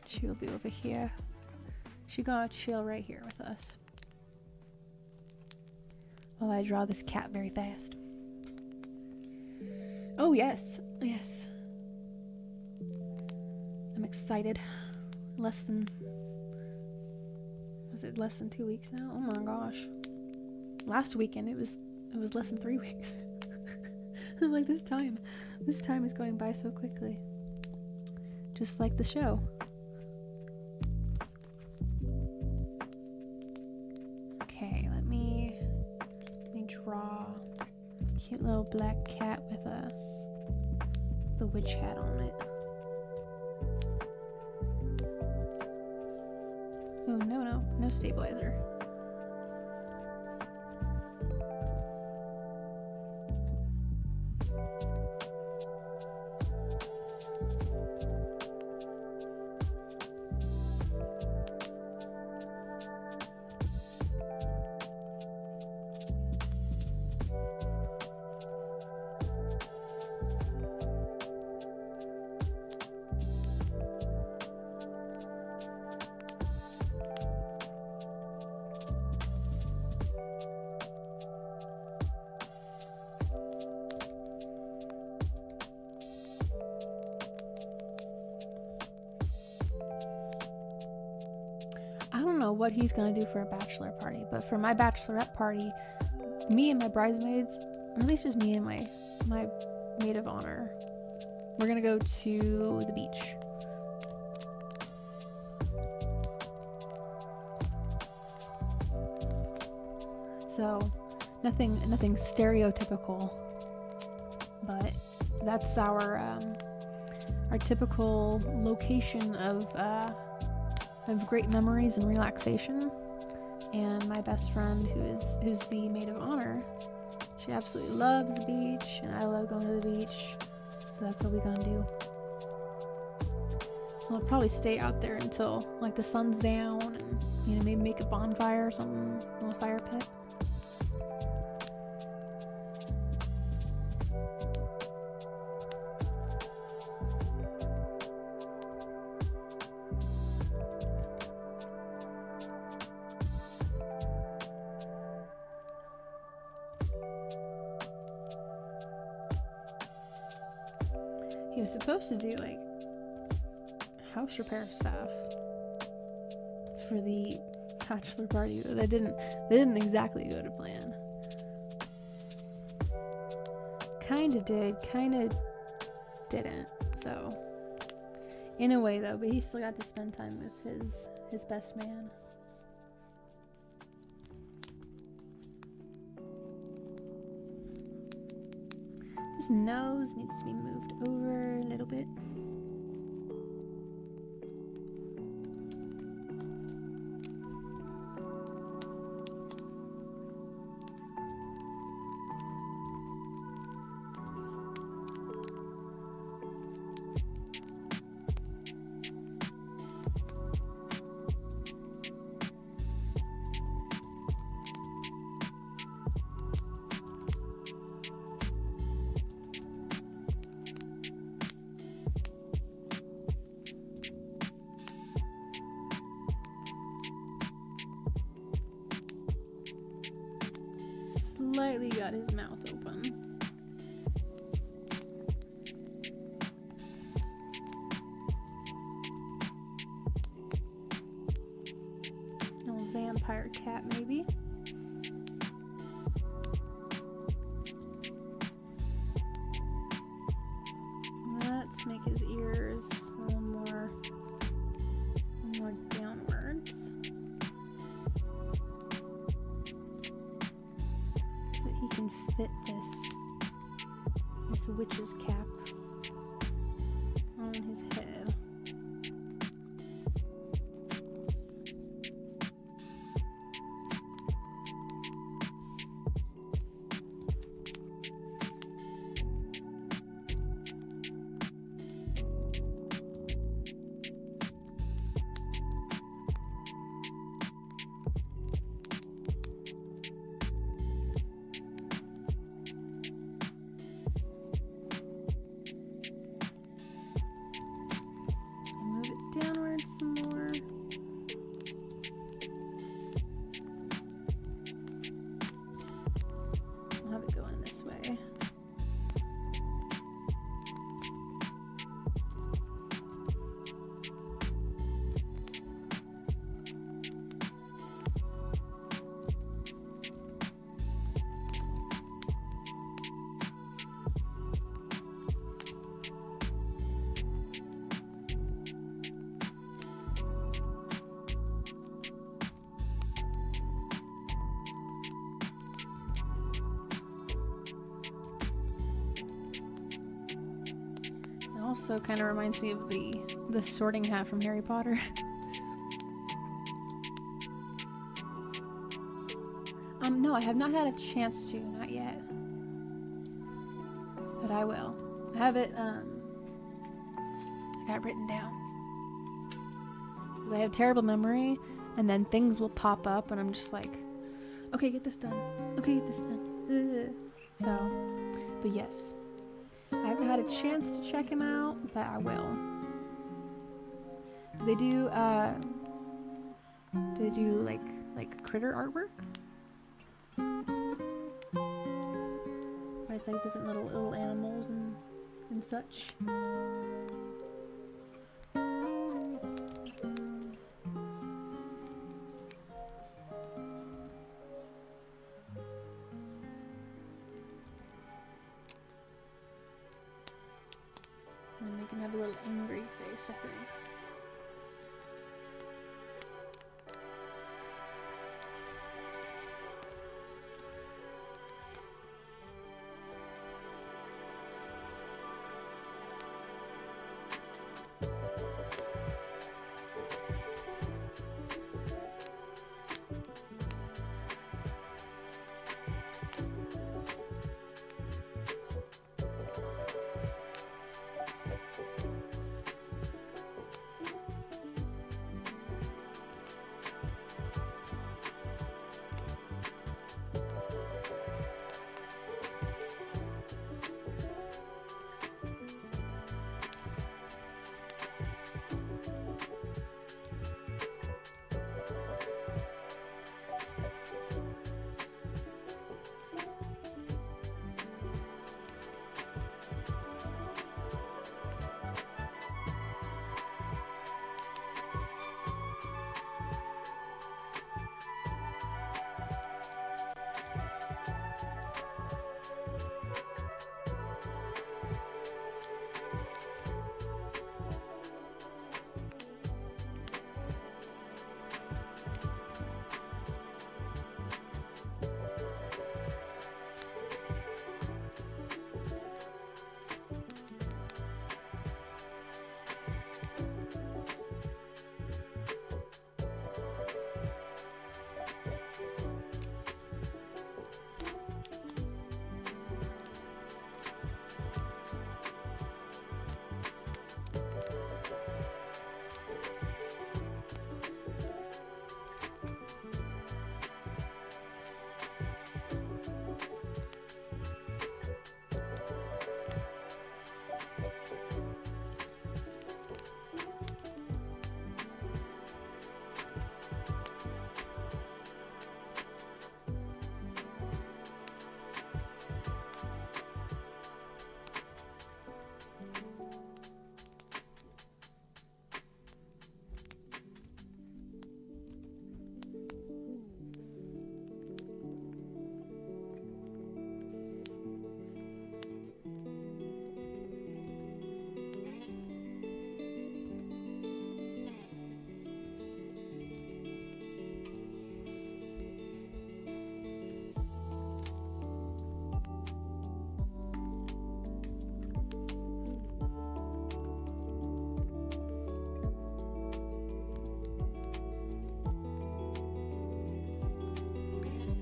She'll be over here. She's gonna chill right here with us while I draw this cat very fast. Oh yes, yes. I'm excited. Was it less than 2 weeks now? Oh my gosh. Last weekend it was less than 3 weeks. I'm like, this time is going by so quickly. Just like the show. Okay, let me draw a cute little black cat with the witch hat on it. Oh no stabilizer. know what he's gonna do for a bachelor party, but for my bachelorette party, me and my bridesmaids, or at least just me and my maid of honor, we're gonna go to the beach. So nothing stereotypical, but that's our typical location of great memories and relaxation. And my best friend, who's the maid of honor, she absolutely loves the beach, and I love going to the beach. So that's what we're gonna do. We'll probably stay out there until like the sun's down, and maybe make a bonfire or something, a little fire pit. He was supposed to do like house repair stuff for the bachelor party, but they didn't exactly go to plan. Kinda did, kinda didn't. So in a way though, but he still got to spend time with his best man. His nose needs to be moved over a little bit. Slightly got his mouth open. A little vampire cat, maybe. Let's make his ears a little more downwards. He can fit this witch's cap on his head. Downwards some more. I'll have it going this way. Also kind of reminds me of the sorting hat from Harry Potter. No, I have not had a chance to, not yet. But I will. I have it, I got it written down. I have terrible memory, and then things will pop up, and I'm just like, okay, get this done. Okay, get this done. So, but yes. I haven't had a chance to check him out, but I will. Do they do like critter artwork? Where it's like different little animals and such. make him have a little angry face, I think.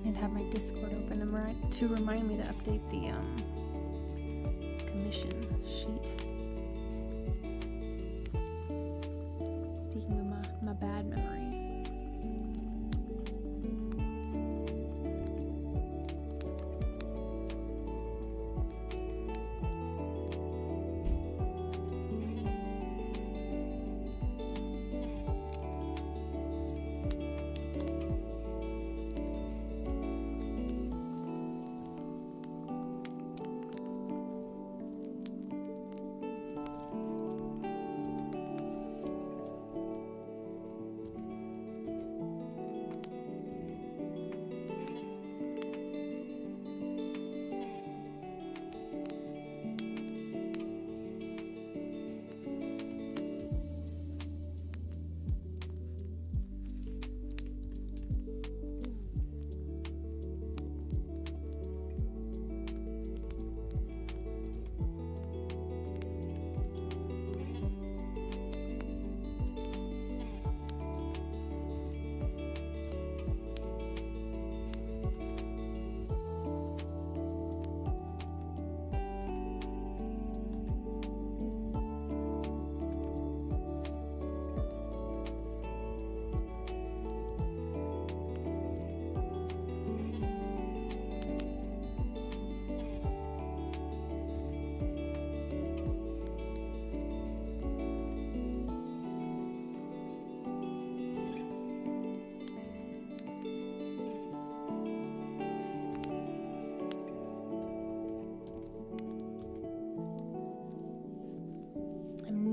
And have my Discord open and to remind me to update the commission sheet. Speaking of my bad memory.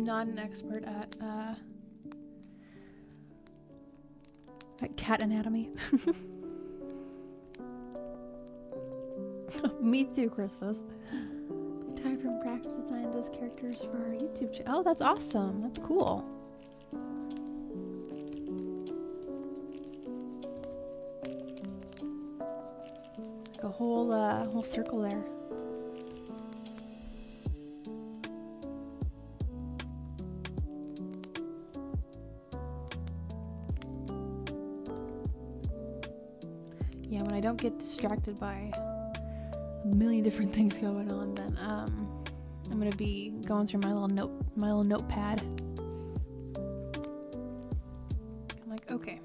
Not an expert at cat anatomy. Me too, Christus. Try from practice design those characters for our YouTube channel. Oh, that's awesome. That's cool. Like a whole circle there. Yeah, when I don't get distracted by a million different things going on, then I'm gonna be going through my little notepad. I'm like, okay,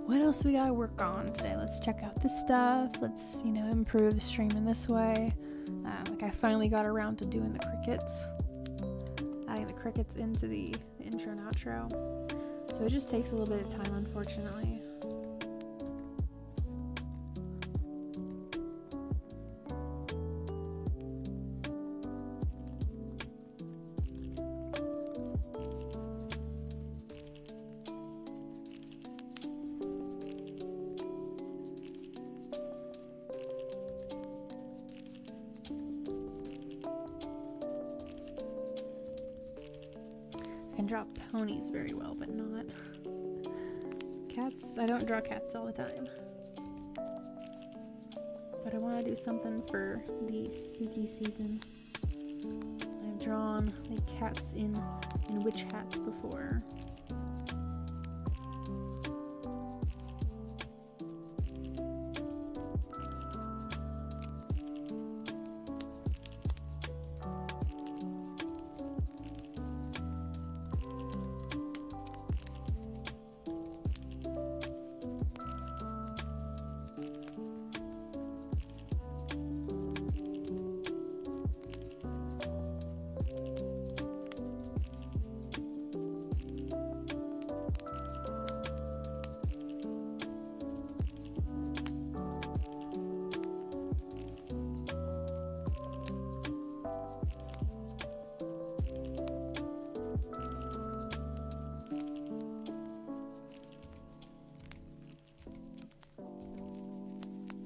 what else do we gotta work on today? Let's check out this stuff. Let's, you know, improve the stream in this way. Like I finally got around to doing the crickets, adding the crickets into the intro and outro. So it just takes a little bit of time, unfortunately. I can draw ponies very well, but not cats. I don't draw cats all the time. But I want to do something for the spooky season. I've drawn like cats in witch hats before.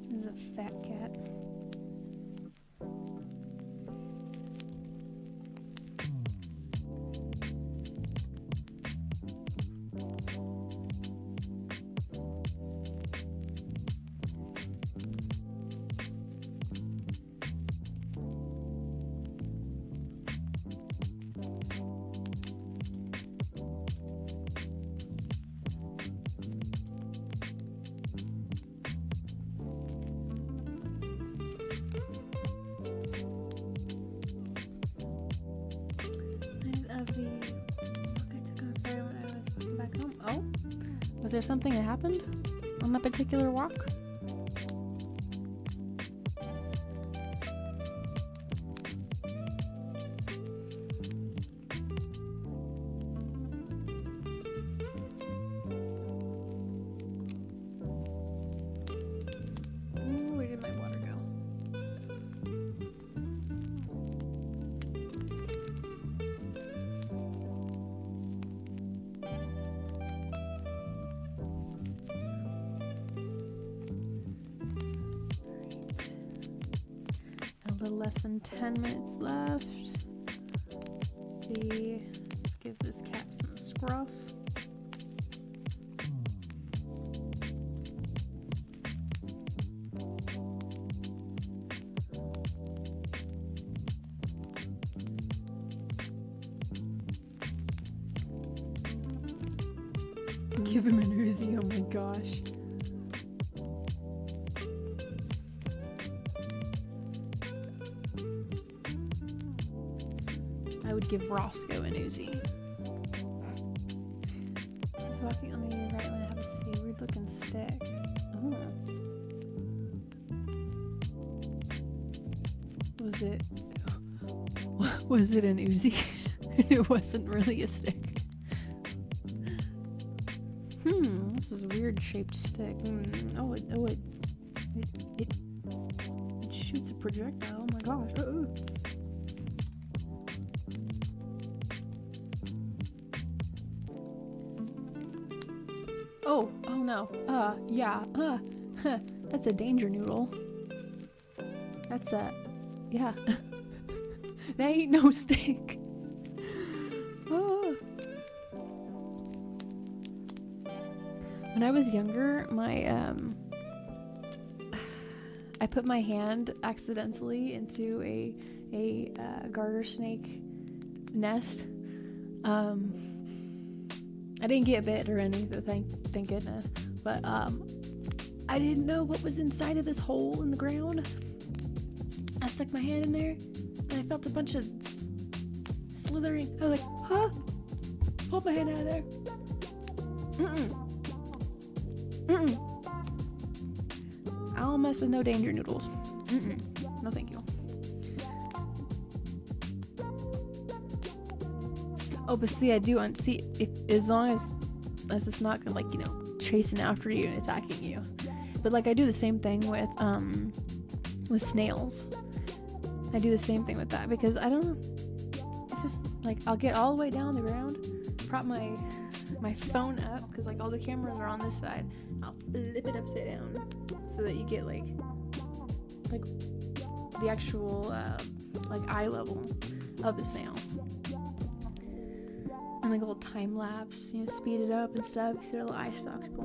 This is a fat cat. Oh, was there something that happened on that particular walk? Ooh, where did my water go? A little less than 10 minutes left. Let's see. Let's give this cat some scruff. Give him an Uzi, oh my gosh. I would give Roscoe an Uzi. I was walking on the right when I have a weird looking stick. Oh. Was it an Uzi? It wasn't really a stick. This is a weird shaped stick. It shoots a projectile. Oh my gosh. Oh no. Yeah. That's a danger noodle. That's yeah. That ain't no stick. Ah. When I was younger, I put my hand accidentally into a garter snake nest. I didn't get bit or anything, thank goodness. But I didn't know what was inside of this hole in the ground. I stuck my hand in there, and I felt a bunch of slithering. I was like, huh? Pulled my hand out of there. I don't mess with no danger noodles. No thank you. Oh, but see, I do see if as long as it's not gonna, like, you know, chasing after you and attacking you. But like I do the same thing with snails. I do the same thing with that because I don't know. It's just like I'll get all the way down the ground, prop my phone up because like all the cameras are on this side. I'll flip it upside down so that you get like the actual like eye level of the snail. And like a little time lapse, you know, speed it up and stuff. You see their little eye stalks go.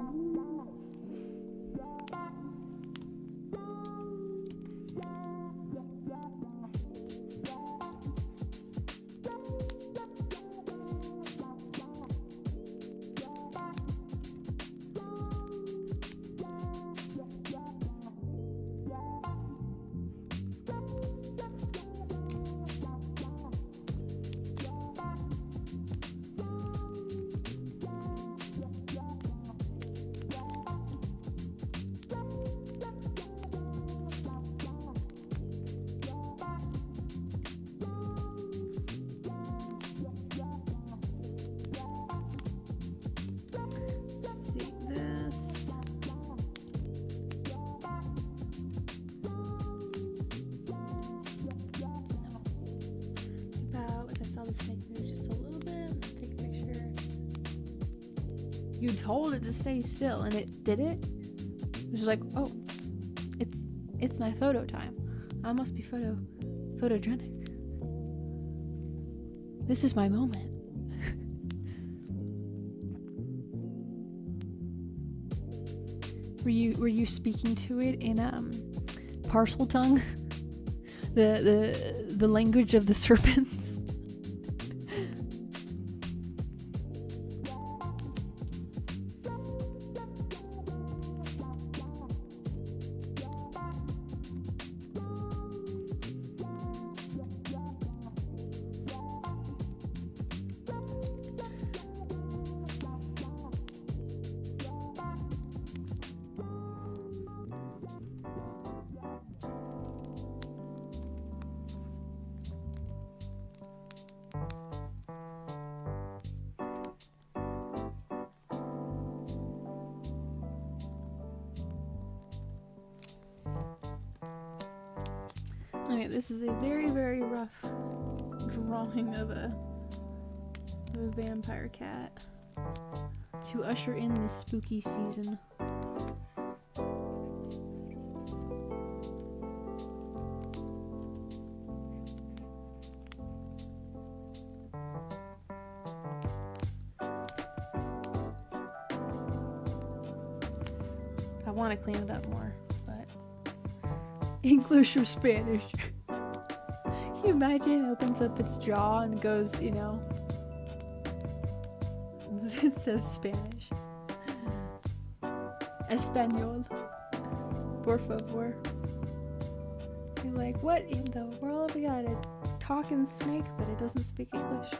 You told it to stay still, and it did it. It was just like, oh, it's my photo time. I must be photogenic. This is my moment. Were you speaking to it in parcel tongue, the language of the serpents? Okay, this is a very, very rough drawing of a vampire cat to usher in the spooky season. I want to clean it up more, but English or Spanish? Can you imagine? It opens up its jaw and goes, you know, it says Spanish. Español. Por favor. You're like, what in the world? We got a talking snake, but it doesn't speak English.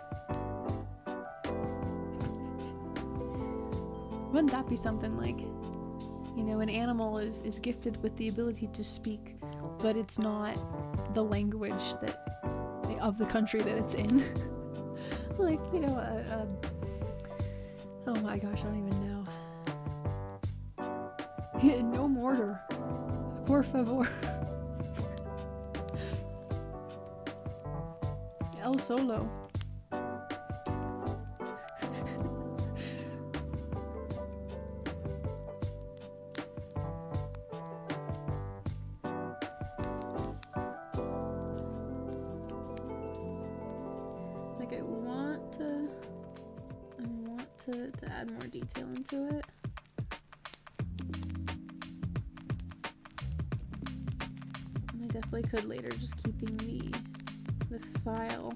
Wouldn't that be something like, you know, an animal is gifted with the ability to speak, but it's not the language that of the country that it's in. Like, you know, oh my gosh, I don't even know. No mortar. Por favor. El solo. like I want to add more detail into it. And I definitely could later, just keeping the file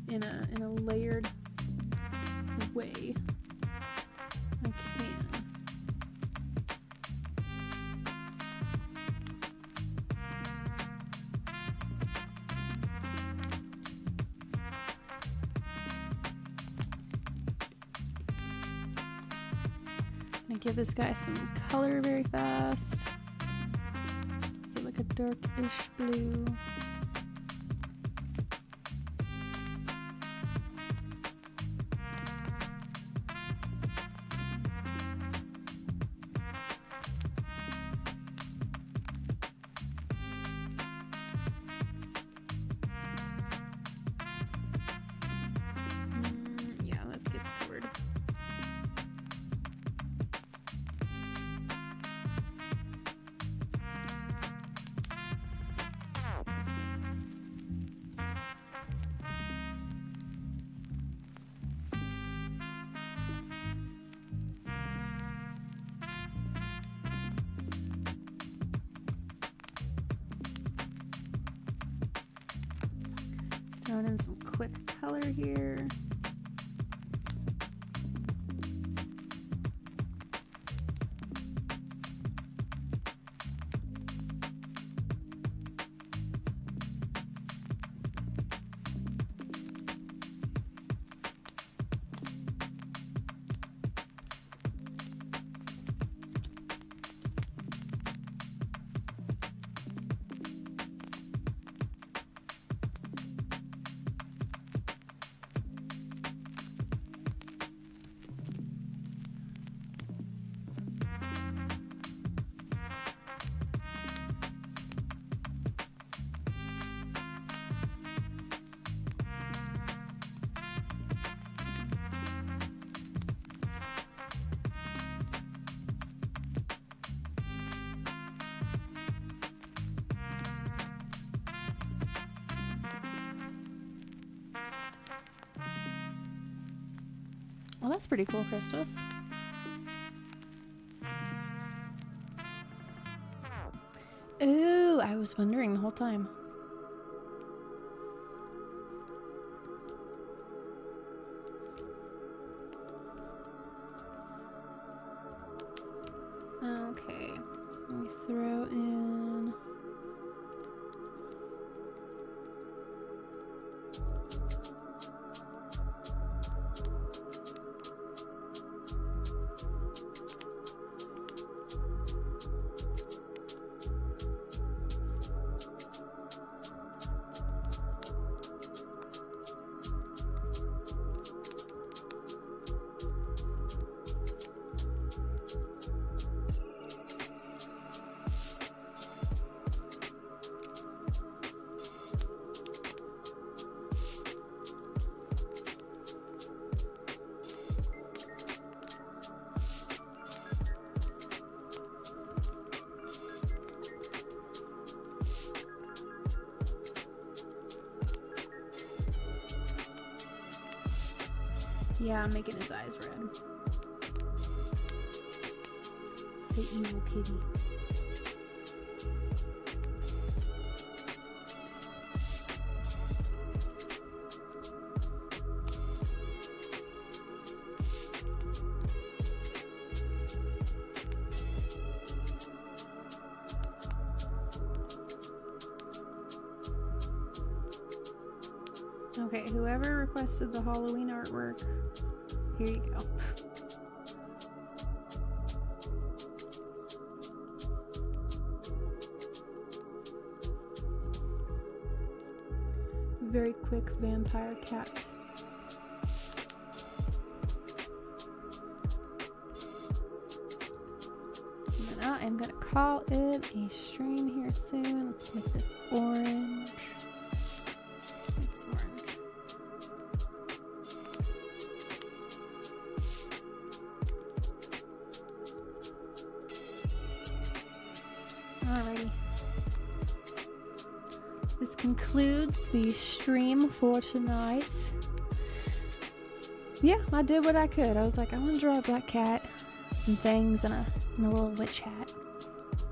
in a layered way. I can. I'm gonna give this guy some color very fast. Get like a darkish blue. Yeah, that gets covered. Just throwing in some quick color here. Well, that's pretty cool, Christos. Ooh, I was wondering the whole time. Okay, let me throw in... Yeah, I'm making his eyes red. Say evil kitty. Okay, whoever requested the Halloween artwork, here you go. Very quick vampire cat. And then I am gonna call it a stream here soon. Let's make this orange. this concludes the stream for tonight. Yeah, I did what I could. I was like, I want to draw a black cat, some fangs, and a little witch hat.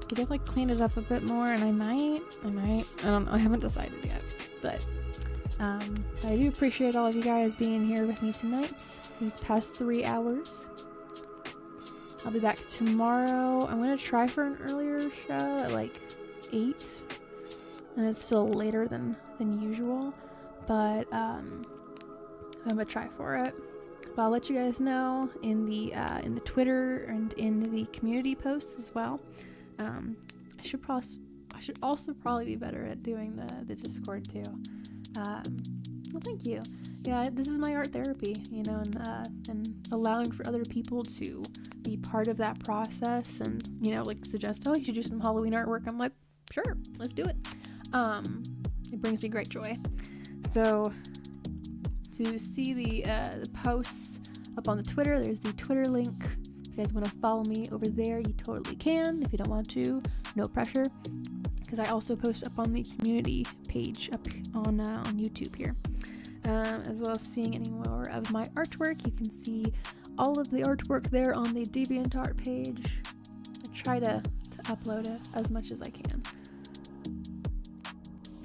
Could definitely clean it up a bit more, and I might. I don't know. I haven't decided yet, but I do appreciate all of you guys being here with me tonight. These past 3 hours. I'll be back tomorrow. I'm gonna try for an earlier show at like 8, and it's still later than usual, but I'm gonna try for it. But I'll let you guys know in the Twitter and in the community posts as well. I should also probably be better at doing the Discord too. Well, thank you. Yeah, this is my art therapy, you know, and allowing for other people to be part of that process, and you know, like suggest, oh, you should do some Halloween artwork. I'm like, sure, let's do it. It brings me great joy. So to see the posts up on the Twitter, there's the Twitter link. If you guys want to follow me over there, you totally can. If you don't want to, no pressure. Because I also post up on the community page up on YouTube here. As well as seeing any more of my artwork, you can see all of the artwork there on the DeviantArt page. I try to upload it as much as I can.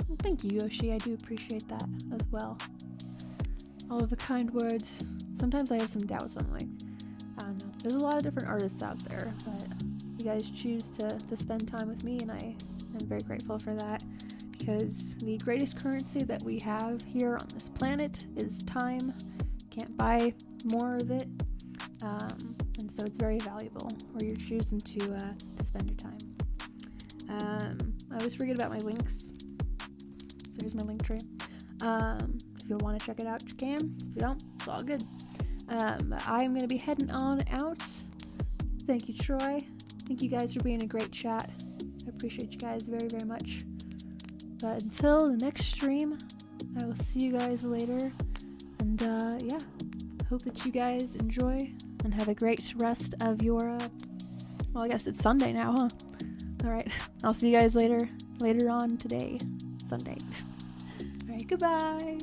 Well, thank you, Yoshi. I do appreciate that as well. All of the kind words. Sometimes I have some doubts. I'm like, I don't know. There's a lot of different artists out there, but you guys choose to spend time with me, and I am very grateful for that, because the greatest currency that we have here on this planet is time. Can't buy more of it, and so it's very valuable where you're choosing to spend your time. I always forget about my links, so here's my link tree. If you want to check it out, you can. If you don't, it's all good. But I'm going to be heading on out. Thank you, Troy. Thank you guys for being a great chat. I appreciate you guys very, very much. But until the next stream, I will see you guys later. And yeah, hope that you guys enjoy and have a great rest of your, well, I guess it's Sunday now, huh? Alright, I'll see you guys later on today, Sunday. Alright, goodbye!